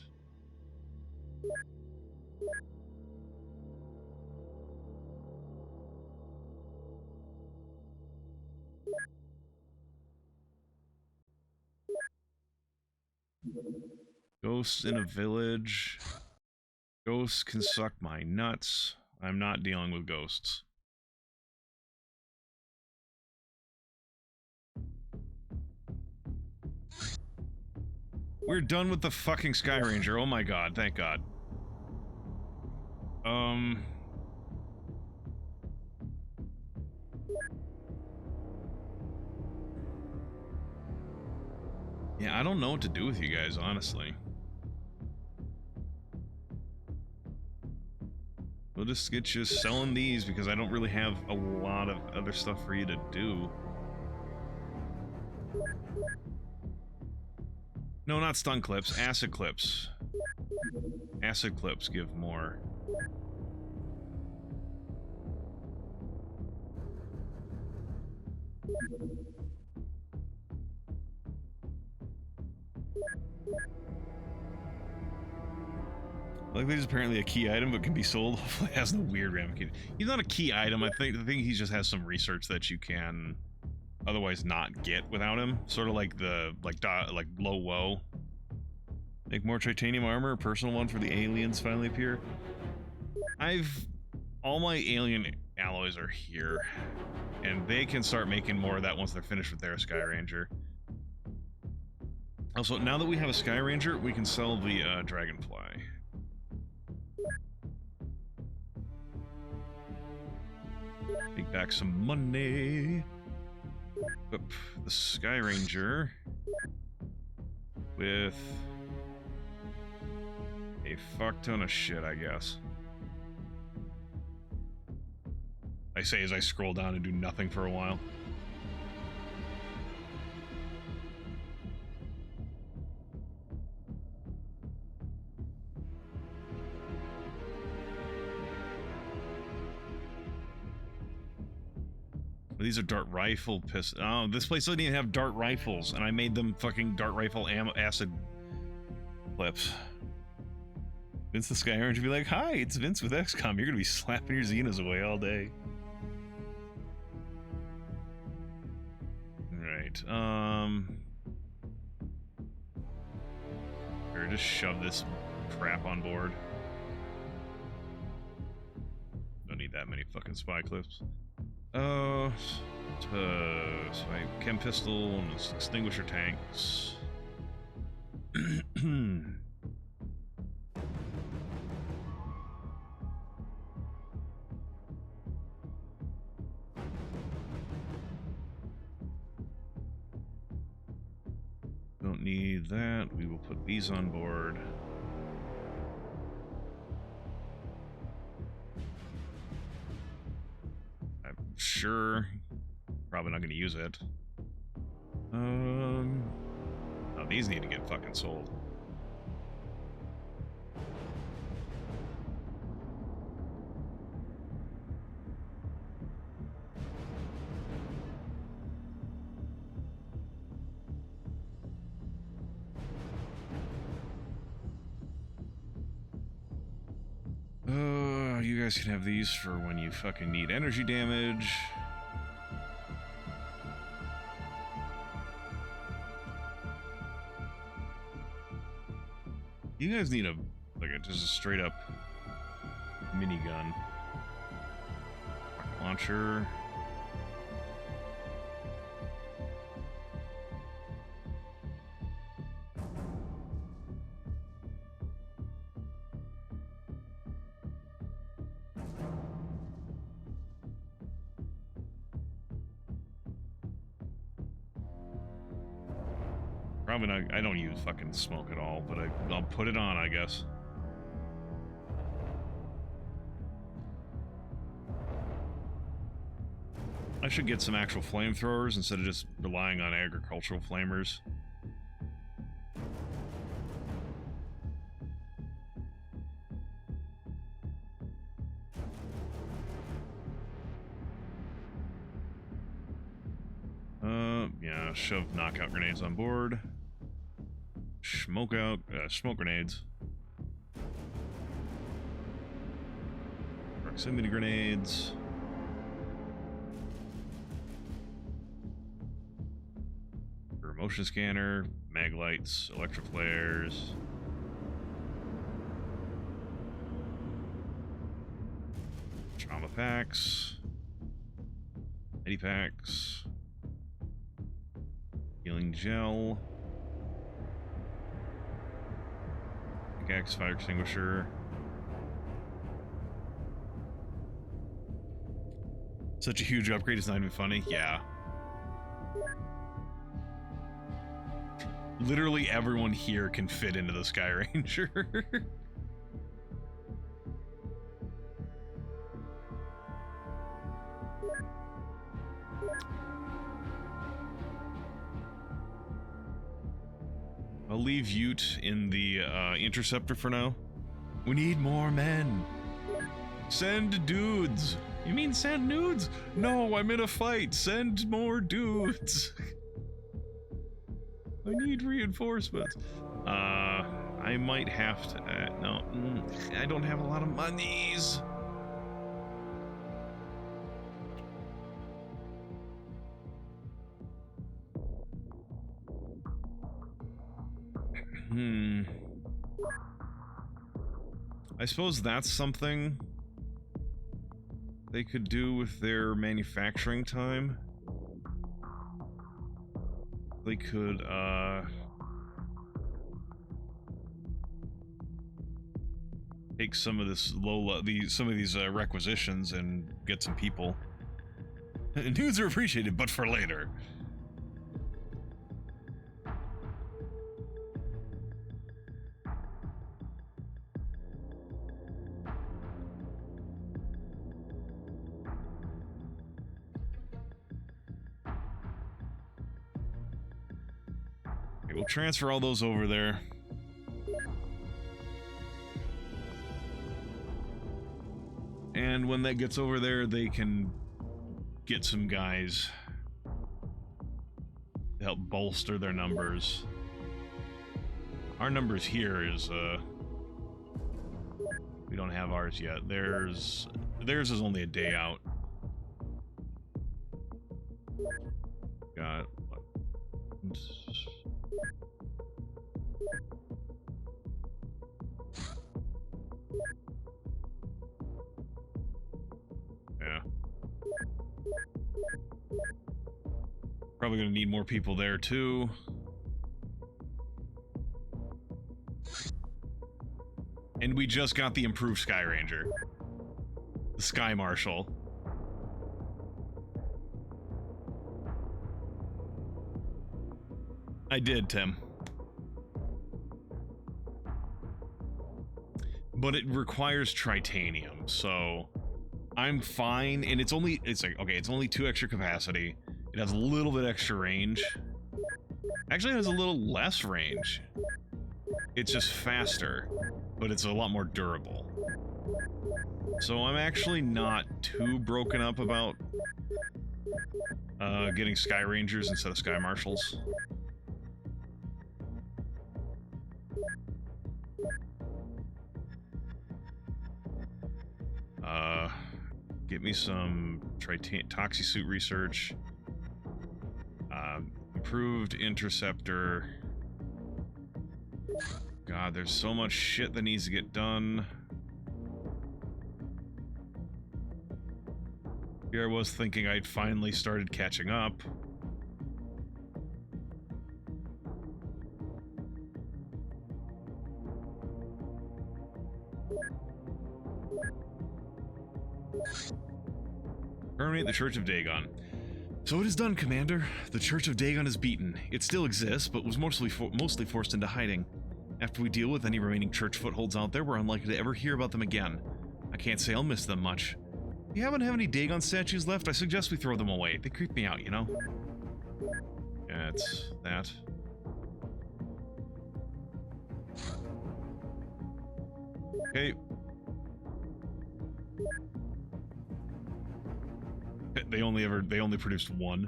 [SPEAKER 1] Ghosts in a village. Ghosts can suck my nuts. I'm not dealing with ghosts. We're done with the fucking Sky Ranger. Oh my god, thank god. Yeah, I don't know what to do with you guys, honestly. We'll just get you selling these because I don't really have a lot of other stuff for you to do. No, not stun clips, acid clips. Acid clips give more. Like, this is apparently a key item, but can be sold. Hopefully it has no weird ramifications. He's not a key item. I think he just has some research that you can otherwise not get without him. Sort of like the like low woe. Make more titanium armor. A personal one for the aliens finally appear. All my alien alloys are here, and they can start making more of that once they're finished with their Sky Ranger. Also, now that we have a Sky Ranger, we can sell the Dragonfly. Take back some money. Equip the Sky Ranger with a fuck ton of shit, I guess. I say as I scroll down and do nothing for a while. These are dart rifle pistols. Oh, this place doesn't even have dart rifles, and I made them fucking dart rifle acid clips. Vince the Sky Ranger be like, "Hi, it's Vince with XCOM. You're gonna be slapping your Xenas away all day." Right. Or just shove this crap on board. Don't need that many fucking spy clips. Chem pistol and extinguisher tanks. Don't need that. We will put these on board. Sure, probably not going to use it. Oh, these need to get fucking sold. You guys can have these for when you fucking need energy damage. You guys need just a straight up minigun. Rocket launcher. Probably not. I don't use fucking smoke at all, but I'll put it on, I guess. I should get some actual flamethrowers instead of just relying on agricultural flamers. Yeah, shove knockout grenades on board. Smoke grenades. Proximity grenades. Motion scanner, mag lights, electric flares. Trauma packs. Medi packs. Healing gel. Pickaxe, fire extinguisher. Such a huge upgrade, it's not even funny. Yeah. Literally everyone here can fit into the Sky Ranger. I'll leave Ute in the interceptor for now. We need more men. Send dudes. You mean send nudes? No, I'm in a fight. Send more dudes. I need reinforcements. I might have to. No, I don't have a lot of monies. I suppose that's something they could do with their manufacturing time. They could, take some of this some of these requisitions and get some people. Nudes are appreciated, but for later. We'll transfer all those over there. And when that gets over there, they can get some guys to help bolster their numbers. Our numbers here is, we don't have ours yet. Theirs is only a day out. Got what? Yeah. Probably gonna need more people there too. And we just got the improved Sky Ranger. The Sky Marshal. I did, Tim. But it requires tritanium, so I'm fine. And it's only 2 extra capacity. It has a little bit extra range. Actually, it has a little less range. It's just faster, but it's a lot more durable. So I'm actually not too broken up about getting Sky Rangers instead of Sky Marshals. Get me some toxi-suit research. Improved interceptor. God, there's so much shit that needs to get done. Here I was thinking I'd finally started catching up. Terminate the Church of Dagon. So it is done, Commander. The Church of Dagon is beaten. It still exists, but was mostly forced into hiding. After we deal with any remaining church footholds out there, we're unlikely to ever hear about them again. I can't say I'll miss them much. If you happen to have any Dagon statues left, I suggest we throw them away. They creep me out, you know? Yeah, it's that. Okay. They only produced one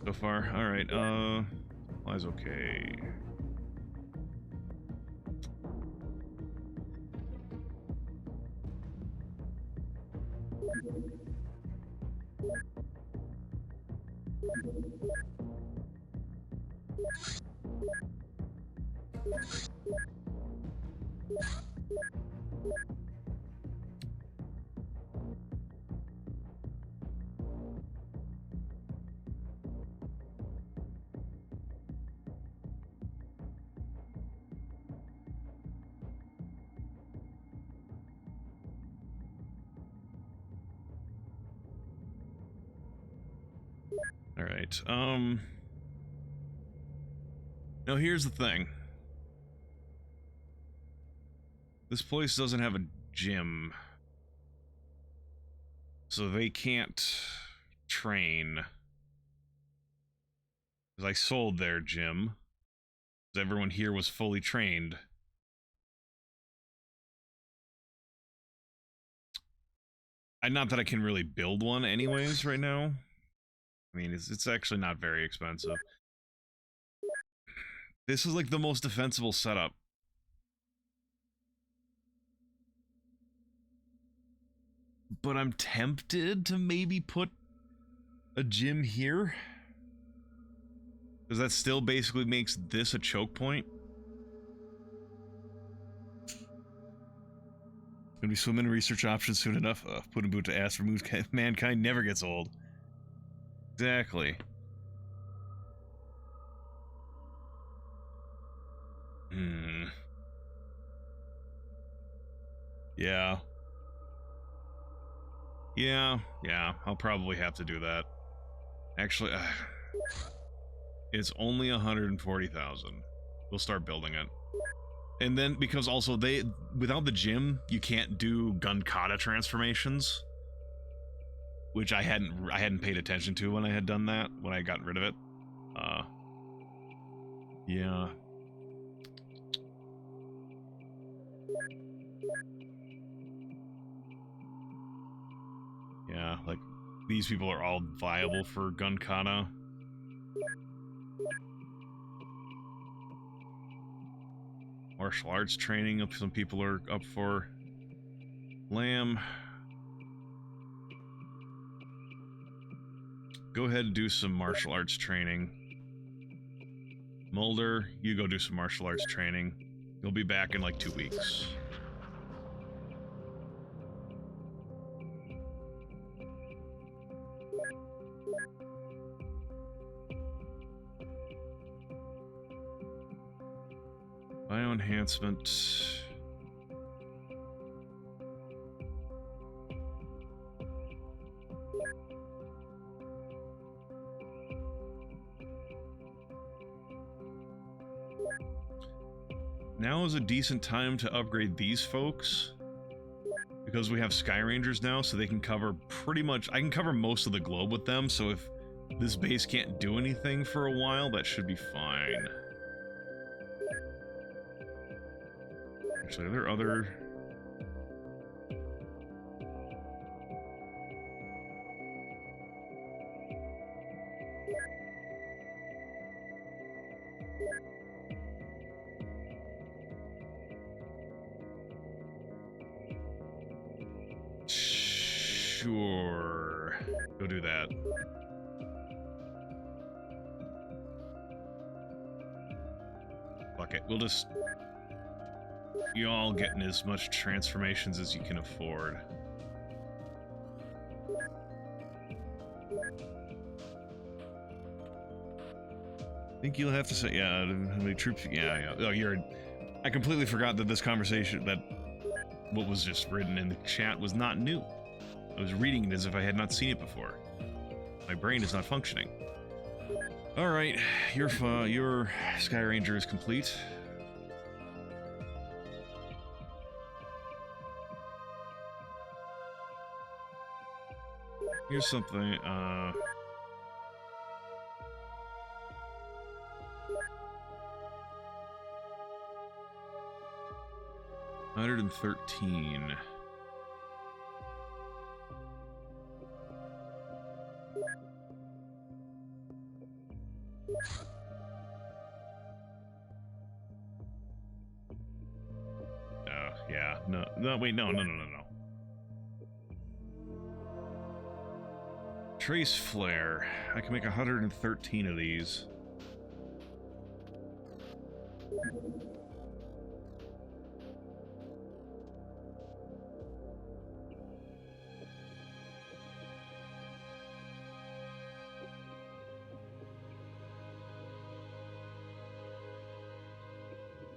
[SPEAKER 1] so far. Alright, supplies okay. Alright, now here's the thing. This place doesn't have a gym. So they can't train. Because I sold their gym. Because everyone here was fully trained. Not that I can really build one anyways right now. I mean, it's actually not very expensive. This is like the most defensible setup. But I'm tempted to maybe put a gym here. Because that still basically makes this a choke point. Gonna be swimming research options soon enough. Put a boot to ass removes mankind never gets old. Exactly. Yeah. Yeah, I'll probably have to do that. Actually, it's only 140,000. We'll start building it. And then, because also without the gym, you can't do gun kata transformations. Which I hadn't paid attention to when I had done that, when I got rid of it. Yeah. Yeah, like, these people are all viable for gun kata. Martial arts training, some people are up for. Lamb. Go ahead and do some martial arts training. Mulder, you go do some martial arts training. You'll be back in like 2 weeks. Bioenhancement. Now is a decent time to upgrade these folks. Because we have Sky Rangers now, so they can cover pretty much... I can cover most of the globe with them, so if this base can't do anything for a while, that should be fine. Actually, are there other... Sure. Go do that. Fuck it. We'll just... You all getting as much transformations as you can afford. I think you'll have to say, yeah, the troops, yeah. Oh, I completely forgot that this conversation, that what was just written in the chat was not new. I was reading it as if I had not seen it before. My brain is not functioning. Alright, your Sky Ranger is complete. Here's something, 113. Yeah, no, wait, no. Trace flare. I can make 113 of these.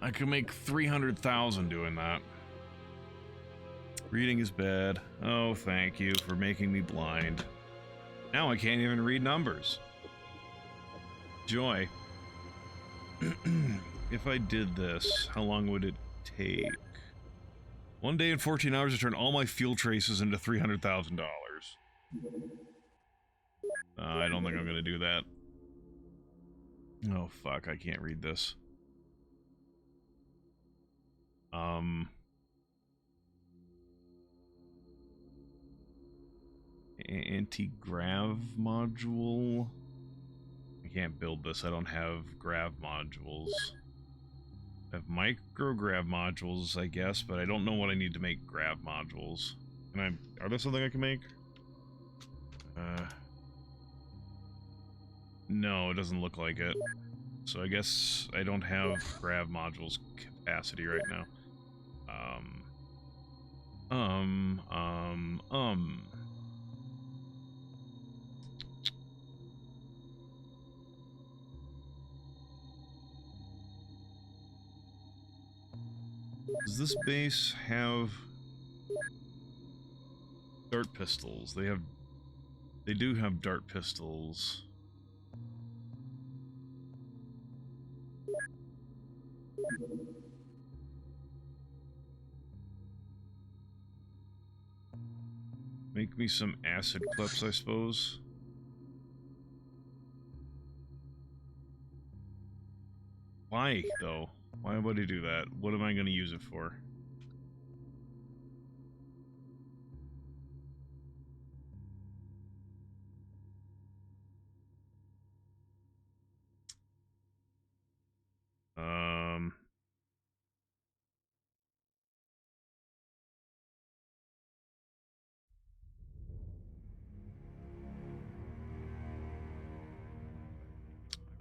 [SPEAKER 1] I can make 300,000 doing that. Reading is bad. Oh, thank you for making me blind. Now I can't even read numbers. Joy. If I did this, how long would it take? 1 day and 14 hours to turn all my fuel traces into $300,000. I don't think I'm gonna do that. Oh, fuck, I can't read this. Anti-grav module. I can't build this. I don't have grav modules. I have micro-grav modules, I guess, but I don't know what I need to make grav modules. Are there something I can make? No, it doesn't look like it. So I guess I don't have grav modules capacity right now. Does this base have dart pistols? They do have dart pistols. Make me some acid clips, I suppose. Why, though? Why would I do that? What am I going to use it for?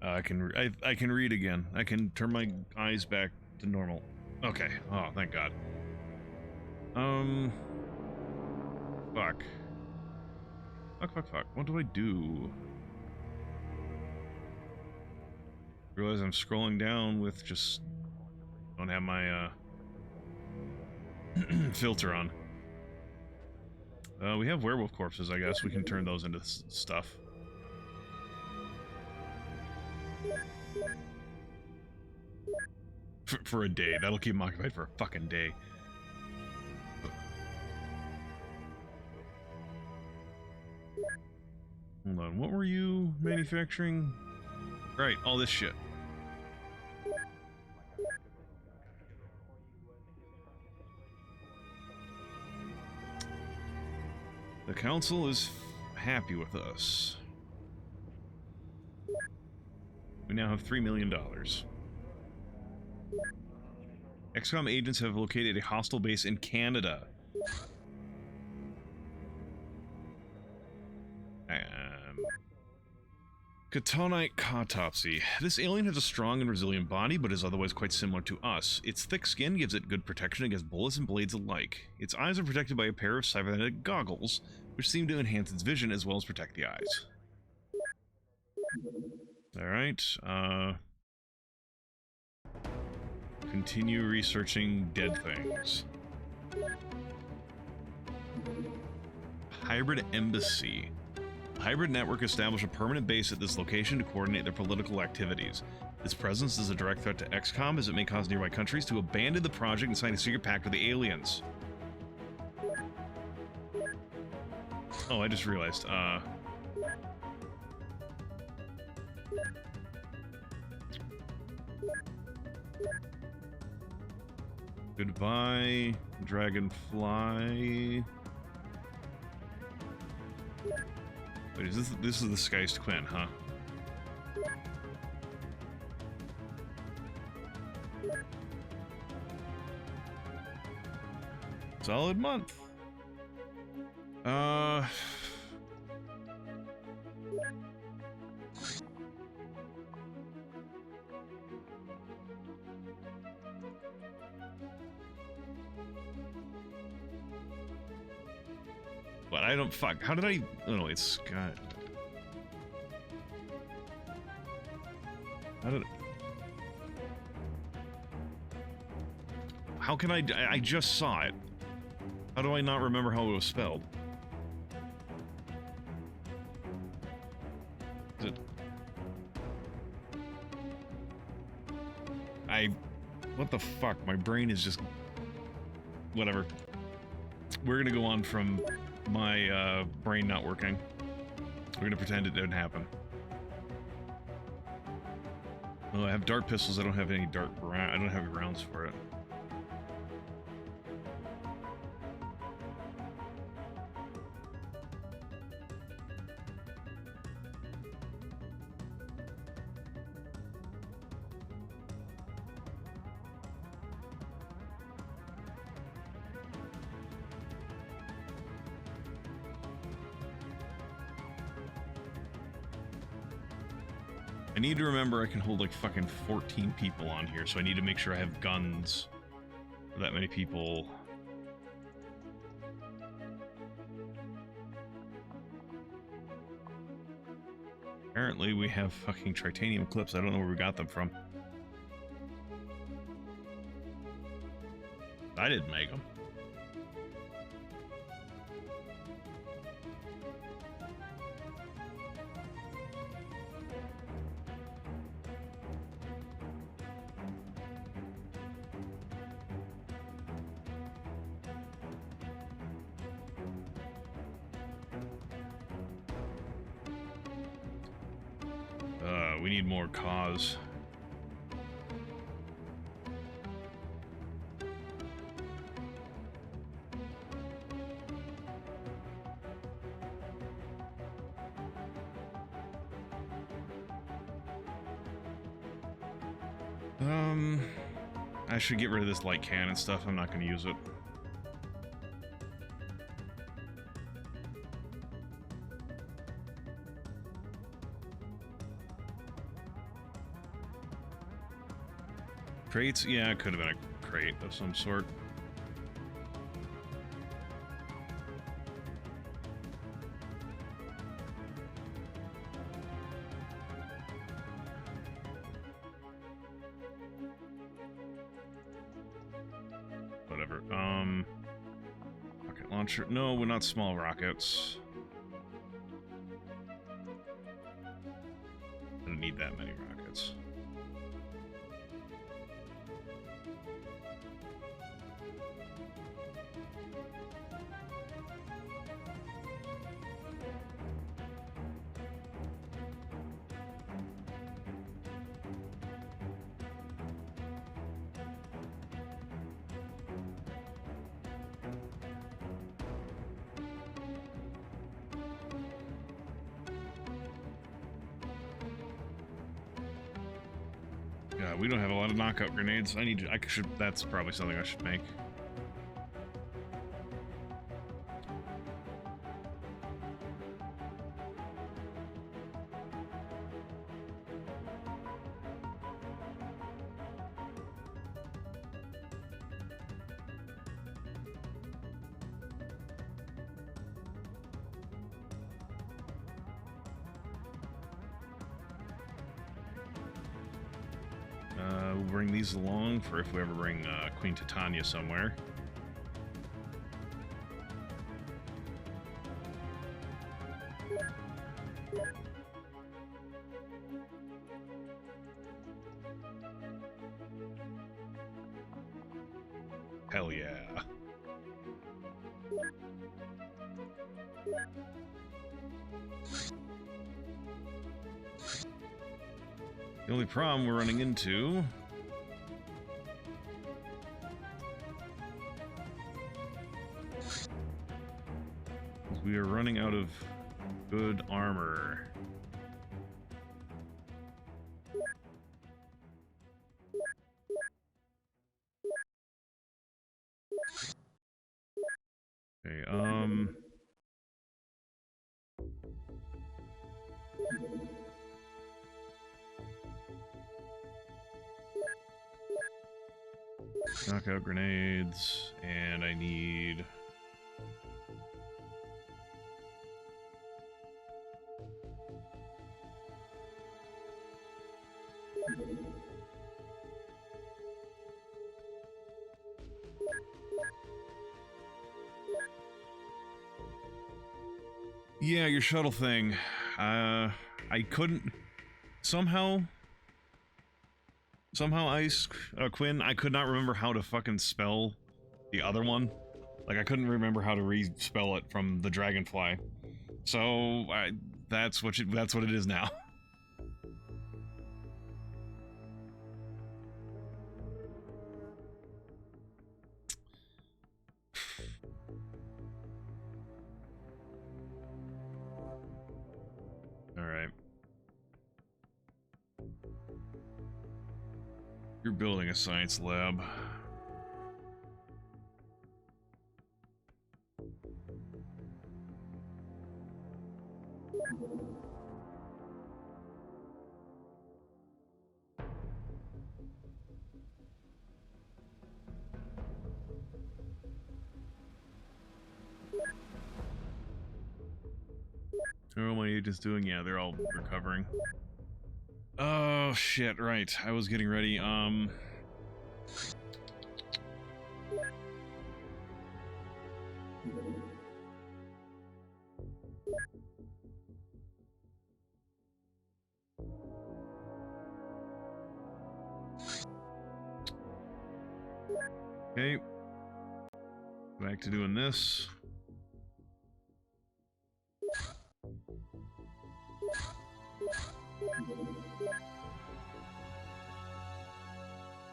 [SPEAKER 1] I can read again. I can turn my eyes back to normal. Okay. Oh, thank God. Fuck. Fuck. What do I do? Realize I'm scrolling down with just... Don't have my, filter on. We have werewolf corpses, I guess. We can turn those into stuff. For a day. That'll keep them occupied for a fucking day. Hold on, what were you manufacturing? Right, all this shit. The council is happy with us. We now have $3 million. XCOM agents have located a hostile base in Canada. Katonite Cautopsy. This alien has a strong and resilient body, but is otherwise quite similar to us. Its thick skin gives it good protection against bullets and blades alike. Its eyes are protected by a pair of cybernetic goggles, which seem to enhance its vision as well as protect the eyes. Alright, continue researching dead things. Hybrid Embassy. The hybrid network established a permanent base at this location to coordinate their political activities. Its presence is a direct threat to XCOM as it may cause nearby countries to abandon the project and sign a secret pact with the aliens. Oh, I just realized, goodbye, Dragonfly. Wait, this is the Sky's twin, huh? Solid month. But I don't fuck. How did I? Oh no, it's Scott. How did? How can I just saw it. How do I not remember how it was spelled? Is it? What the fuck? My brain is just... Whatever. We're gonna go on from my brain not working. We're gonna pretend it didn't happen. Oh, I have dart pistols. I don't have any dart. I don't have any rounds for it. I need to remember I can hold like fucking 14 people on here, so I need to make sure I have guns for that many people. Apparently we have fucking titanium clips. I don't know where we got them from. I didn't make them. We need more cause. I should get rid of this light cannon stuff. I'm not going to use it. Crates? Yeah, it could have been a crate of some sort. Whatever. Rocket launcher. No, we're not small rockets. I don't need that many rockets. Yeah, we don't have a lot of knockout grenades. That's probably something I should make. will bring these along for if we ever bring Queen Titania somewhere. Hell yeah. The only problem we're running into is we are running out of good armor. Okay, knockout grenades, and I need... Yeah, your shuttle thing. I couldn't... Somehow, Ice, Quinn, I could not remember how to fucking spell the other one. Like, I couldn't remember how to re-spell it from the Dragonfly. So, that's what it is now. Alright. You're building a science lab. How are all my agents doing? Yeah, they're all recovering. Oh, shit, right. I was getting ready, Okay. Back to doing this.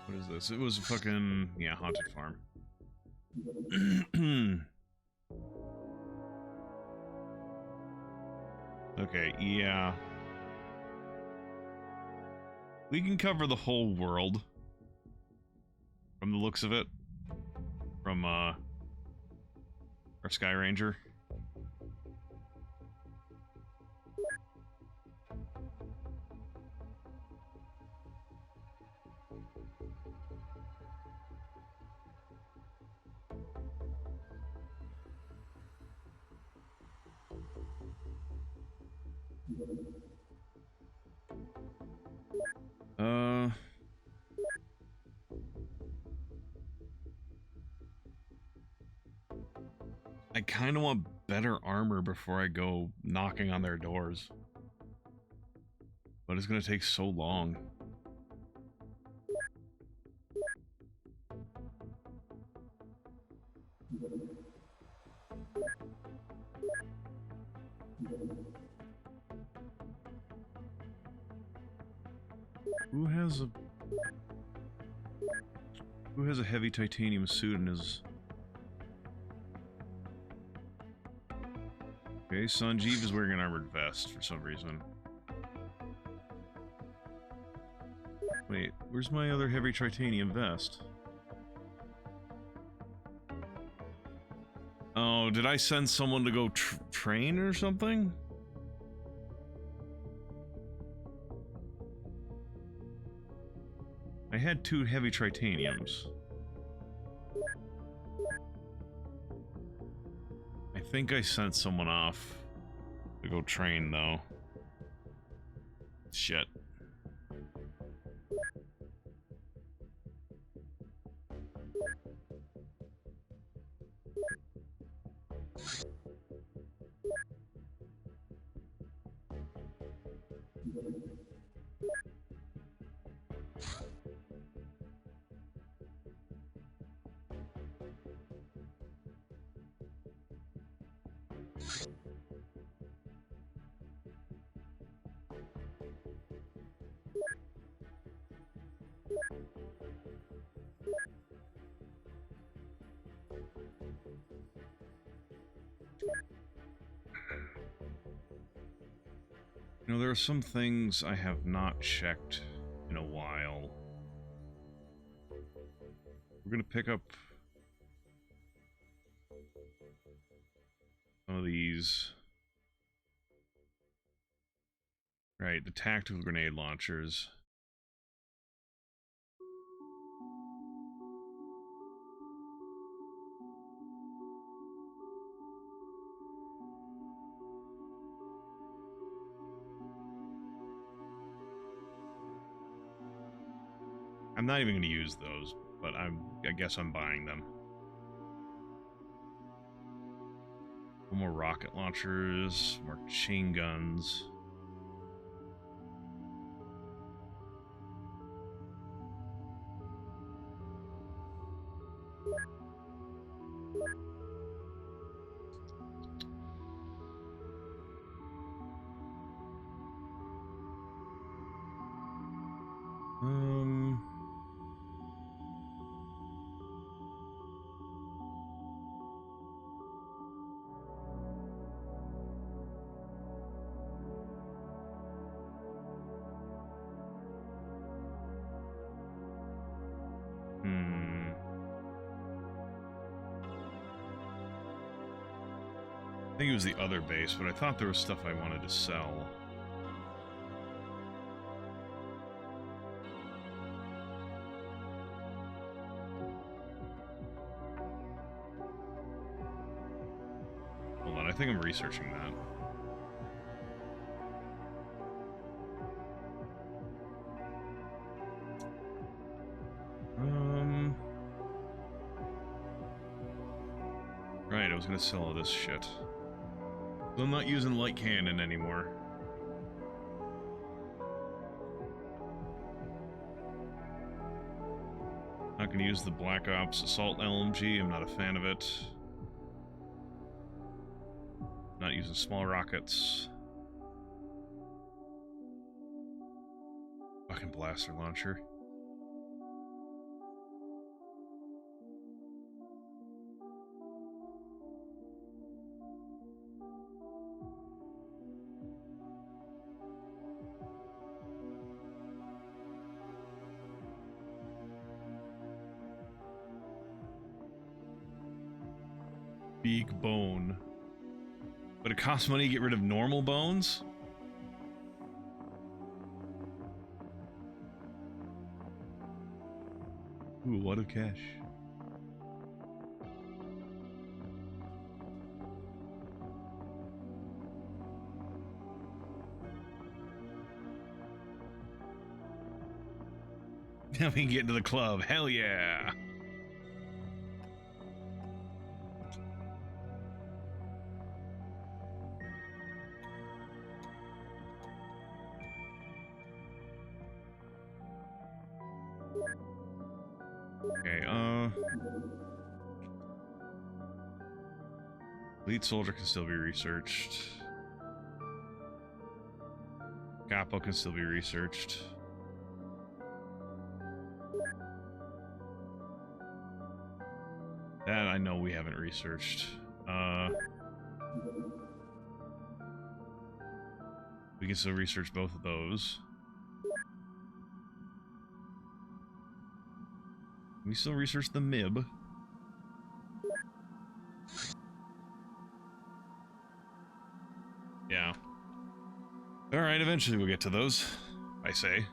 [SPEAKER 1] What is this? It was a fucking... yeah, haunted farm. Okay, yeah. We can cover the whole world. From the looks of it. From, our Sky Ranger. I kind of want better armor before I go knocking on their doors. But it's gonna take so long. Who has a heavy titanium suit in his... Okay, Sanjeev is wearing an armored vest for some reason. Wait, where's my other heavy titanium vest? Oh, did I send someone to go train or something? I had 2 heavy titaniums. I think I sent someone off to go train, though. Shit. You know, there are some things I have not checked in a while. We're gonna pick up some of these. Right, the tactical grenade launchers. I'm not even going to use those, but I guess I'm buying them. More rocket launchers, more chain guns. I think it was the other base, but I thought there was stuff I wanted to sell. Hold on, I think I'm researching that. Right, I was gonna sell all this shit. I'm not using light cannon anymore. Not gonna use the Black Ops Assault LMG, I'm not a fan of it. Not using small rockets. Fucking blaster launcher. Big bone. But it costs money to get rid of normal bones? Ooh, what a cash. Now we can get into the club. Hell yeah. Okay, Lead soldier can still be researched. Capo can still be researched. That I know we haven't researched. We can still research both of those. We still research the MIB. Yeah. Alright, eventually we'll get to those, I say.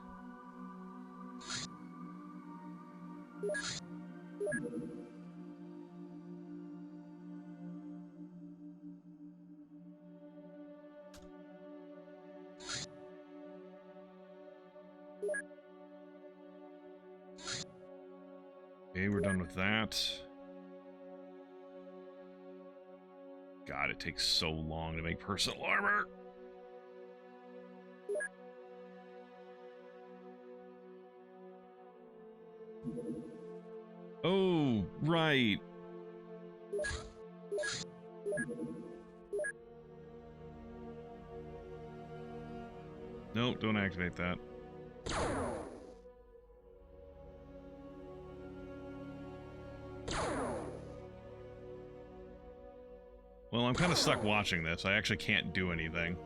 [SPEAKER 1] Okay, we're done with that. God, it takes so long to make personal armor. Oh, right. Nope, don't activate that. Well, I'm kind of stuck watching this. I actually can't do anything.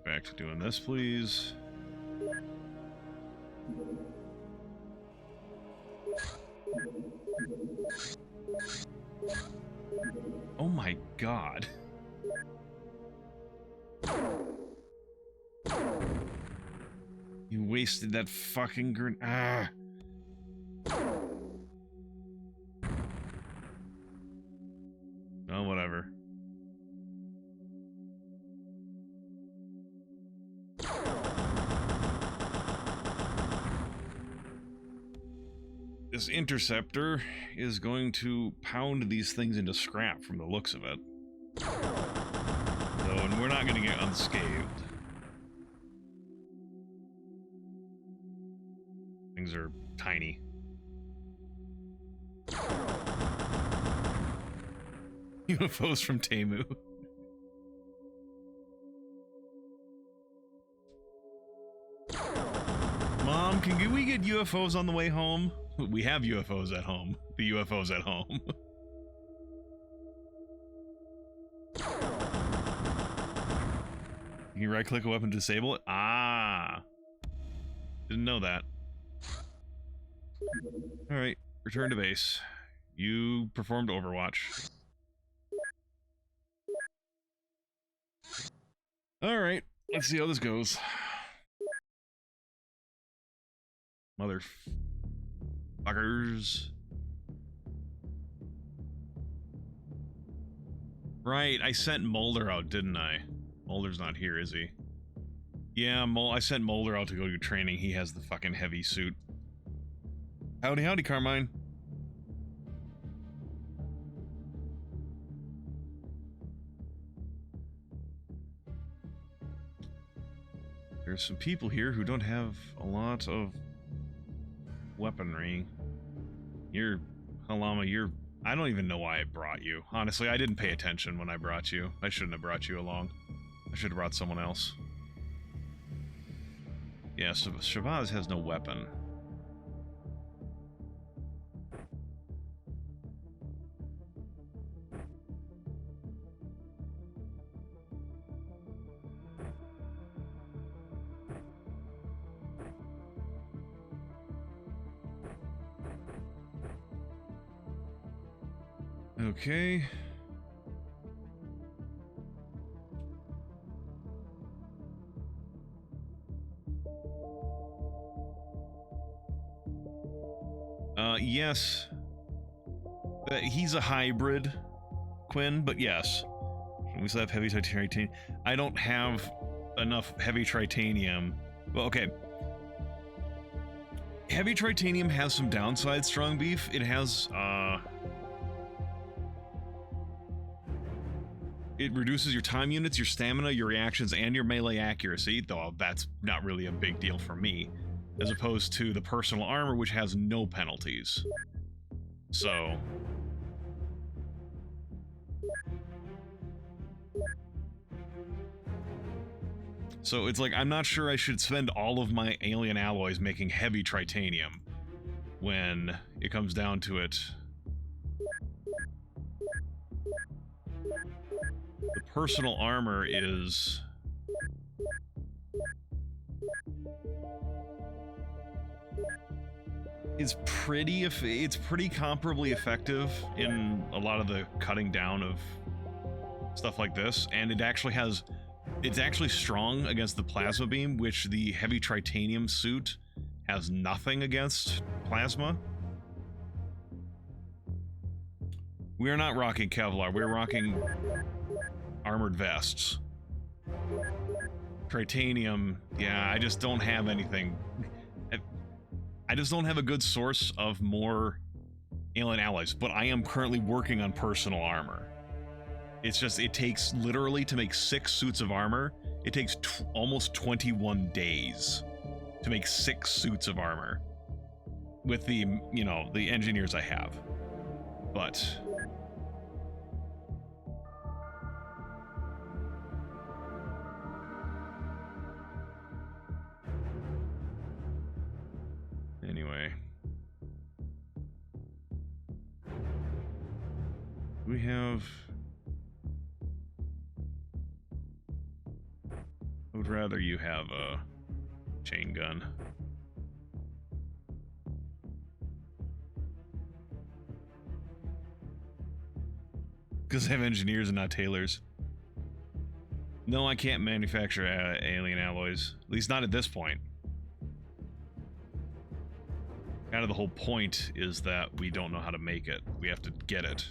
[SPEAKER 1] Back to doing this, please. Oh my god. You wasted that fucking grenade. Ah. Oh, whatever. This interceptor is going to pound these things into scrap from the looks of it. So, and we're not going to get unscathed. Things are tiny. UFOs from Temu. Mom, can we get UFOs on the way home? We have UFOs at home. The UFO's at home. You can right-click a weapon to disable it? Ah. Didn't know that. Alright, return to base. You performed Overwatch. Alright, let's see how this goes. Motherfuckers. Right, I sent Mulder out, didn't I? Mulder's not here, is he? Yeah, I sent Mulder out to go do training. He has the fucking heavy suit. Howdy, howdy, Carmine. There's some people here who don't have a lot of weaponry. Halama, I don't even know why I brought you. Honestly, I didn't pay attention when I brought you. I shouldn't have brought you along. I should have brought someone else. Yeah, so Shabazz has no weapon. Okay. Yes. He's a hybrid, Quinn, but yes. We still have heavy titanium. I don't have enough heavy titanium. Well, okay. Heavy titanium has some downsides, Strong Beef. It has, it reduces your time units, your stamina, your reactions, and your melee accuracy, though that's not really a big deal for me, as opposed to the personal armor, which has no penalties. So... So it's like, I'm not sure I should spend all of my alien alloys making heavy tritanium when it comes down to it. The personal armor is... It's pretty comparably effective in a lot of the cutting down of stuff like this, and it actually has... It's actually strong against the plasma beam, which the heavy tritanium suit has nothing against plasma. We're not rocking Kevlar, we're rocking armored vests. Tritanium, yeah, I just don't have anything. I just don't have a good source of more alien alloys, but I am currently working on personal armor. It's just, it takes literally to make 6 suits of armor, it takes almost 21 days to make 6 suits of armor with the, you know, the engineers I have. But have... I would rather you have a chain gun. Because I have engineers and not tailors. No, I can't manufacture alien alloys. At least not at this point. Kind of the whole point is that we don't know how to make it. We have to get it.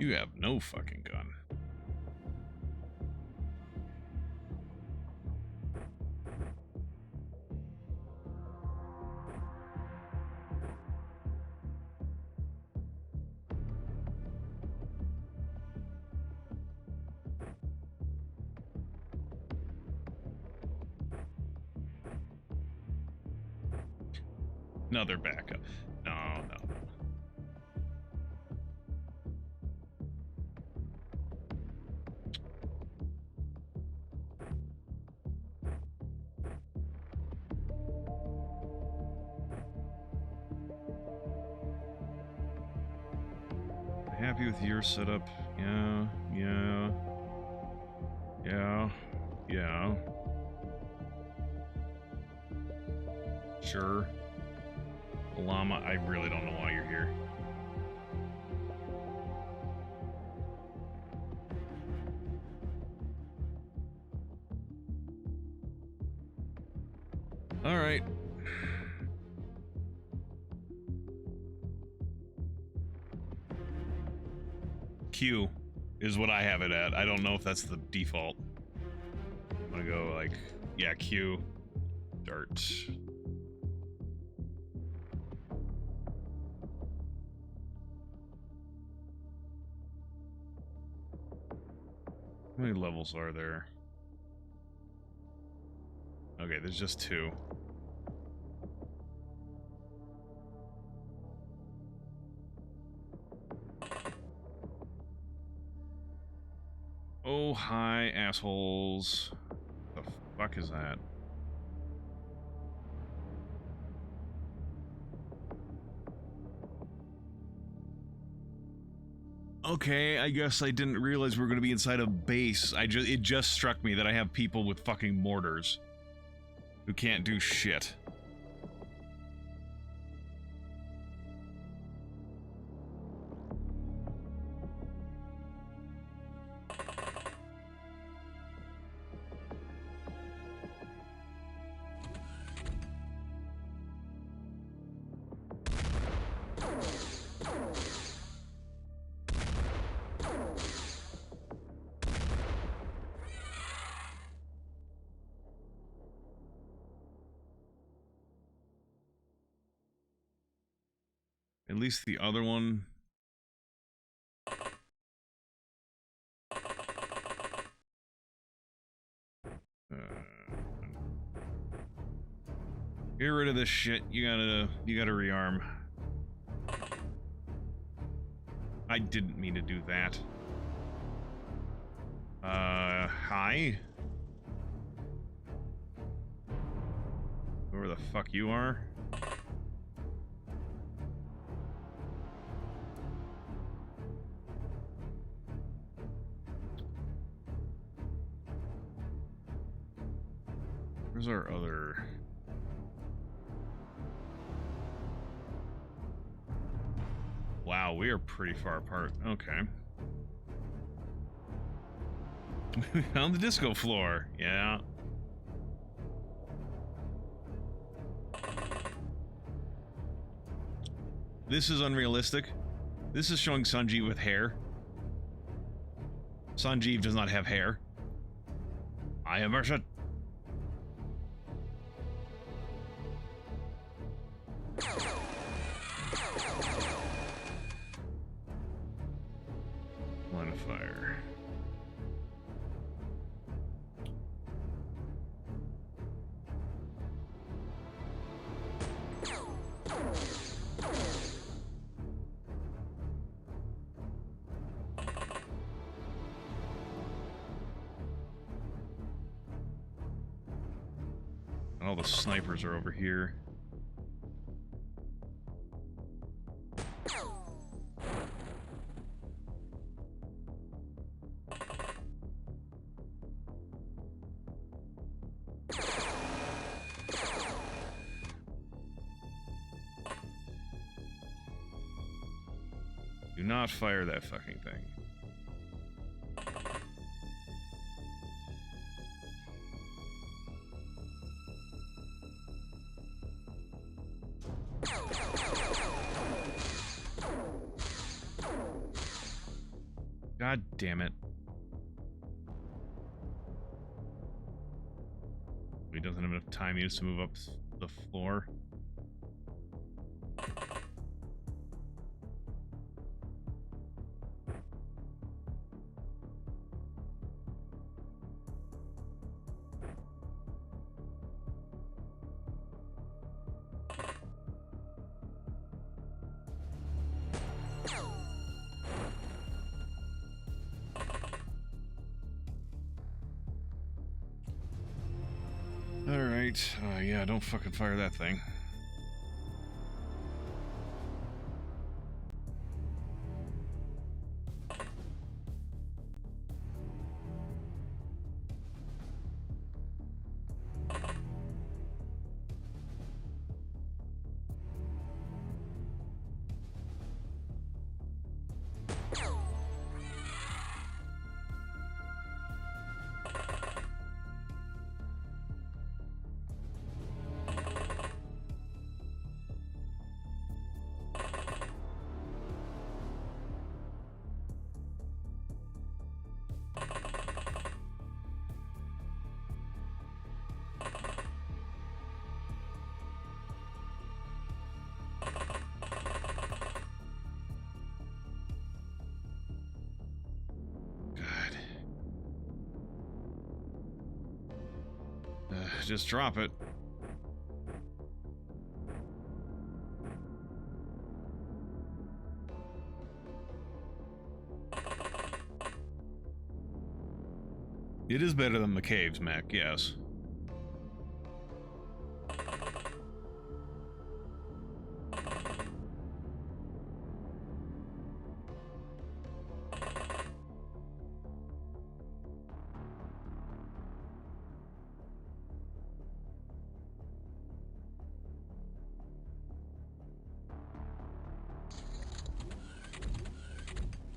[SPEAKER 1] You have no fucking gun. Another backup. No, no. Happy with your setup? Yeah, yeah. Yeah, yeah. Sure. Llama, I really don't know why you're here. All right. Q is what I have it at. I don't know if that's the default. I'm gonna go like, yeah, Q. Dart. How many levels are there? Okay, there's just 2. Oh, hi, assholes. The fuck is that? Okay, I guess I didn't realize we were going to be inside a base. It just struck me that I have people with fucking mortars who can't do shit. At least the other one... Get rid of this shit. You gotta rearm. I didn't mean to do that. Hi? Whoever the fuck you are? Where's our other... Wow, we are pretty far apart. Okay. We found the disco floor. Yeah. This is unrealistic. This is showing Sanjeev with hair. Sanjeev does not have hair. I am Merchant. Line of fire. All the snipers are over here. Do not fire that fucking thing. God damn it. He doesn't have enough time yet to move up the floor. Alright, yeah, don't fucking fire that thing. Just drop it. It is better than the caves, Mac, yes.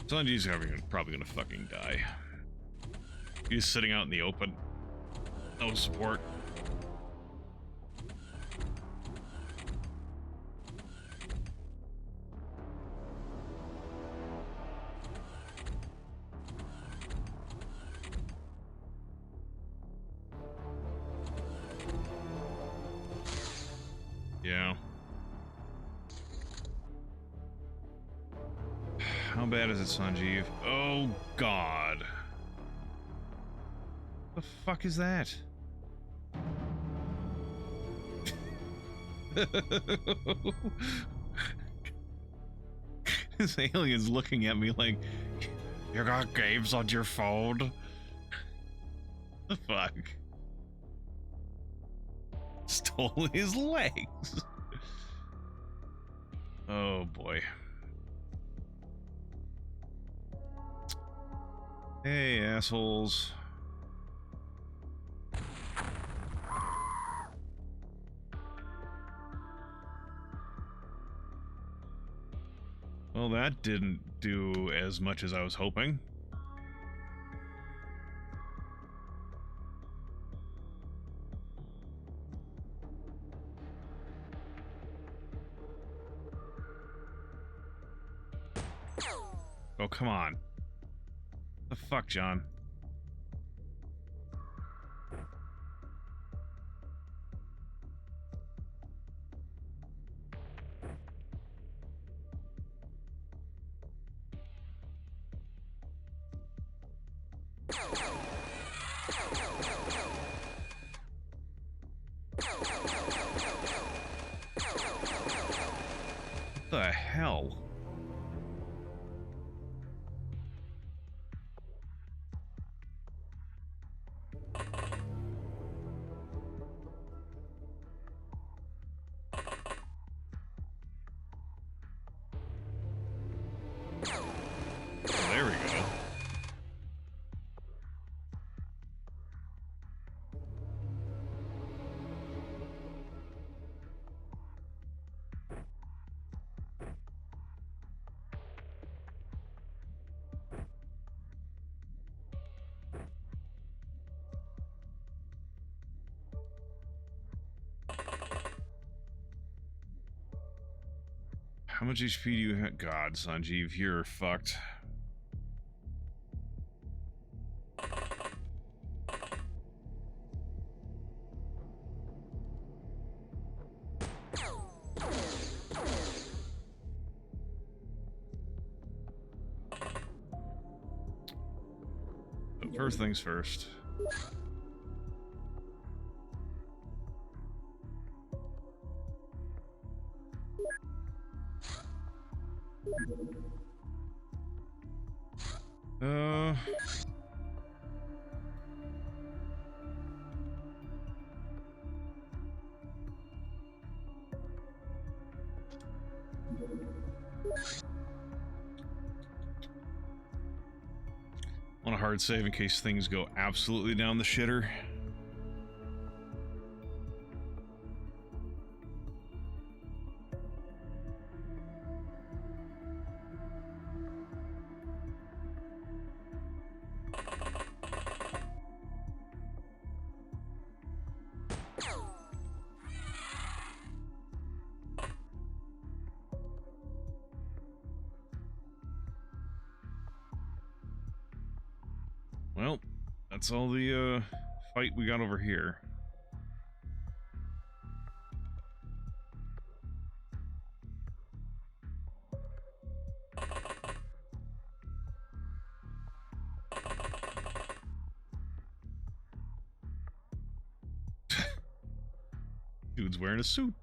[SPEAKER 1] Sanji's probably gonna fucking die. He's sitting out in the open. No support. Yeah. How bad is it, Sanjeev? Oh, God. The fuck is that? This alien's looking at me like, you got games on your phone? The fuck? Stole his legs. Oh boy. Hey, assholes. Well, that didn't do as much as I was hoping. Oh, come on. The fuck, John? What the hell? There we go. How much HP do you have? God, Sanjeev, you're fucked. But first things first. On a hard save in case things go absolutely down the shitter. Well, that's all the fight we got over here. Dude's wearing a suit.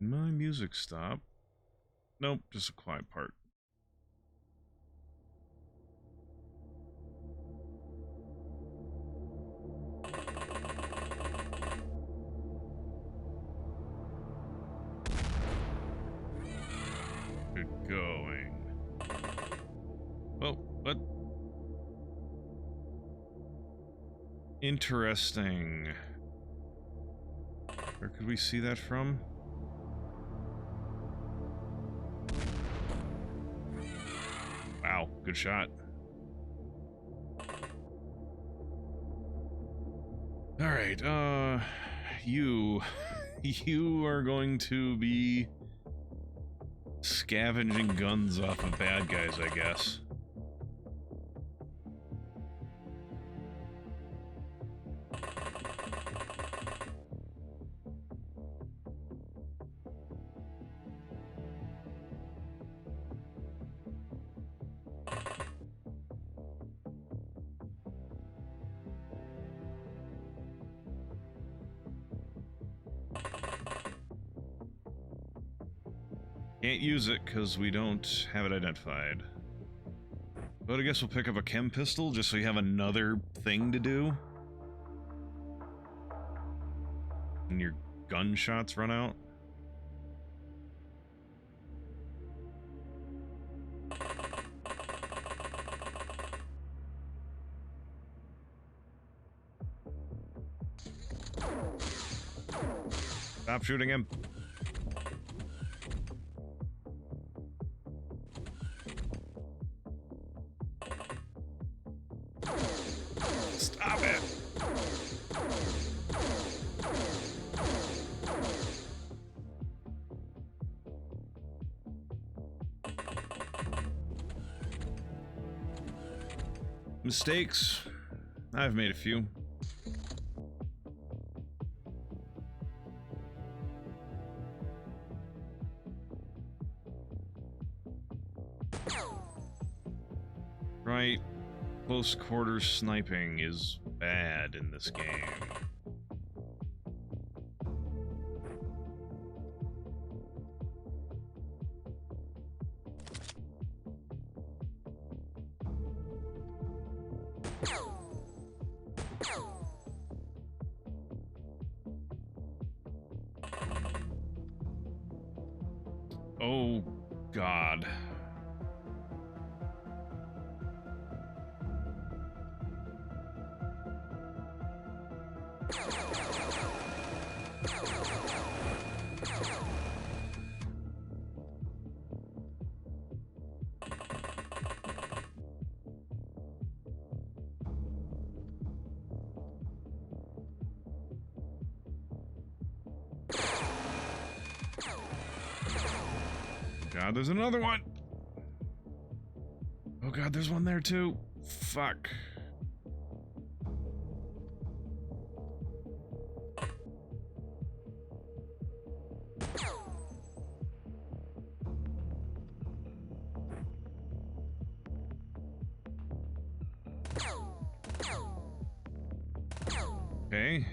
[SPEAKER 1] My music stop. Nope, just a quiet part. Good going. Oh, what? Interesting. Where could we see that from? Wow, good shot. All right, you are going to be scavenging guns off of bad guys, I guess. Can't use it because we don't have it identified. But I guess we'll pick up a chem pistol just so you have another thing to do. And your gunshots run out. Stop shooting him. Stop it. Mistakes. I've made a few. Right, close quarters sniping is bad in this game. Oh, God. God, there's another one! Oh God, there's one there too. Fuck. Okay.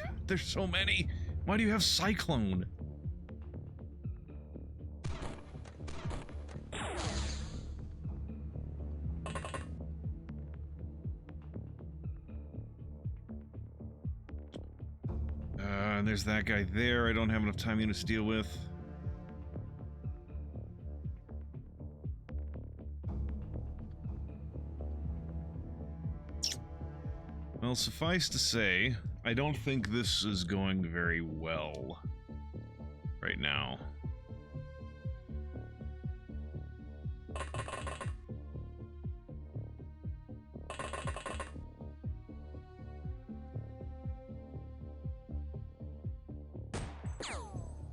[SPEAKER 1] God, there's so many. Why do you have Cyclone? And there's that guy there. I don't have enough time units to deal with. Well, suffice to say, I don't think this is going very well right now.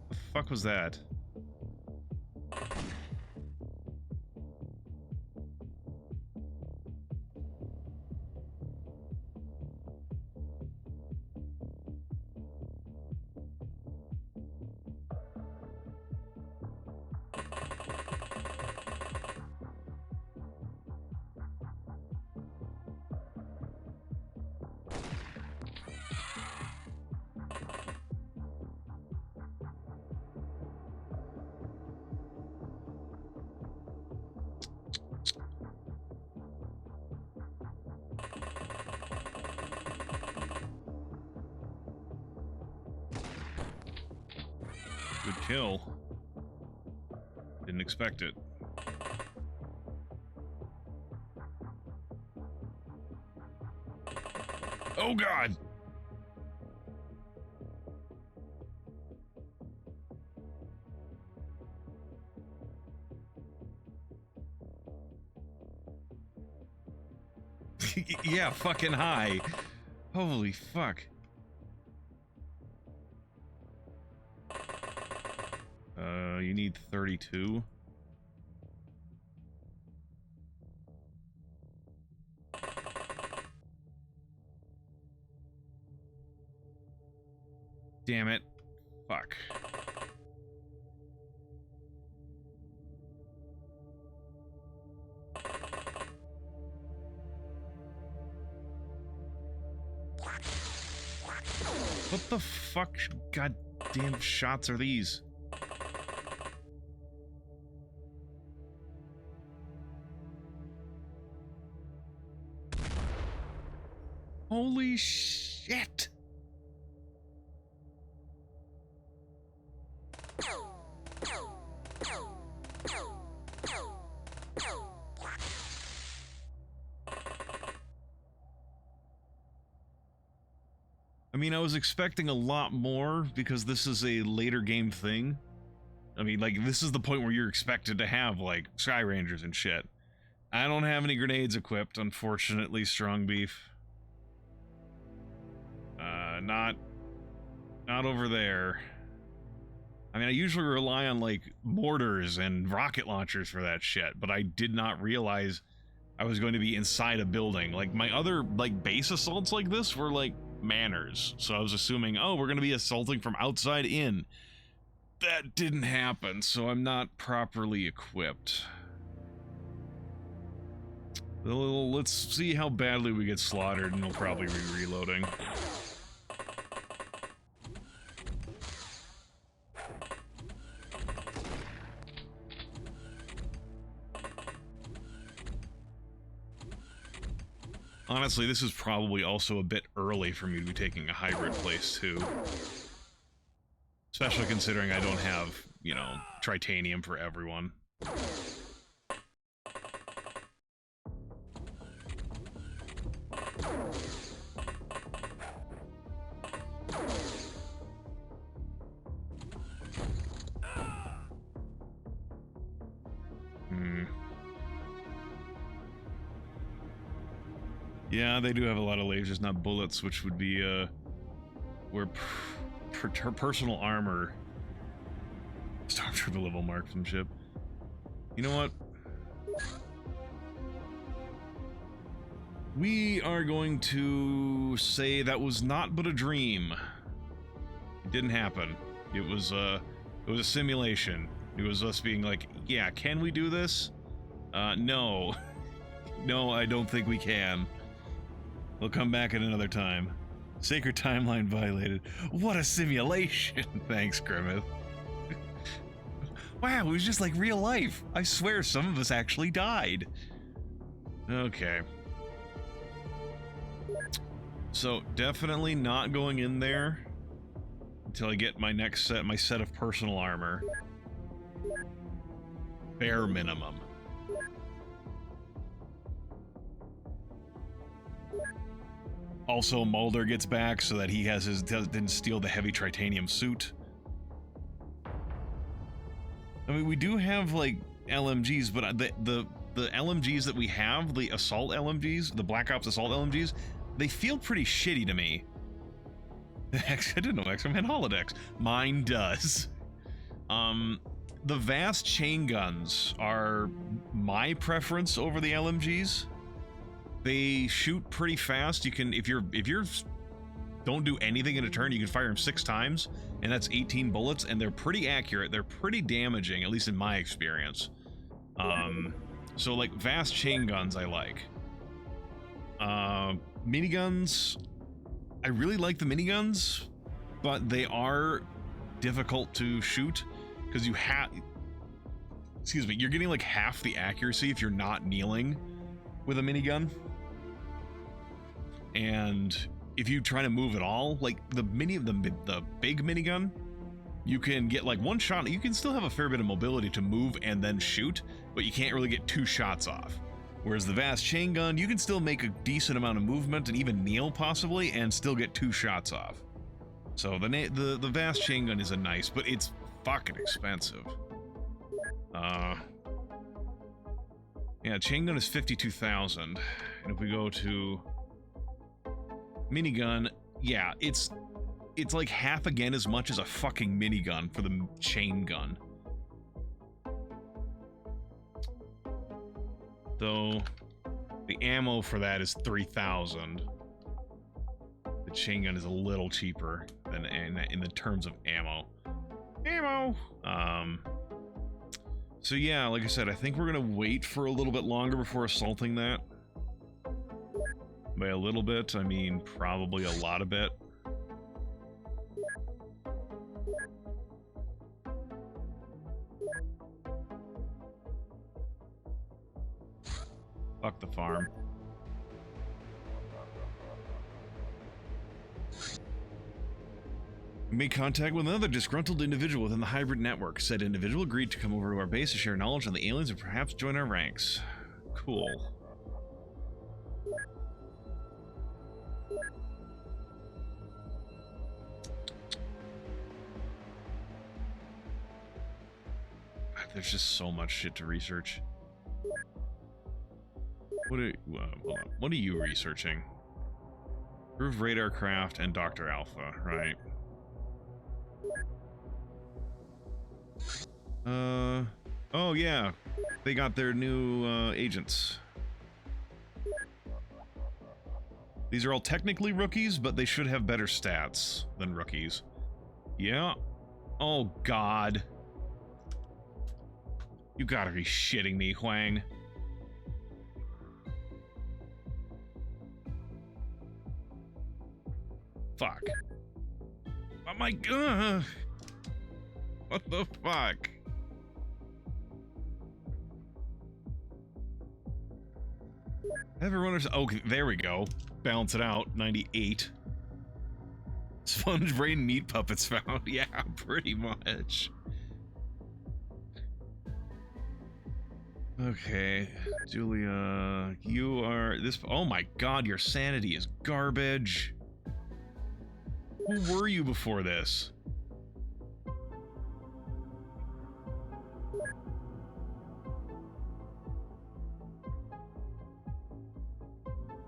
[SPEAKER 1] The fuck was that? Good kill. Didn't expect it. Oh God! Yeah, fucking high. Holy fuck. You need 32. Damn it. Fuck. What the fuck goddamn shots are these? Holy shit! I mean, I was expecting a lot more because this is a later game thing. I mean, like, this is the point where you're expected to have, like, Sky Rangers and shit. I don't have any grenades equipped, unfortunately, Strong Beef. Not over there. I mean, I usually rely on, like, mortars and rocket launchers for that shit, but I did not realize I was going to be inside a building. Like, my other, like, base assaults like this were, like, manners. So I was assuming, oh, we're going to be assaulting from outside in. That didn't happen, so I'm not properly equipped. Let's see how badly we get slaughtered, and we'll probably be reloading. Honestly, this is probably also a bit early for me to be taking a hybrid place, too. Especially considering I don't have, you know, tritanium for everyone. Yeah, they do have a lot of lasers, not bullets, which would be, where her personal armor... Stormtrooper level marksmanship. You know what? We are going to say that was not but a dream. It didn't happen. It was a simulation. It was us being like, yeah, can we do this? No. No, I don't think we can. We'll come back at another time. Sacred timeline violated. What a simulation! Thanks, Grimmith. Wow, it was just like real life. I swear some of us actually died. Okay. So, definitely not going in there until I get my next set, my set of personal armor. Bare minimum. Also, Mulder gets back so that he has his didn't steal the heavy tritanium suit. I mean, we do have like LMGs, but the LMGs that we have, the assault LMGs, the Black Ops assault LMGs, they feel pretty shitty to me. I didn't know XCOM had holodecks. Mine does. The vast chain guns are my preference over the LMGs. They shoot pretty fast. You can, if you're don't do anything in a turn, you can fire them 6 times, and that's 18 bullets, and they're pretty accurate. They're pretty damaging, at least in my experience. So like vast chain guns I like. Miniguns, I really like the miniguns, but they are difficult to shoot because you have, excuse me, you're getting like half the accuracy if you're not kneeling with a minigun. And if you try to move at all, like the big minigun, you can get like 1 shot. You can still have a fair bit of mobility to move and then shoot, but you can't really get 2 shots off. Whereas the vast chain gun, you can still make a decent amount of movement and even kneel possibly and still get 2 shots off. So the vast chain gun is a nice, but it's fucking expensive. Yeah, chain gun is 52,000, and if we go to minigun, yeah, it's like half again as much as a fucking minigun for the chain gun. Though the ammo for that is 3,000. The chain gun is a little cheaper than in the terms of ammo. So yeah, like I said, I think we're gonna wait for a little bit longer before assaulting that. By a little bit, I mean probably a lot of bit. Fuck the farm. We made contact with another disgruntled individual within the hybrid network. Said individual agreed to come over to our base to share knowledge on the aliens and perhaps join our ranks. Cool. There's just so much shit to research. What are you researching? Proof radar craft and Dr. Alpha, right? Oh yeah, they got their new agents. These are all technically rookies, but they should have better stats than rookies. Yeah. Oh god. You gotta be shitting me, Huang. Fuck. Oh my god. What the fuck? Everyone, okay, there we go. Balance it out. 98. Sponge brain meat puppets found. Yeah, pretty much. Okay, Julia, you are this. Oh my god, your sanity is garbage. Who were you before this?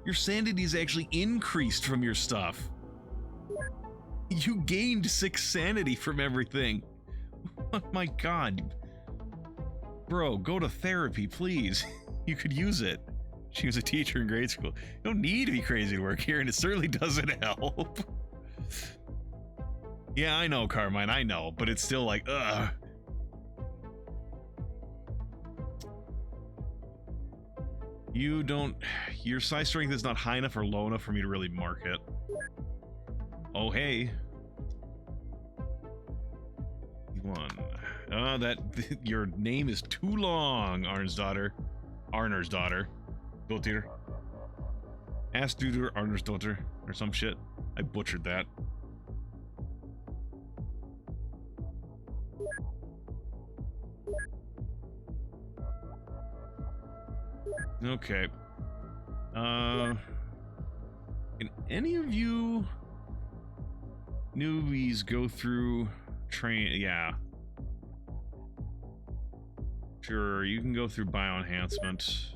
[SPEAKER 1] Your sanity is actually increased from your stuff. You gained 6 sanity from everything. Oh my god. Bro, go to therapy, please. You could use it. She was a teacher in grade school. You don't need to be crazy to work here, and it certainly doesn't help. Yeah, I know, Carmine, I know, but it's still like, ugh. You don't... Your psi strength is not high enough or low enough for me to really mark it. Oh, hey. One. Your name is too long, Arn's daughter. Arner's daughter. Daughter. Astuder Arner's daughter, or some shit. I butchered that. Okay. Can any of you newbies go through train? Yeah. Sure, you can go through bioenhancement.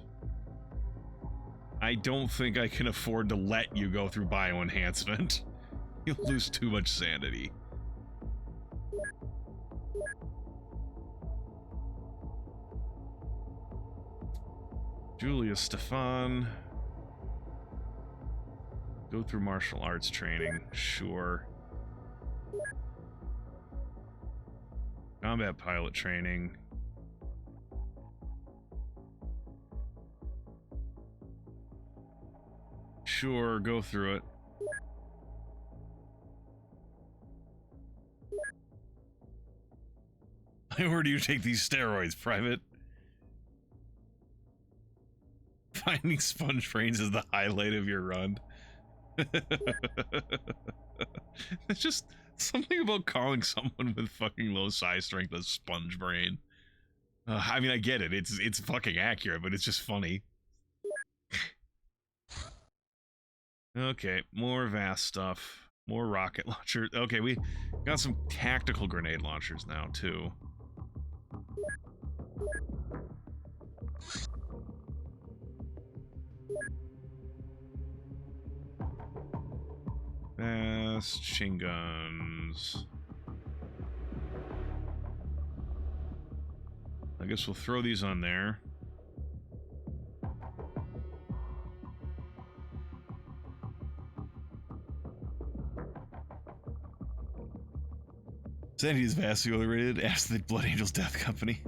[SPEAKER 1] I don't think I can afford to let you go through bioenhancement. You'll lose too much sanity. Julia Stefan. Go through martial arts training. Sure. Combat pilot training. Sure, go through it. Where do you take these steroids, Private? Finding sponge brains is the highlight of your run. It's just something about calling someone with fucking low psi strength a sponge brain. I mean, I get it. It's fucking accurate, but it's just funny. Okay, more vast stuff. More rocket launcher. Okay, we got some tactical grenade launchers now, too. Fast machine guns. I guess we'll throw these on there. Sanity is vastly overrated. Ask the Blood Angels Death Company.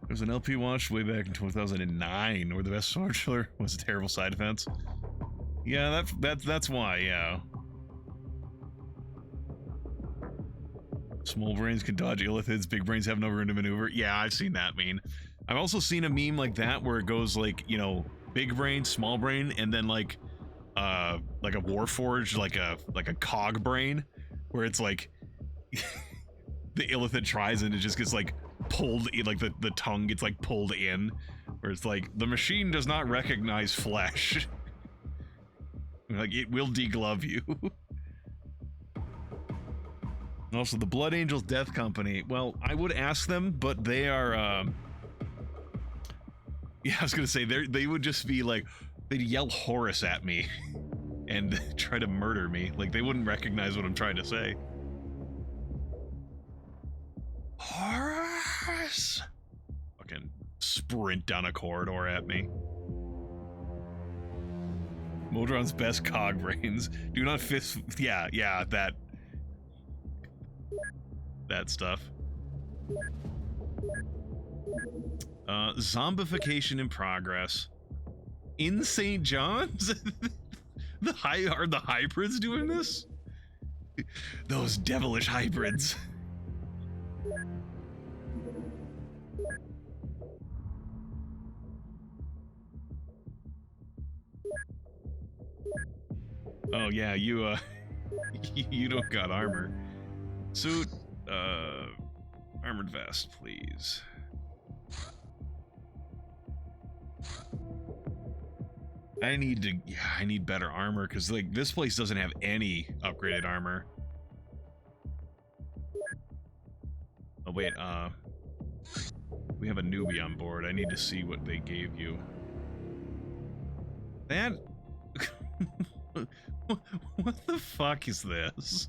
[SPEAKER 1] There's an LP watch way back in 2009 where the best swordkiller was a terrible side defense. Yeah, that's why, yeah. Small brains can dodge illithids, big brains have no room to maneuver. Yeah, I've seen that meme. I've also seen a meme like that where it goes like, you know, big brain, small brain, and then like a warforged, like a cog brain, where it's like the illithid tries and it just gets like pulled in, like the tongue gets like pulled in, where it's like the machine does not recognize flesh. Like it will deglove you. Also, the Blood Angels Death Company. Well, I would ask them, but they are, yeah, I was gonna say, they would just be like, they'd yell Horus at me and try to murder me. Like, they wouldn't recognize what I'm trying to say. Horus! Fucking sprint down a corridor at me. Modron's best cog brains. Do not fist, yeah, that stuff. Zombification in progress. In St. John's? Are the hybrids doing this? Those devilish hybrids. Oh yeah, you you don't got armor. Suit, armored vest, please. I need better armor, because like this place doesn't have any upgraded armor. Oh wait, we have a newbie on board. I need to see what they gave you. That what the fuck is this?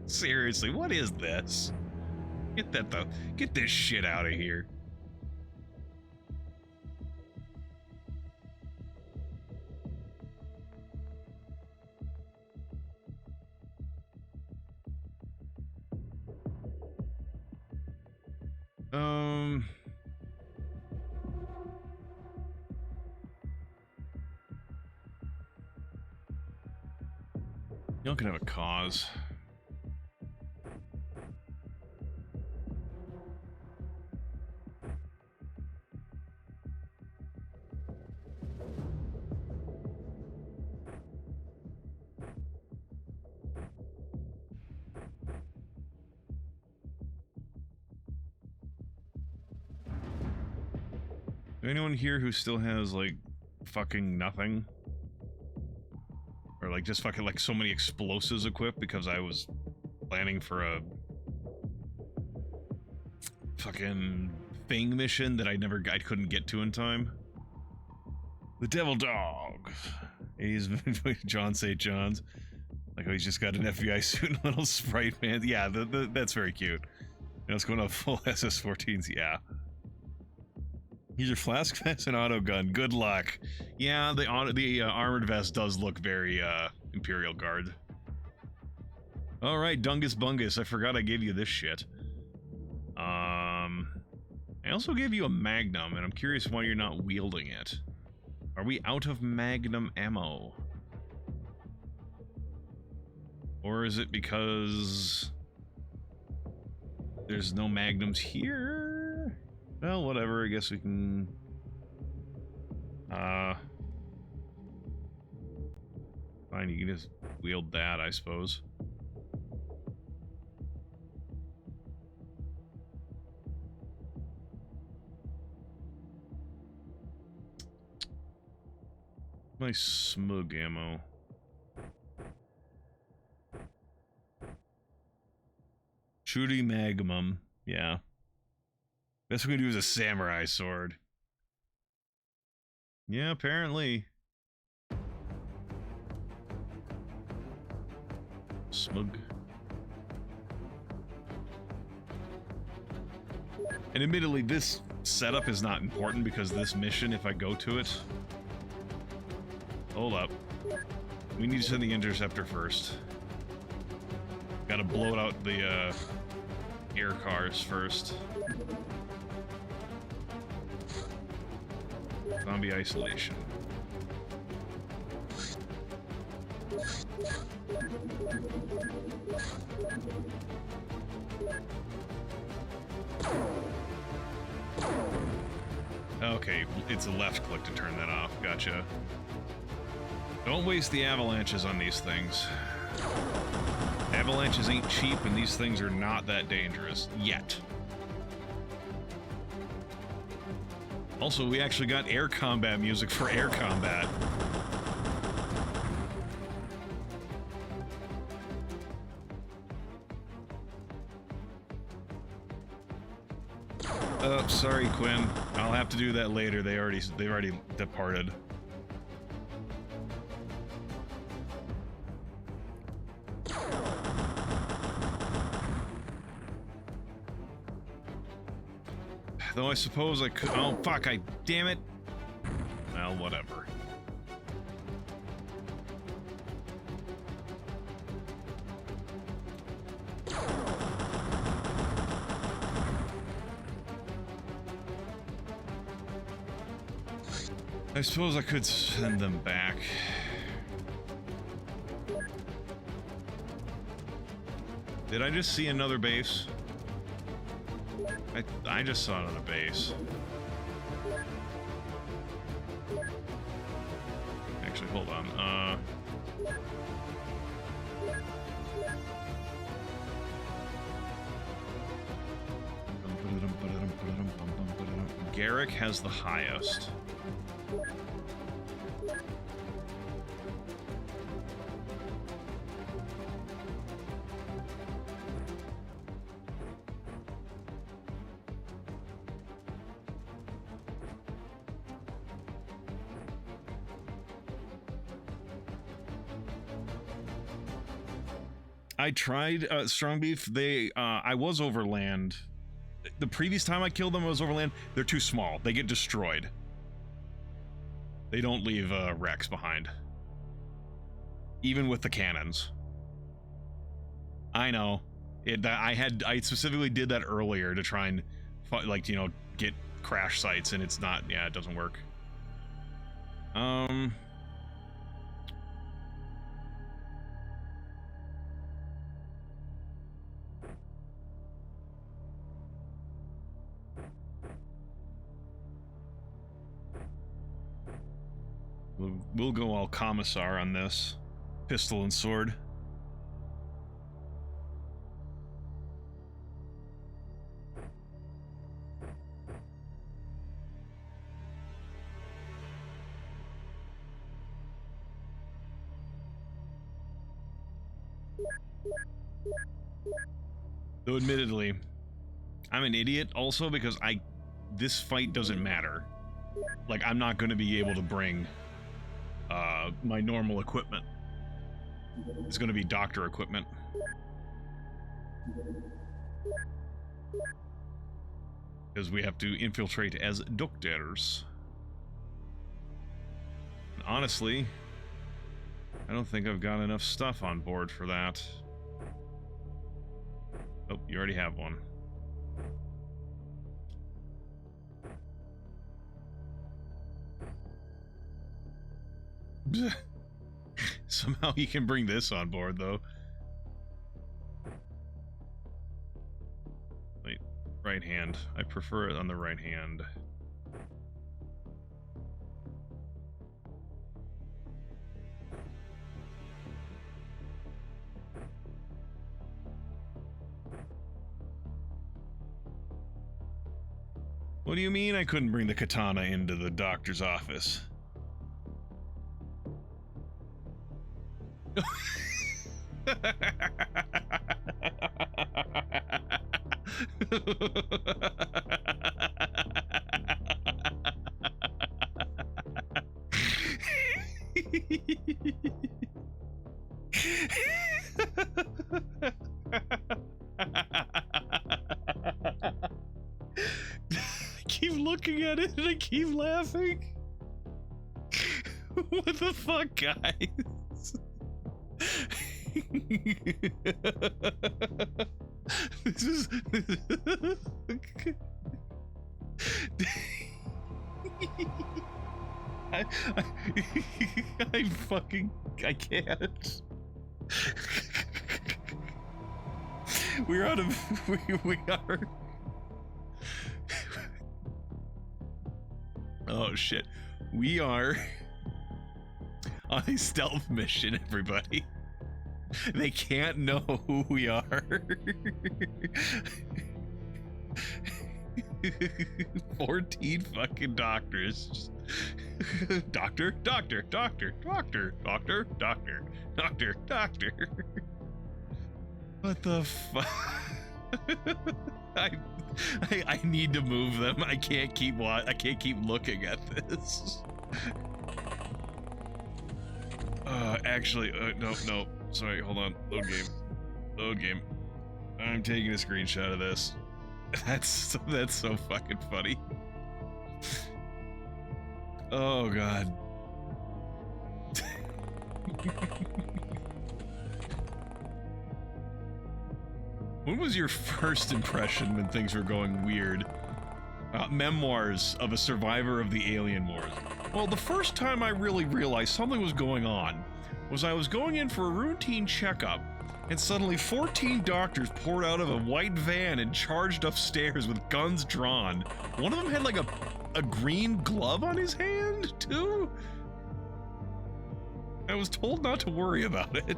[SPEAKER 1] Seriously, what is this? Get this shit out of here. Y'all can have a cause. Anyone here who still has like fucking nothing? Or like just fucking like so many explosives equipped because I was planning for a fucking thing mission that I couldn't get to in time. The Devil Dog. He's John St. John's. Like, oh, he's just got an FBI suit and a little sprite man. Yeah, that's very cute. You know, it's going to full SS-14s. Yeah. Use your flask vest and auto gun. Good luck. Yeah, the armored vest does look very Imperial Guard. All right, Dungus Bungus. I forgot I gave you this shit. I also gave you a Magnum, and I'm curious why you're not wielding it. Are we out of Magnum ammo? Or is it because there's no Magnums here? Well, whatever, I guess we can... Fine, you can just wield that, I suppose. Nice smug ammo. Shooty Magnum, yeah. Best we can do is a samurai sword. Yeah, apparently. Smug. And admittedly, this setup is not important because this mission, if I go to it... Hold up. We need to send the interceptor first. Gotta blow out the air cars first. Zombie isolation. Okay, it's a left click to turn that off. Gotcha. Don't waste the avalanches on these things. Avalanches ain't cheap, and these things are not that dangerous. Yet. Also, we actually got air combat music for air combat. Oh, sorry, Quinn. I'll have to do that later. They've already departed. Though I suppose I could. Oh, fuck, damn it. Well, whatever. I suppose I could send them back. Did I just see another base? I just saw another base. Actually, hold on. Garrick has the highest. I tried strong beef. I was overland. The previous time I killed them, I was overland. They're too small. They get destroyed. They don't leave wrecks behind, even with the cannons. I know. I specifically did that earlier to try and, like, you know, get crash sites, and it's not. Yeah, it doesn't work. We'll go all commissar on this. Pistol and sword. Though admittedly, I'm an idiot also because this fight doesn't matter. Like, I'm not going to be able to bring my normal equipment. It's going to be doctor equipment. Because we have to infiltrate as doctors. And honestly, I don't think I've got enough stuff on board for that. Oh, you already have one. Somehow you can bring this on board, though. Wait, right hand. I prefer it on the right hand. What do you mean I couldn't bring the katana into the doctor's office? I keep looking at it and I keep laughing. What the fuck, guys? This is I can't. We're out of... We are... Oh, shit. We are on a stealth mission, everybody. They can't know who we are. 14 fucking doctors. Doctor, doctor, doctor, doctor, doctor, doctor, doctor, doctor. What the fuck? I need to move them. I can't keep looking at this. Actually, no. Sorry, hold on. Load game. Load game. I'm taking a screenshot of this. That's so fucking funny. Oh god. When was your first impression when things were going weird? Memoirs of a survivor of the alien wars. Well, the first time I really realized something was going on was I was going in for a routine checkup, and suddenly 14 doctors poured out of a white van and charged upstairs with guns drawn. One of them had like a green glove on his hand, too? I was told not to worry about it.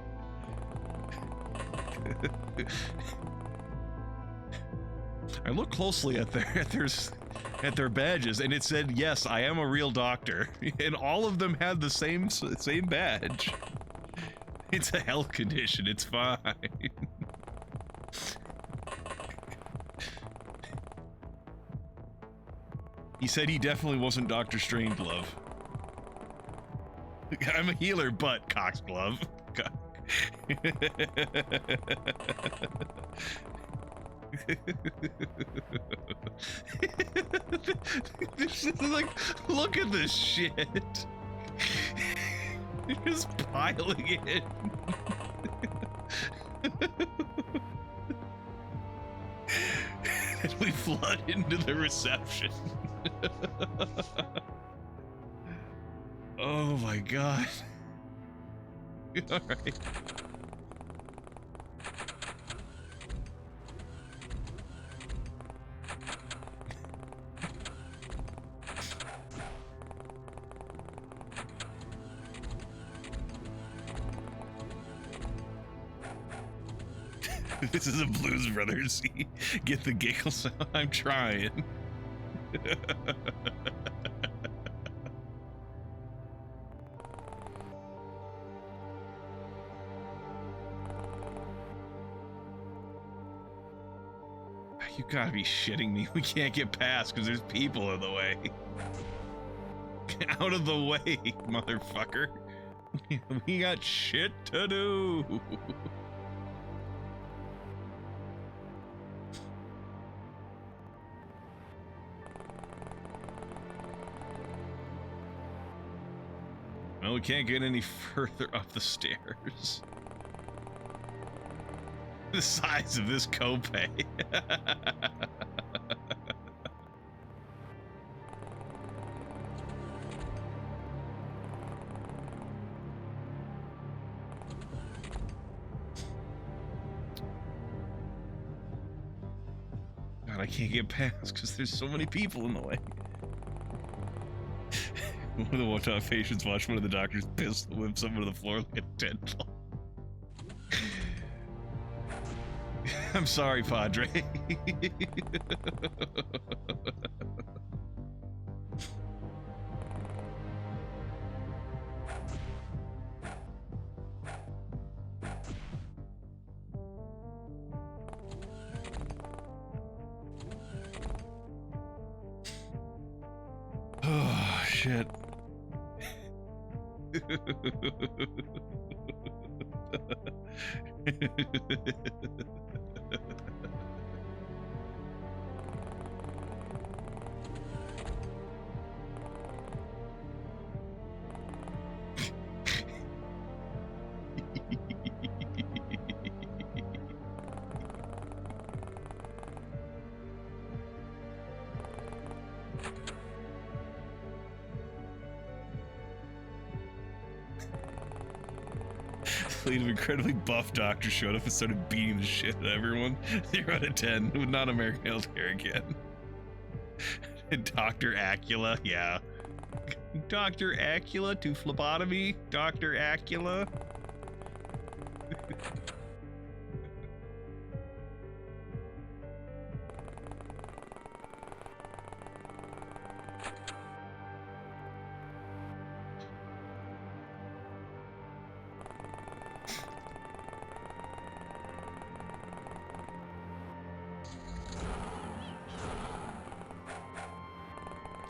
[SPEAKER 1] I looked closely at their badges, and it said, "Yes, I am a real doctor," and all of them had the same badge. It's a health condition. It's fine. He said he definitely wasn't Dr. Strangelove. I'm a healer, but Coxglove. This is like, look at this shit. You're just piling it. And we flood into the reception. Oh my god. All right. This is a Blues Brothers. Get the giggles out. I'm trying. You gotta be shitting me. We can't get past because there's people in the way. Get out of the way, motherfucker. We got shit to do. Well, we can't get any further up the stairs. The size of this copay. God, I can't get past because there's so many people in the way. One of the one-time patients watched one of the doctors pistol whip someone to the floor like a dental. I'm sorry, Padre. Oh, shit. fleet of incredibly buff doctors showed up and started beating the shit out of everyone. 0 out of 10. Would not American healthcare again. Dr. Acula, yeah. Dr. Acula to phlebotomy. Dr. Acula.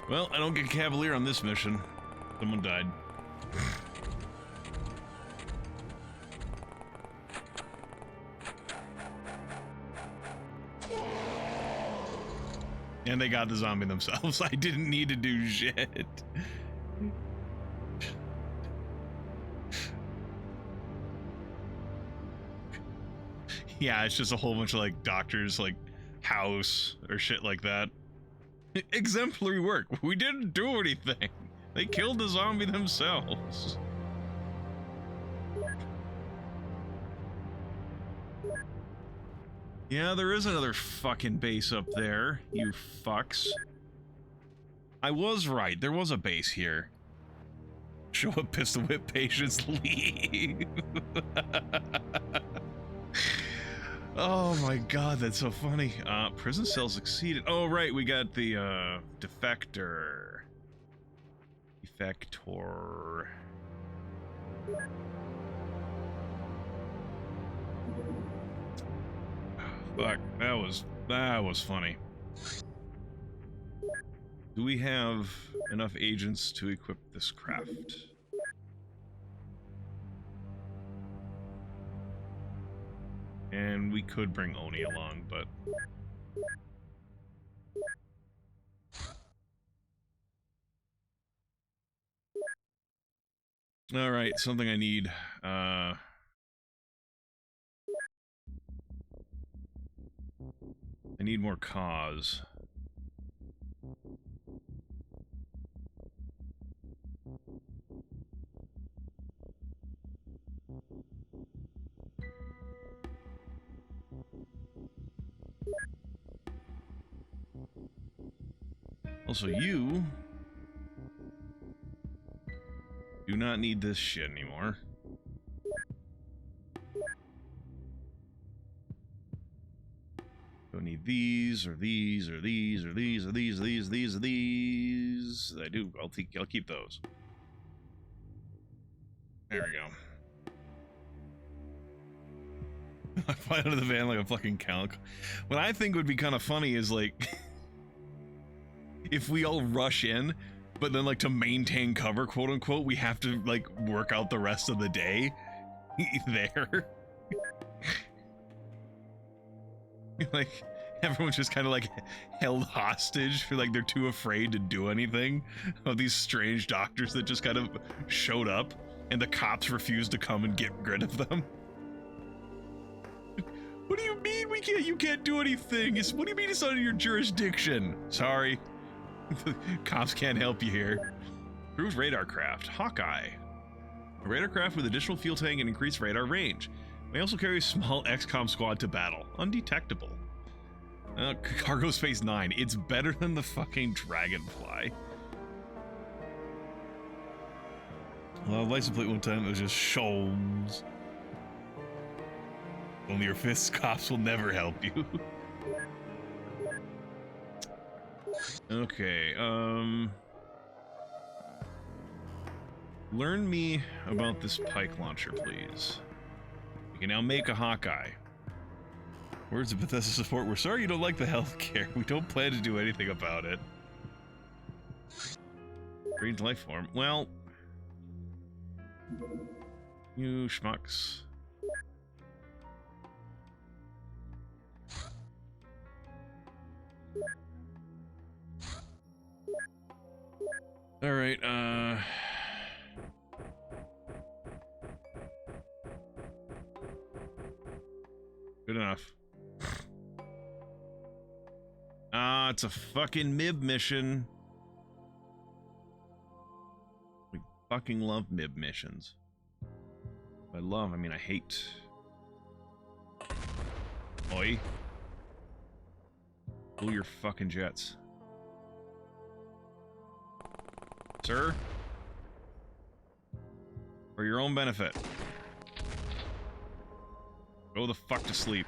[SPEAKER 1] Well, I don't get Cavalier on this mission. Someone died. And they got the zombie themselves. I didn't need to do shit. Yeah, it's just a whole bunch of like doctors, like house or shit like that. Exemplary work. We didn't do anything. They killed the zombie themselves. Yeah, there is another fucking base up there, you fucks. I was right. There was a base here. Show up, pistol whip patients, leave. Oh my god, that's so funny. Prison cells exceeded. Oh right, we got the defector. Defector. Fuck, that was funny. Do we have enough agents to equip this craft? And we could bring Oni along, but... Alright, something I need. I need more cause. Also, you do not need this shit anymore. Don't need these, or these, or these, or these, or these, or these, these, or these. I do. I'll keep those. There we go. I fly out of the van like a fucking calc. What I think would be kind of funny is like if we all rush in, but then like to maintain cover, quote unquote, we have to like work out the rest of the day there. Like everyone's just kind of like held hostage for like they're too afraid to do anything of these strange doctors that just kind of showed up and the cops refused to come and get rid of them. What do you mean you can't do anything? What do you mean it's under your jurisdiction? Sorry. The cops can't help you here. Cruise radar craft, Hawkeye. A radar craft with additional fuel tank and increased radar range. May also carry a small XCOM squad to battle. Undetectable. Cargo space 9. It's better than the fucking Dragonfly. License plate one time, it was just Sholmes. Only your fists cops will never help you. Okay, learn me about this pike launcher, please. You can now make a Hawkeye. Words of Bethesda support. We're sorry you don't like the healthcare. We don't plan to do anything about it. Strange life form. Well, you schmucks. All right, good enough. It's a fucking MIB mission. We fucking love MIB missions. I love, I mean, I hate. Oi. Cool your fucking jets. Sir? For your own benefit. Go the fuck to sleep.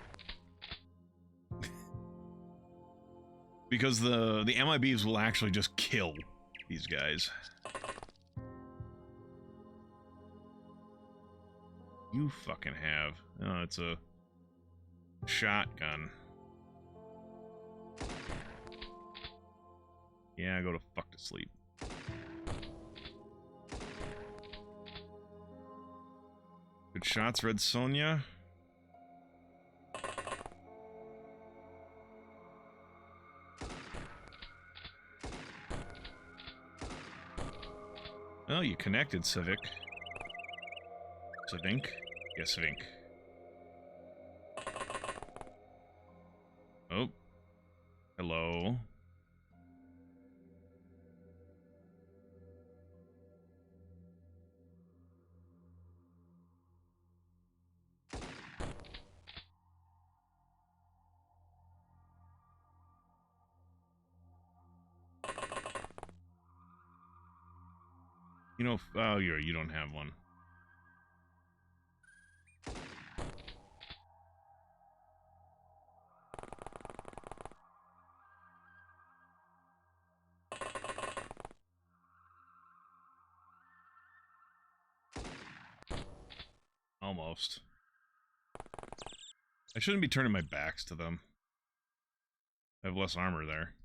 [SPEAKER 1] Because the MIBs will actually just kill these guys. You fucking have. Oh, it's a shotgun. Yeah, go to fuck to sleep. Good shots, Red Sonja. Oh, you connected, Civic. Civink? Yes, Civink. Oh. Hello. You know, oh, you don't have one. Almost. I shouldn't be turning my backs to them. I have less armor there.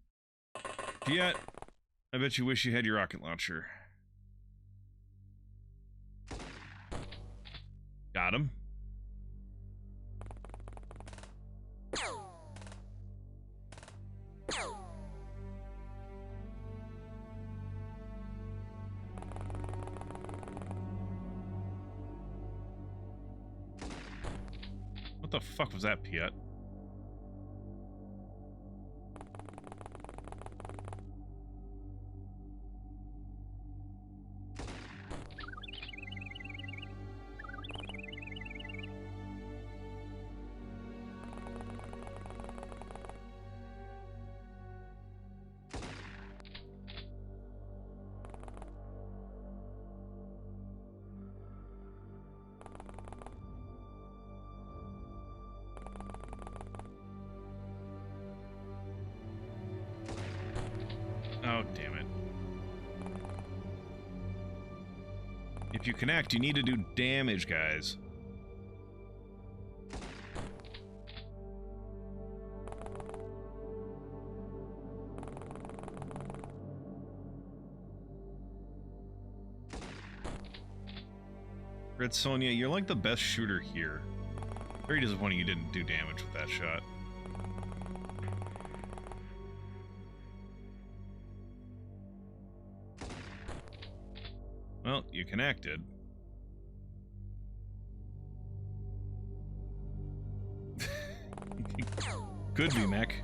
[SPEAKER 1] Yet, I bet you wish you had your rocket launcher. Got him. What the fuck was that, Piet? Oh, damn it. If you connect, you need to do damage, guys. Red Sonja, you're like the best shooter here. Very disappointing you didn't do damage with that shot. Well, you connected. Could be, mech.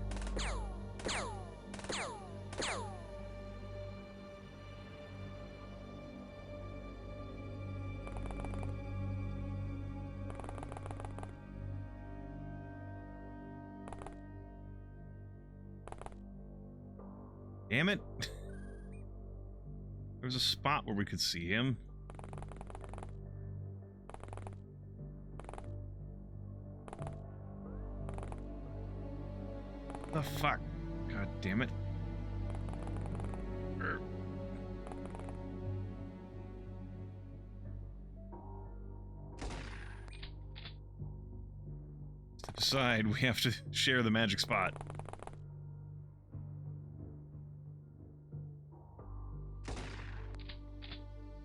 [SPEAKER 1] Damn it. There was a spot where we could see him. The fuck? God damn it. Step aside, we have to share the magic spot.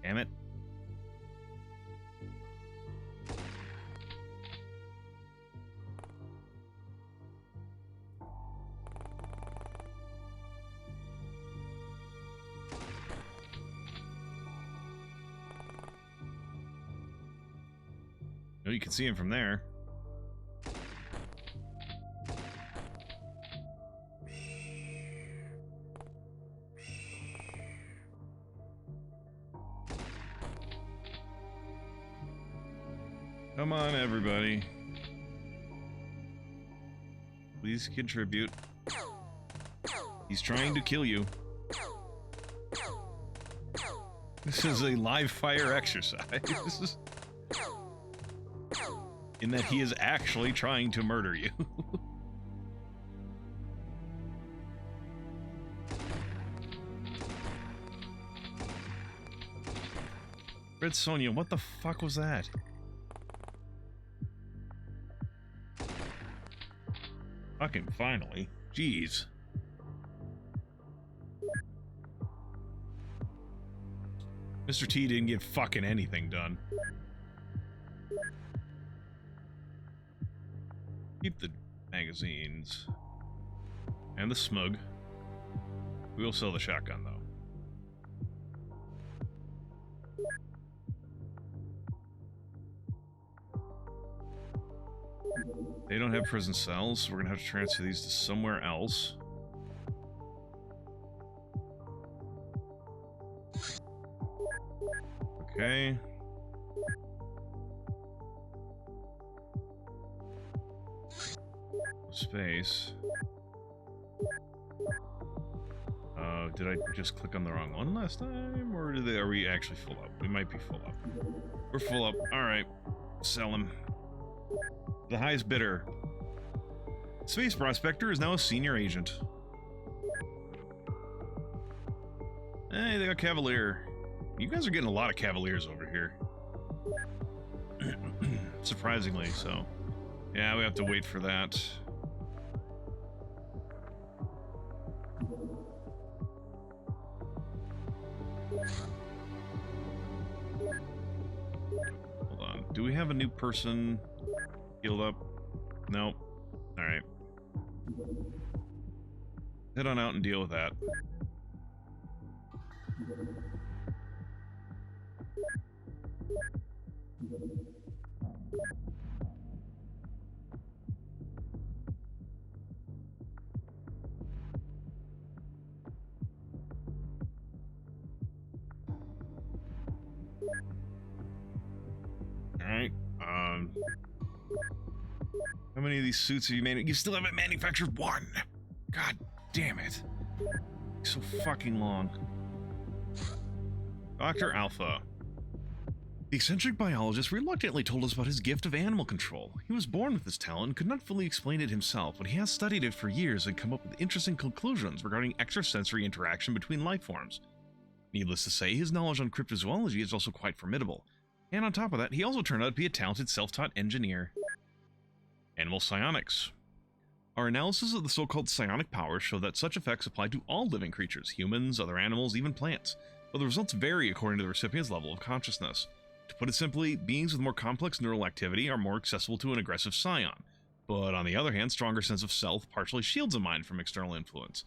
[SPEAKER 1] Damn it. Oh, you can see him from there. Come on, everybody. Please contribute. He's trying to kill you. This is a live fire exercise. In that he is actually trying to murder you. Red Sonia, what the fuck was that? Fucking finally. Jeez. Mr. T didn't get fucking anything done. Keep the magazines. And the smug. We will sell the shotgun, though. They don't have prison cells, so we're gonna have to transfer these to somewhere else. Okay. Space. Did I just click on the wrong one last time? Or are we actually full up? We might be full up. We're full up. Alright. Sell him. The highest bidder. Space Prospector is now a senior agent. Hey, they got Cavalier. You guys are getting a lot of Cavaliers over here. Surprisingly, so. Yeah, we have to wait for that. Hold on. Do we have a new person healed up? Nope. Alright. Head on out and deal with that. Alright, how many of these suits have you made? You still haven't manufactured one! God damn it. So fucking long. Dr. Alpha. The eccentric biologist reluctantly told us about his gift of animal control. He was born with this talent and could not fully explain it himself, but he has studied it for years and come up with interesting conclusions regarding extrasensory interaction between life forms. Needless to say, his knowledge on cryptozoology is also quite formidable. And on top of that, he also turned out to be a talented self-taught engineer. Animal psionics. Our analysis of the so-called psionic powers show that such effects apply to all living creatures, humans, other animals, even plants, but the results vary according to the recipient's level of consciousness. To put it simply, beings with more complex neural activity are more accessible to an aggressive psion, but on the other hand, stronger sense of self partially shields a mind from external influence.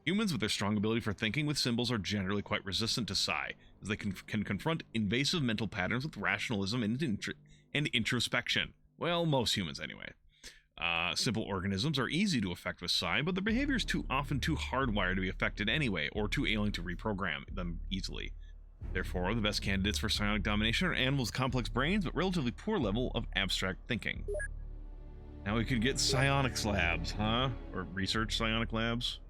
[SPEAKER 1] Humans with their strong ability for thinking with symbols are generally quite resistant to psi, as they can confront invasive mental patterns with rationalism and introspection. Well, most humans anyway. Simple organisms are easy to affect with psi, but their behavior is often too hardwired to be affected anyway, or too alien to reprogram them easily. Therefore, the best candidates for psionic domination are animals with complex brains, but relatively poor level of abstract thinking. Now we could get psionics labs, huh? Or research psionic labs?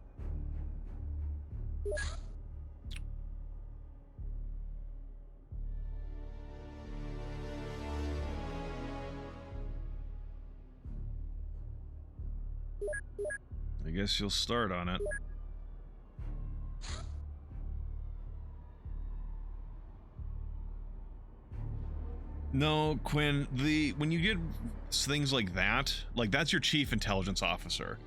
[SPEAKER 1] I guess you'll start on it. No, Quinn, when you get things like that's your chief intelligence officer.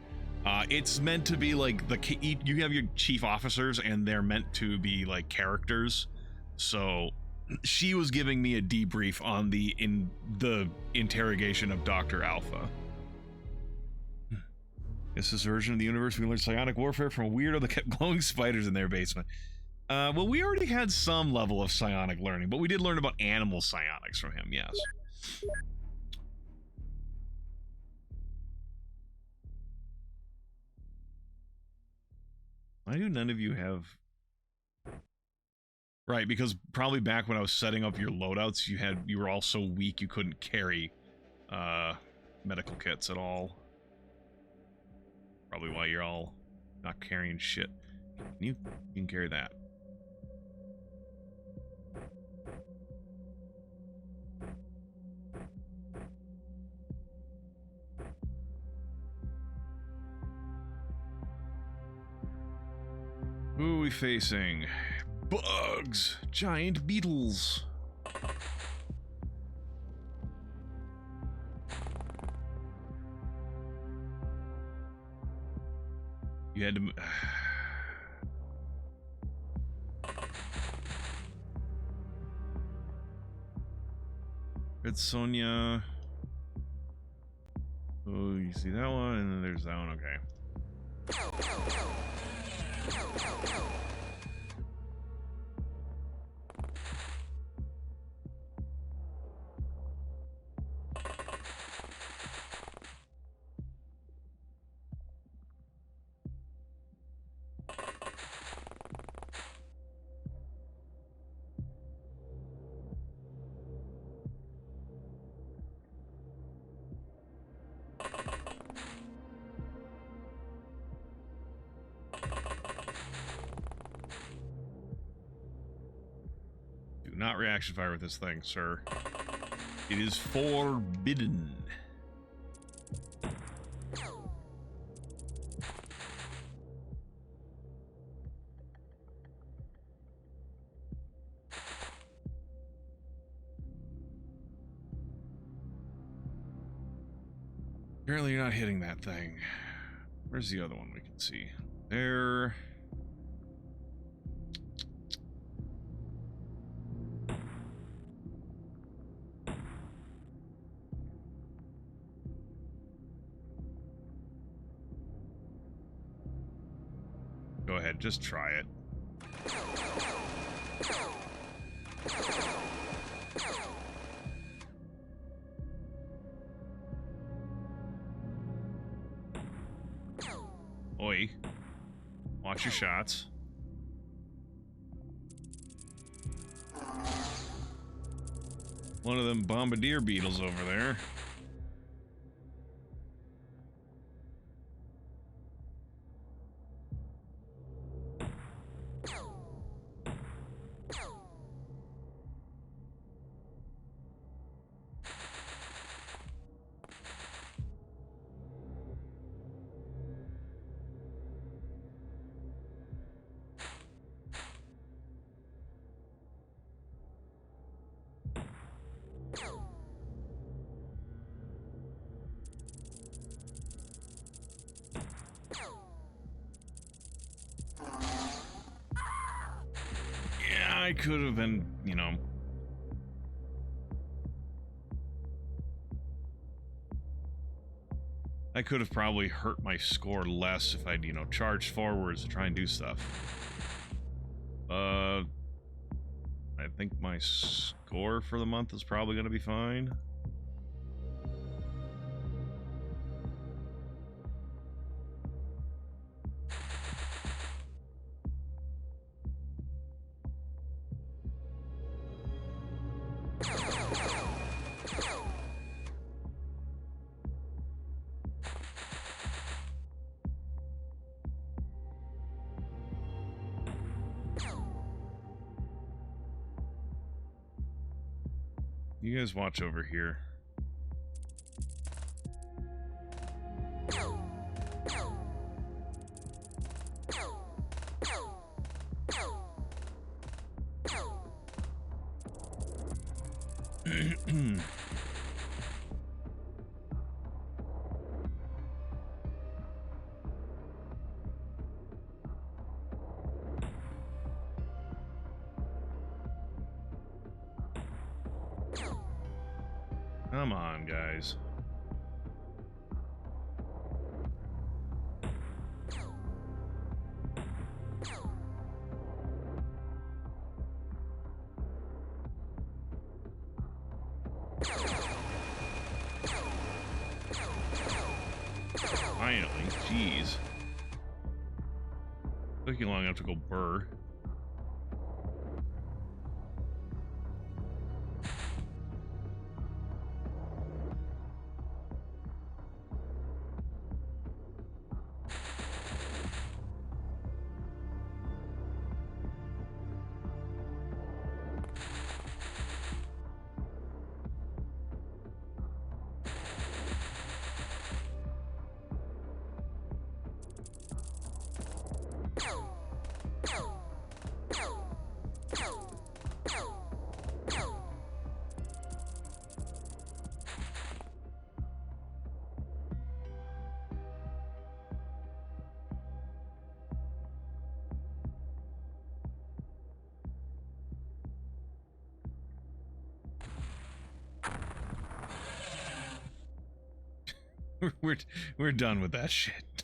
[SPEAKER 1] It's meant to be like you have your chief officers and they're meant to be like characters. So she was giving me a debrief on the interrogation of Dr. Alpha. Guess this version of the universe we learned psionic warfare from a weirdo that kept glowing spiders in their basement. Well, we already had some level of psionic learning, but we did learn about animal psionics from him, yes. Why do none of you have... Right, because probably back when I was setting up your loadouts, you were all so weak you couldn't carry medical kits at all. Probably why you're all not carrying shit. You can carry that. Who are we facing? Bugs! Giant beetles! You had to... Red Sonia. Oh, you see that one, and then there's that one, okay. Do not reaction fire with this thing, sir. It is forbidden. Apparently you're not hitting that thing. Where's the other one we can see? There. Go ahead, just try it. Oi. Watch your shots. One of them bombardier beetles over there. I could have been, you know. I could have probably hurt my score less if I'd, you know, charged forwards to try and do stuff. I think my score for the month is probably going to be fine. You guys watch over here. Come on, guys. Finally, jeez. Took you long enough to go burr. we're done with that shit.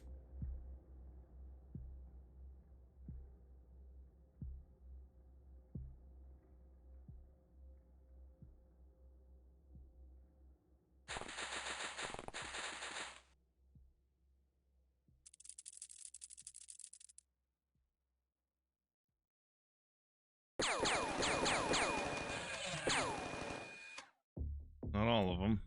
[SPEAKER 1] Not all of them.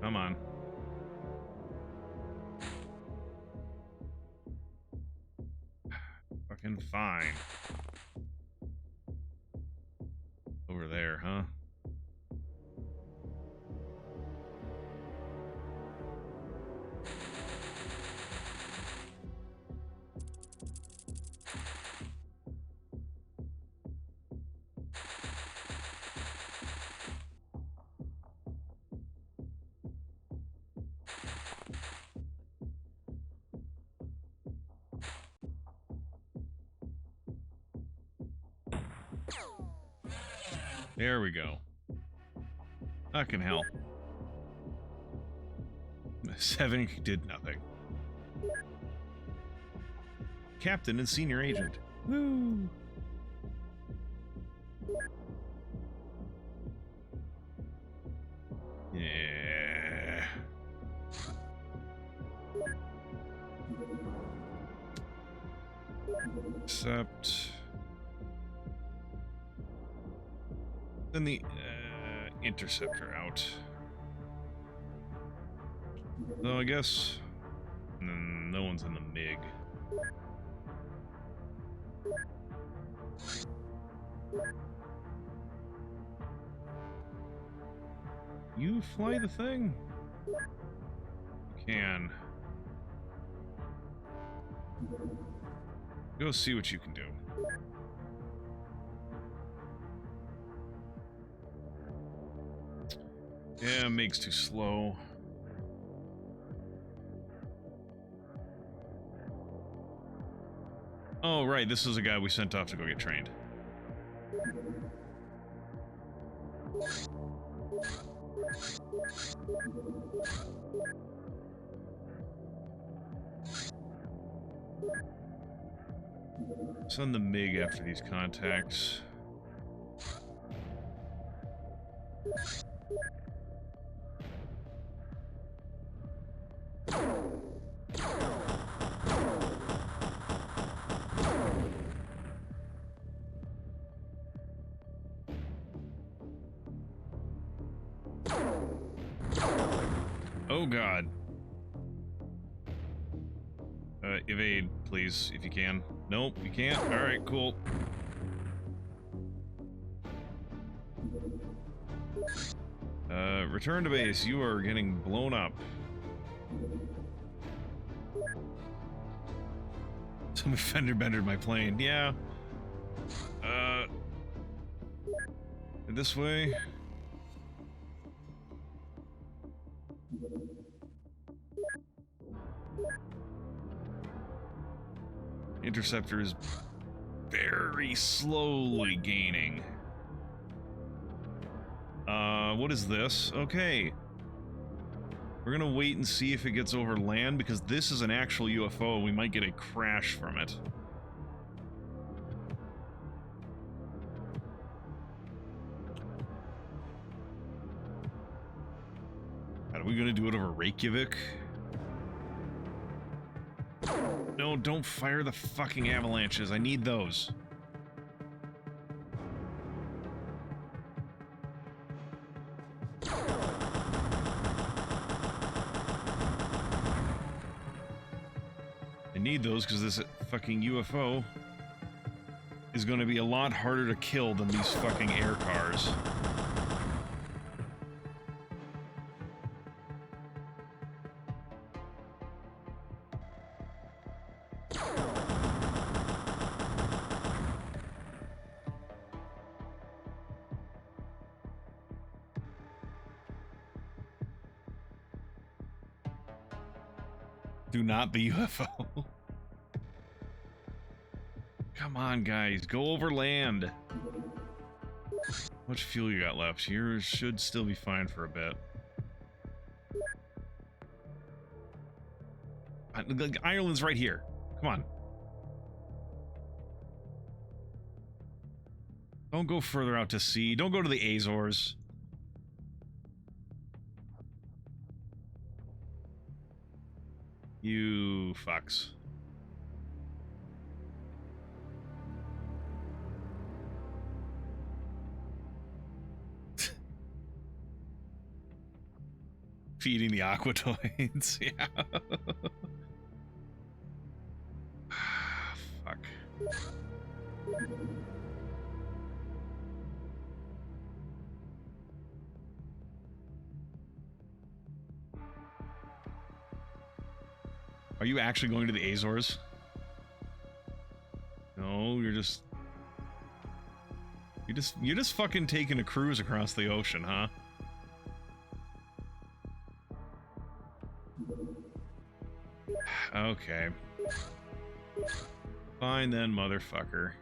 [SPEAKER 1] Come on. Fucking fine. Over there, huh? There we go. Fucking hell. 7 did nothing. Captain and senior agent. Woo! Yeah. Except... Then the interceptor out. So I guess no one's in the MiG. You fly the thing? You can. Go see what you can do. Yeah, MiG's too slow. Oh, right, this is a guy we sent off to go get trained. Send the MiG after these contacts. Oh god. Evade, please, if you can. Nope, you can't. Alright, cool. Return to base. You are getting blown up. Some fender bendered my plane. Yeah. This way. Interceptor is very slowly gaining. What is this? Okay. We're gonna wait and see if it gets over land, because this is an actual UFO. We might get a crash from it. Are we gonna do it over Reykjavik? No, don't fire the fucking avalanches. I need those. I need those because this fucking UFO is going to be a lot harder to kill than these fucking air cars. Do not the UFO. Come on, guys. Go over land. How much fuel you got left? Yours should still be fine for a bit. Ireland's right here. Come on. Don't go further out to sea. Don't go to the Azores. You fucks. Feeding the aquatoids. Yeah. Fuck. Are you actually going to the Azores? No, you're just fucking taking a cruise across the ocean, huh? Okay. Fine then, motherfucker.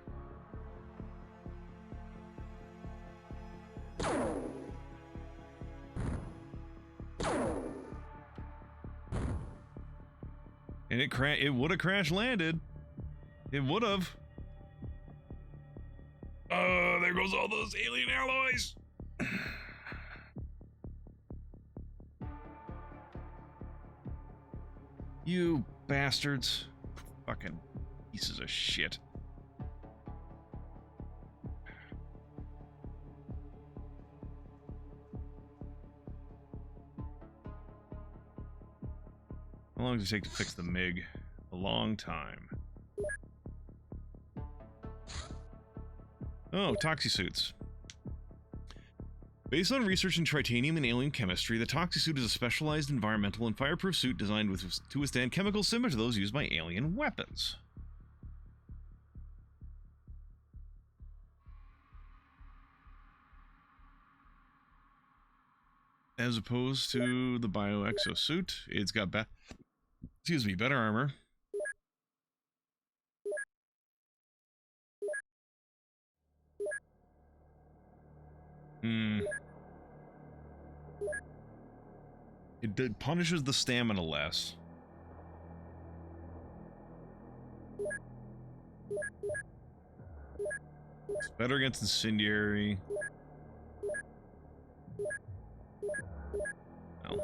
[SPEAKER 1] And it would have crash landed. It would have. There goes all those alien alloys. You bastards. Fucking pieces of shit. How long does it take to fix the MiG? A long time. Oh, toxisuits. Based on research in tritanium and alien chemistry, the toxisuit is a specialized environmental and fireproof suit designed to withstand chemicals similar to those used by alien weapons. As opposed to the bio-exosuit, it's got better armor. It punishes the stamina less. It's better against incendiary. Well.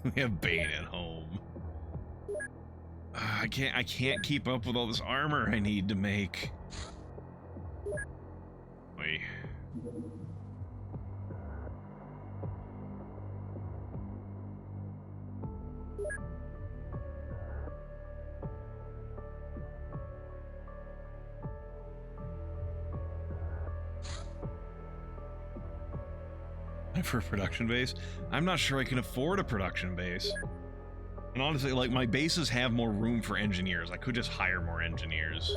[SPEAKER 1] We have Bane at home. I can't keep up with all this armor I need to make. Wait. For a production base? I'm not sure I can afford a production base. And honestly, like, my bases have more room for engineers. I could just hire more engineers.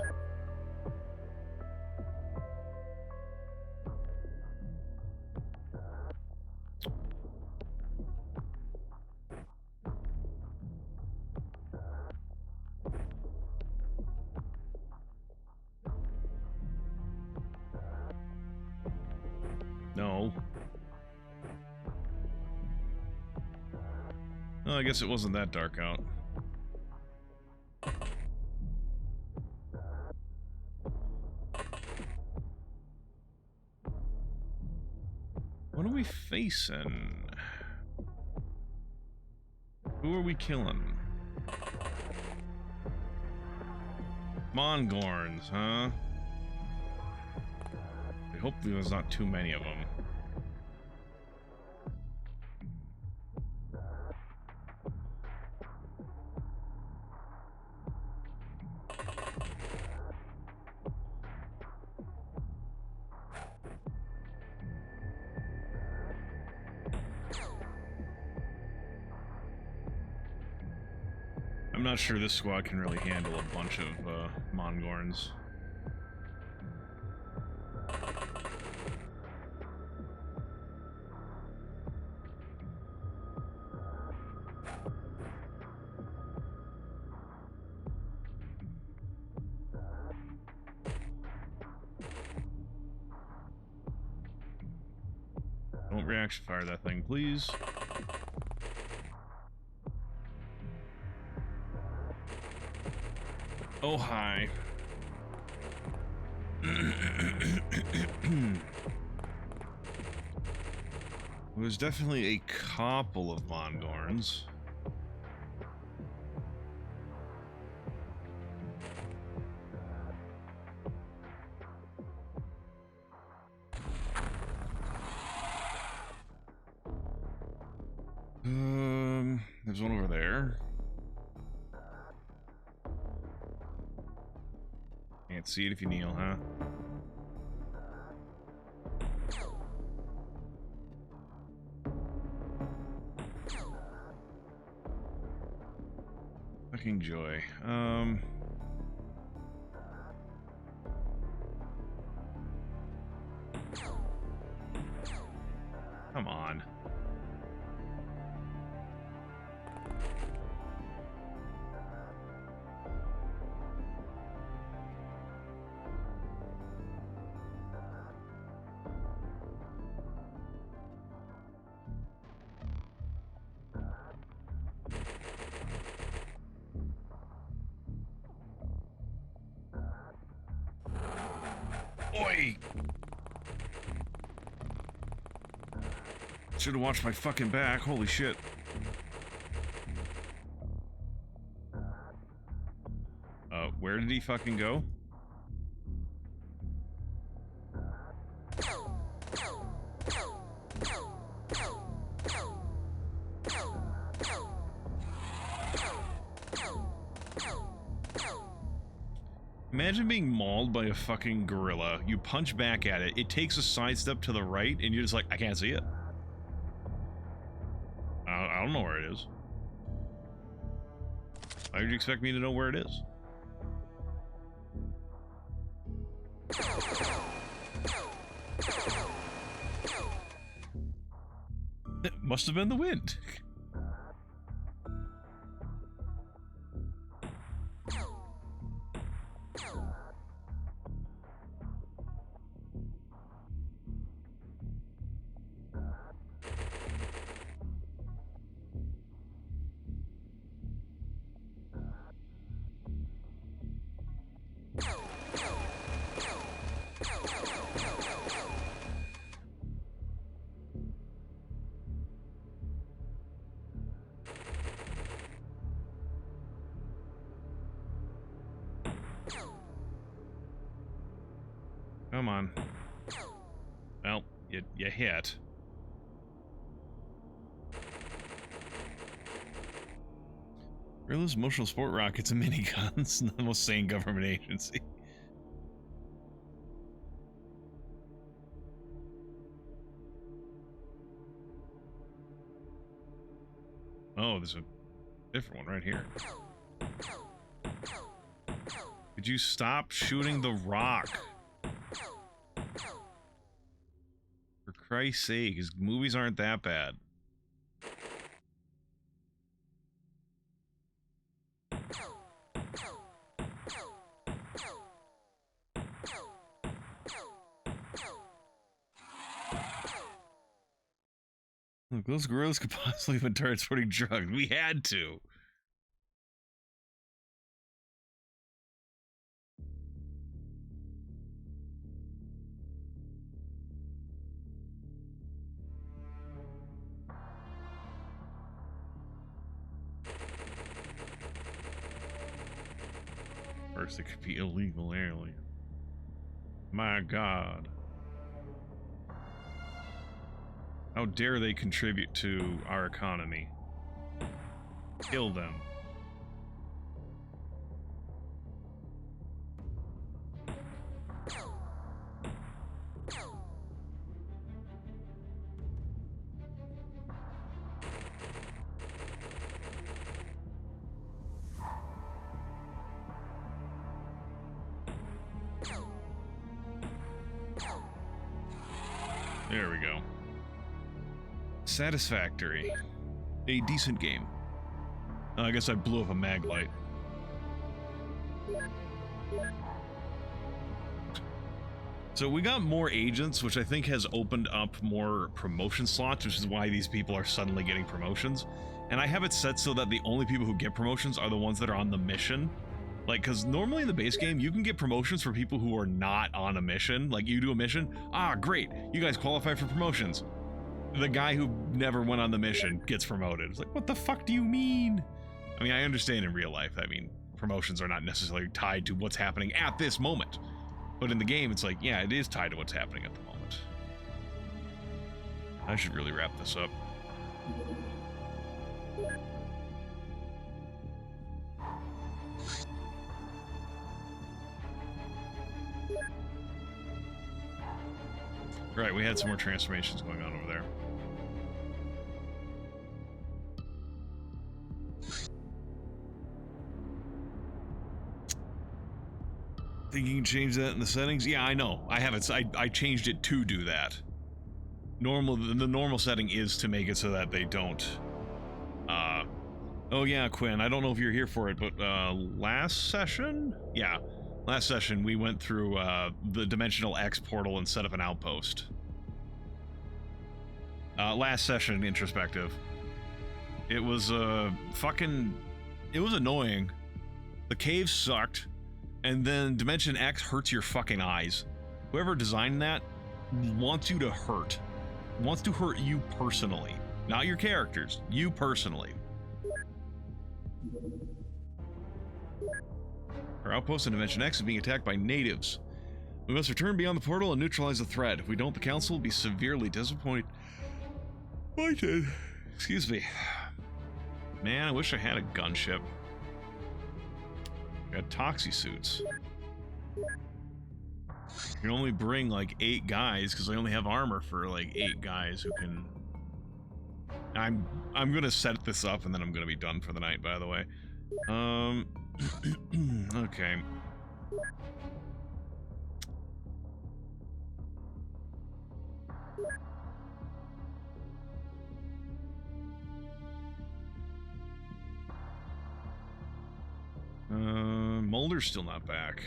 [SPEAKER 1] No. Well, I guess it wasn't that dark out. What are we facing? Who are we killing? Mongorns, huh? Hopefully there's not too many of them. I'm not sure this squad can really handle a bunch of Mongorns. reaction fire that thing, please. Oh, hi. There's definitely a couple of Mongorns. There's one over there. Can't see it if you kneel, huh? Fucking joy. Come on. Oi! Should have watched my fucking back. Holy shit. Where did he fucking go? Imagine being mauled by a fucking gorilla. You punch back at it, it takes a sidestep to the right, and you're just like, I can't see it. I don't know where it is. Why would you expect me to know where it is? It must have been the wind. Come on. Well, you hit. Gorilla's emotional sport rockets and miniguns. The most sane government agency. Oh, there's a different one right here. Could you stop shooting the rock? For Christ's sake, his movies aren't that bad. Look, those gorillas could possibly have been transporting drugs. We had to. First, it could be illegal alien. My God. How dare they contribute to our economy? Kill them. There we go. Satisfactory. A decent game. I guess I blew up a mag light. So we got more agents, which I think has opened up more promotion slots, which is why these people are suddenly getting promotions. And I have it set so that the only people who get promotions are the ones that are on the mission. Like, because normally in the base game, you can get promotions for people who are not on a mission. Like, you do a mission, ah, great, you guys qualify for promotions. The guy who never went on the mission gets promoted. It's like, what the fuck do you mean? I mean, I understand in real life, I mean, promotions are not necessarily tied to what's happening at this moment. But in the game, it's like, yeah, it is tied to what's happening at the moment. I should really wrap this up. Right, we had some more transformations going on over there. Think you can change that in the settings? Yeah, I know. I have it. I changed it to do that. The normal setting is to make it so that they don't. Oh yeah, Quinn. I don't know if you're here for it, but last session, yeah, last session we went through the Dimensional X portal and set up an outpost. Last session, introspective. It was it was annoying. The cave sucked. And then Dimension X hurts your fucking eyes. Whoever designed that wants you to hurt. Wants to hurt you personally. Not your characters. You personally. Our outpost in Dimension X is being attacked by natives. We must return beyond the portal and neutralize the threat. If we don't, the Council will be severely disappointed. Excuse me. Man, I wish I had a gunship. Got toxi suits. You can only bring like 8 guys because I only have armor for like 8 guys who can. I'm gonna set this up and then I'm gonna be done for the night. By the way, okay. Mulder's still not back.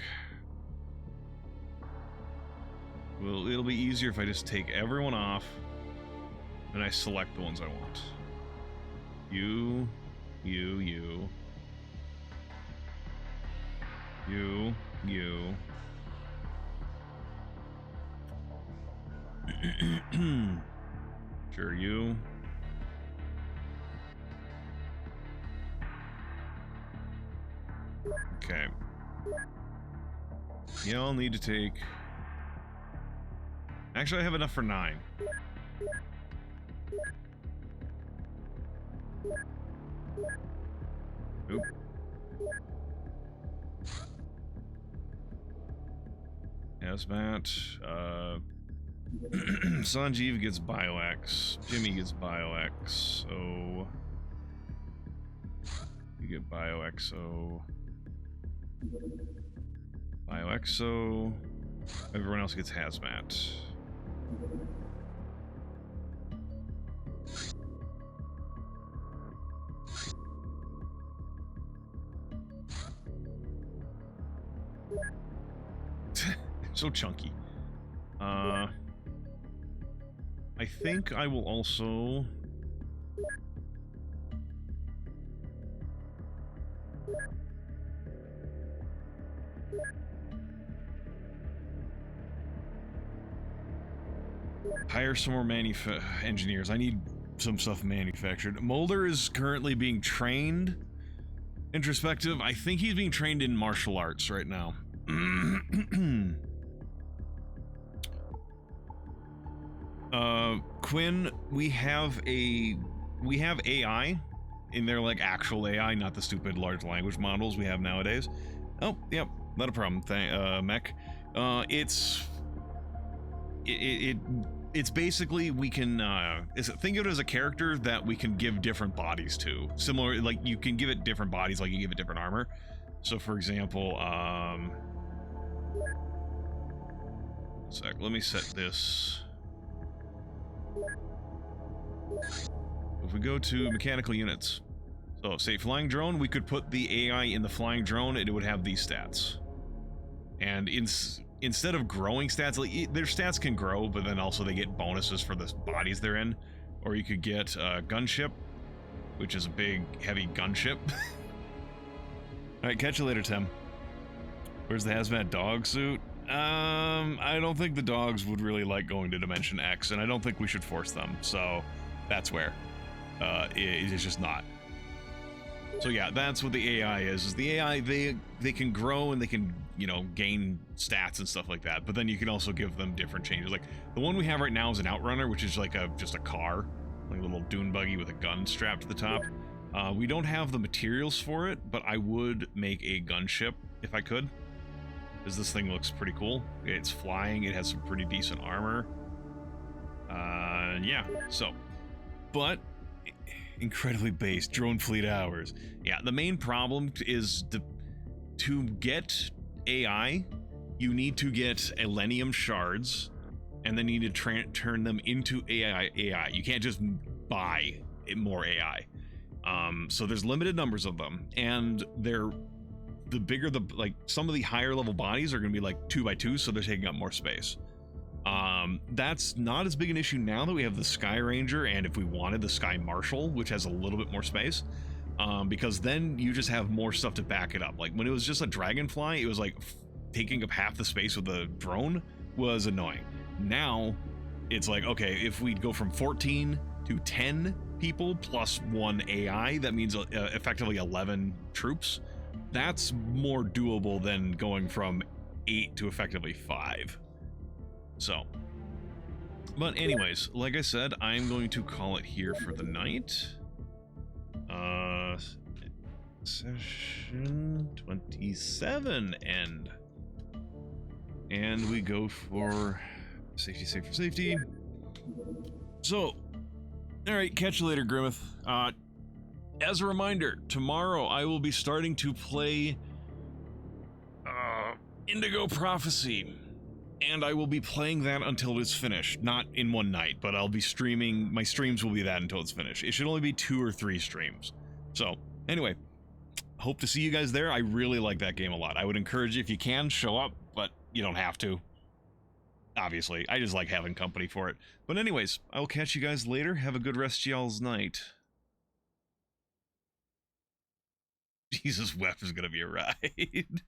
[SPEAKER 1] Well, it'll be easier if I just take everyone off and I select the ones I want. You. Sure, you. Okay. Y'all need to take... Actually, I have enough for 9. Oop. Hazmat. Sanjeev gets BioX. Jimmy gets BioX. So... You get BioXO. BioXO. Everyone else gets Hazmat. So chunky. I think I will also... hire some more engineers. I need some stuff manufactured. Mulder is currently being trained. Introspective, I think he's being trained in martial arts right now. Quinn, we have AI in there, like actual AI, not the stupid large language models we have nowadays. Oh, yep, not a problem. Mech. It's basically we can think of it as a character that we can give different bodies to. Similar, like you can give it different bodies, like you give it different armor. So, for example, let me set this. If we go to mechanical units, so say flying drone, we could put the AI in the flying drone and it would have these stats. And instead of growing stats, like, their stats can grow, but then also they get bonuses for the bodies they're in. Or you could get a gunship, which is a big, heavy gunship. Alright, catch you later, Tim. Where's the hazmat dog suit? I don't think the dogs would really like going to Dimension X, and I don't think we should force them, so that's where. It's just not. So yeah, that's what the AI is the AI, they can grow and they can, you know, gain stats and stuff like that, but then you can also give them different changes. Like, the one we have right now is an Outrunner, which is like just a car, like a little dune buggy with a gun strapped to the top. We don't have the materials for it, but I would make a gunship if I could, because this thing looks pretty cool. It's flying, it has some pretty decent armor. Yeah, so, but incredibly based drone fleet hours. Yeah, the main problem is to get AI, you need to get Elenium shards, and then you need to turn them into AI. You can't just buy more AI. So there's limited numbers of them, and the bigger like some of the higher level bodies are going to be like 2x2, so they're taking up more space. That's not as big an issue now that we have the Sky Ranger, and if we wanted the Sky Marshal, which has a little bit more space, because then you just have more stuff to back it up. Like when it was just a Dragonfly, it was like taking up half the space with the drone was annoying. Now it's like, okay, if we go from 14 to 10 people plus 1 AI, that means effectively 11 troops. That's more doable than going from 8 to effectively 5. So, but anyways, like I said, I'm going to call it here for the night. Session 27 end. And we go for safety. So, alright, catch you later, Grimmeth. As a reminder, tomorrow I will be starting to play Indigo Prophecy. And I will be playing that until it's finished. Not in one night, but I'll be streaming. My streams will be that until it's finished. It should only be 2 or 3 streams. So, anyway, hope to see you guys there. I really like that game a lot. I would encourage you, if you can, show up, but you don't have to. Obviously, I just like having company for it. But anyways, I'll catch you guys later. Have a good rest of y'all's night. Jesus, Web is gonna be a ride.